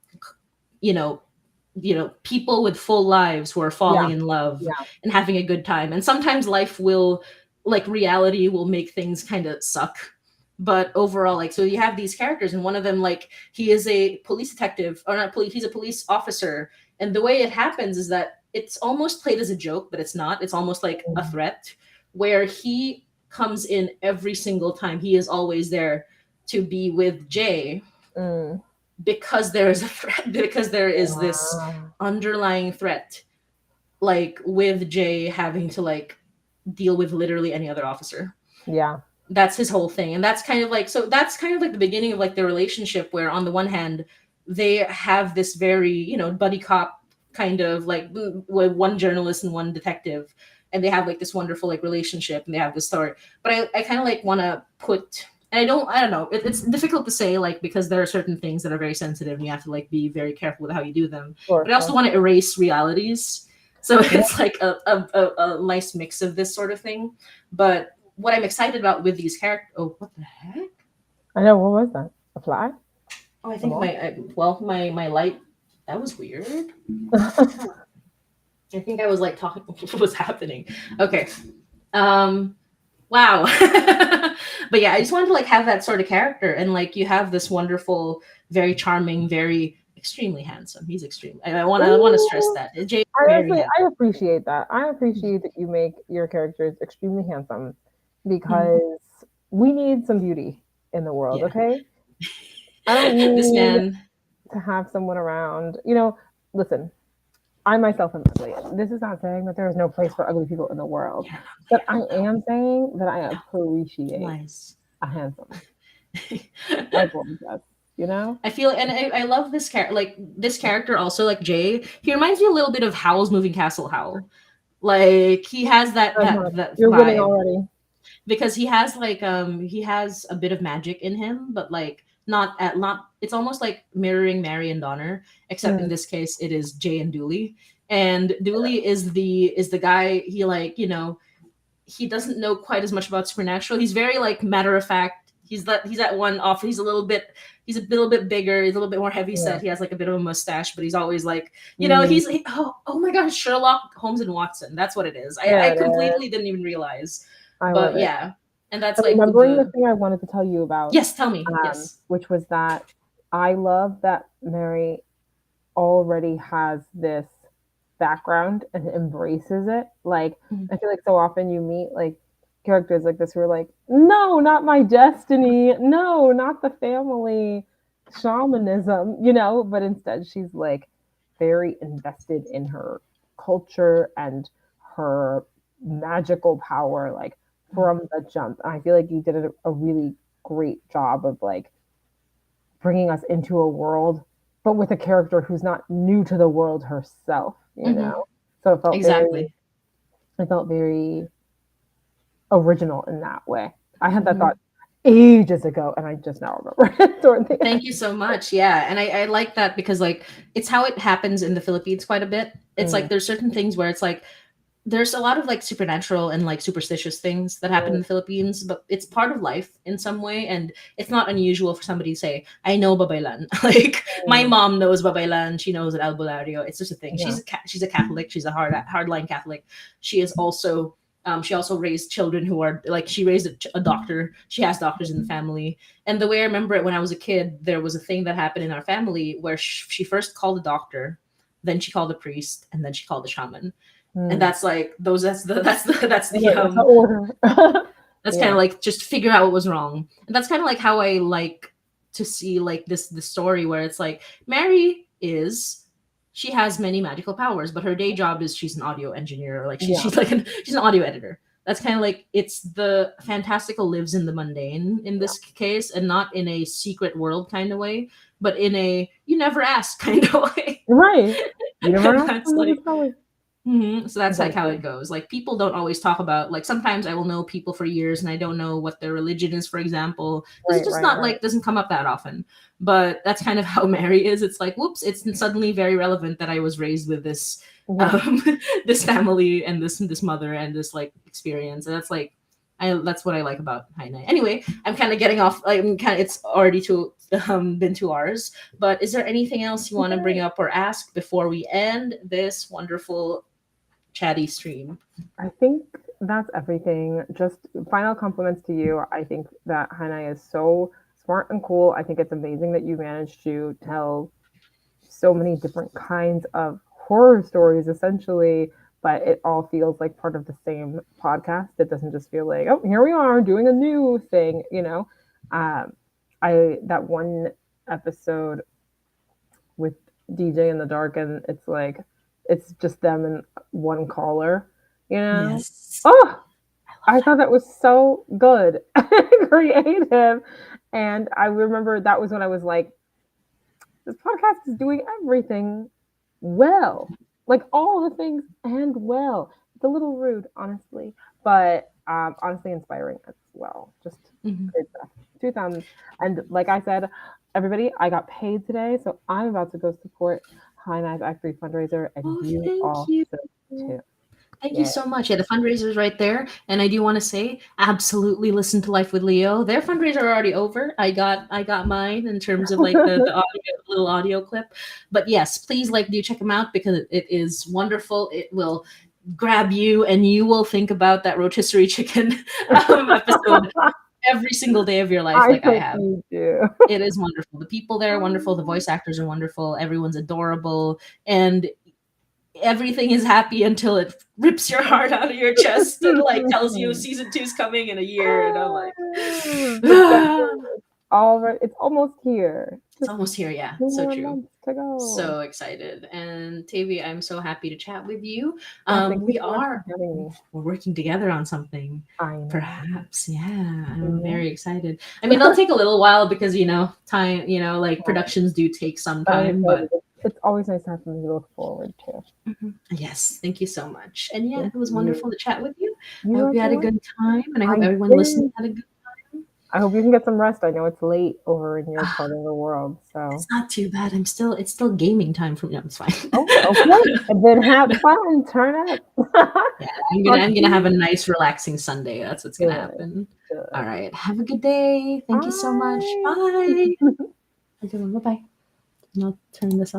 people with full lives who are falling in love and having a good time. And sometimes life will, like reality will make things kind of suck. But overall, like, so you have these characters and one of them, like, he is a police detective, or not police, he's a police officer. And the way it happens is that it's almost played as a joke, but it's not. It's almost like a threat where he comes in every single time. He is always there to be with Jay. Because there is a threat, because there is this underlying threat, like with Jay having to like deal with literally any other officer. Yeah. That's his whole thing. And that's kind of like, so that's kind of like the beginning of like their relationship where on the one hand, they have this very, buddy cop kind of like with one journalist and one detective. And they have like this wonderful like relationship and they have this story. But I kind of like want to put, and I don't know. It's difficult to say, like, because there are certain things that are very sensitive and you have to like be very careful with how you do them. Sure, but I also want to erase realities. So it's like a nice mix of this sort of thing. But what I'm excited about with these characters, what the heck? I know, what was that? A fly? Oh, I think my light, that was weird. I think I was like talking, what was happening? Okay. Wow. But yeah, I just wanted to like have that sort of character and like you have this wonderful, very charming, very extremely handsome. He's extreme. I want to stress that. Jay is very Honestly, handsome. I appreciate that. I appreciate that you make your characters extremely handsome Mhm. because we need some beauty in the world, Yeah. okay? I don't This need man. to have someone around. Listen, I myself am ugly. This is not saying that there is no place for ugly people in the world, but I am saying that I appreciate Lies. a handsome, a gorgeous, you know? I feel, and I love this character. Like this character also, like Jay. He reminds me a little bit of Howl's Moving Castle Howl. Like he has that You're winning vibe already. because he has a bit of magic in him, but like not. It's almost like mirroring Mary and Donner, except in Mm, this case it is Jay and Dooley. And Dooley is the guy. He like he doesn't know quite as much about supernatural. He's very like matter of fact. He's that one off. He's a little bit bigger. He's a little bit more heavy yeah. set. He has like a bit of a mustache, but he's always like Mm, oh my gosh, Sherlock Holmes and Watson. That's what it is. there I it is. completely didn't even realize, I love but it. yeah, and that's And like remembering the the thing I wanted to tell you about, yes. Tell me yes. which was that I love that Mary already has this background and embraces it. Like, Mhm. I feel like so often you meet like characters like this who are like, no, not my destiny. No, not the family shamanism, but instead she's like very invested in her culture and her magical power, like from the jump. And I feel like you did a really great job of like bringing us into a world, but with a character who's not new to the world herself, Hmm. So Exactly. it felt very original in that way. I had that Hmm. thought ages ago, and I just now remember it toward the Thank end. you so much. Yeah. And I like that because like it's how it happens in the Philippines quite a bit. It's Mm, like there's certain things where it's like there's a lot of like supernatural and like superstitious things that happen mm, in the Philippines, but it's part of life in some way. And it's not unusual for somebody to say, I know Babaylan. Like my mm, mom knows Babaylan. She knows at Albulario. It's just a thing. yeah. She's a Catholic. She's a hardline Catholic. She is also, she also raised children who are like, she raised a doctor. She has doctors in the family. And the way I remember it when I was a kid, there was a thing that happened in our family where she first called the doctor, then she called the priest, and then she called the shaman. And Mm. that's like those that's the That's the order. that's kind Yeah. of like just figure out what was wrong. And that's kind of like how I like to see like the story where it's like Mary is she has many magical powers, but her day job is she's an audio engineer, or like Yeah. she's an audio editor. That's kind of like it's the fantastical lives in the mundane in Yeah. this case, and not in a secret world kind of way, but in a you never ask kind of way. Right. You never And ask that's for me like to tell you. So that's like how Exactly. it goes. Like people don't always talk about like sometimes I will know people for years and I don't know what their religion is, for example, because it's Right, just right, not right. like doesn't come up that often. But that's kind of how Mary is. It's like, whoops, it's suddenly very relevant that I was raised with this Yeah. um this family and this mother and this like experience. And that's like that's what I like about Hainai. Anyway, I'm kind of getting off. I'm kind of it's already been 2 hours. But is there anything else you want to bring up or ask before we end this wonderful chatty stream? I think that's everything. Just final compliments to you. I think that Hannah is so smart and cool. I think it's amazing that you managed to tell so many different kinds of horror stories, essentially, but it all feels like part of the same podcast. It doesn't just feel like, oh, here we are doing a new thing. Um, I that one episode with DJ in the dark, and it's like it's just them and one caller. Yes. Oh, I thought that was so good, creative, and I remember that was when I was like, this podcast is doing everything well, like all the things and well. It's a little rude, honestly, but honestly inspiring as well. Just Mhm. great stuff. Two thumbs. And like I said, everybody, I got paid today, so I'm about to go support High Knife Act 3 fundraiser, and Oh, you thank all you. should too. Thank you Yeah. so much. Yeah, the fundraiser's right there. And I do want to say, absolutely listen to Life with Leo. Their fundraiser are already over. I got mine in terms of like the little audio clip. But yes, please like do check them out because it is wonderful. It will grab you and you will think about that rotisserie chicken episode every single day of your life I like I hope have. you do. It is wonderful. The people there are wonderful. The voice actors are wonderful. Everyone's adorable. And everything is happy until it rips your heart out of your chest and like tells you season 2 is coming in a year. And I'm like, It's almost here. It's almost here, yeah. 2 So more true. months to go. So excited. And Tavy, I'm so happy to chat with you. Thank We you so much are for having me. we're working together on something. I know. Perhaps, yeah. I'm Mhm. very excited. I mean, it'll take a little while because time, like productions do take some time, but it's always nice to have something to look forward to. yes, thank you so much. And yeah, Thank it was you. wonderful to chat with you. You I hope you had a as well. good time, and I hope I everyone did. listening had a good time. I hope you can get some rest. I know it's late over in your part of the world, so It's not too bad. It's still gaming time for me. No, it's fine. oh, okay. And then have fun. Turn up. Yeah, I'm gonna have a nice, relaxing Sunday. That's what's gonna happen. Good. All right. Have a good day. Thank you so much. Bye. Bye. Bye. And I'll turn this off.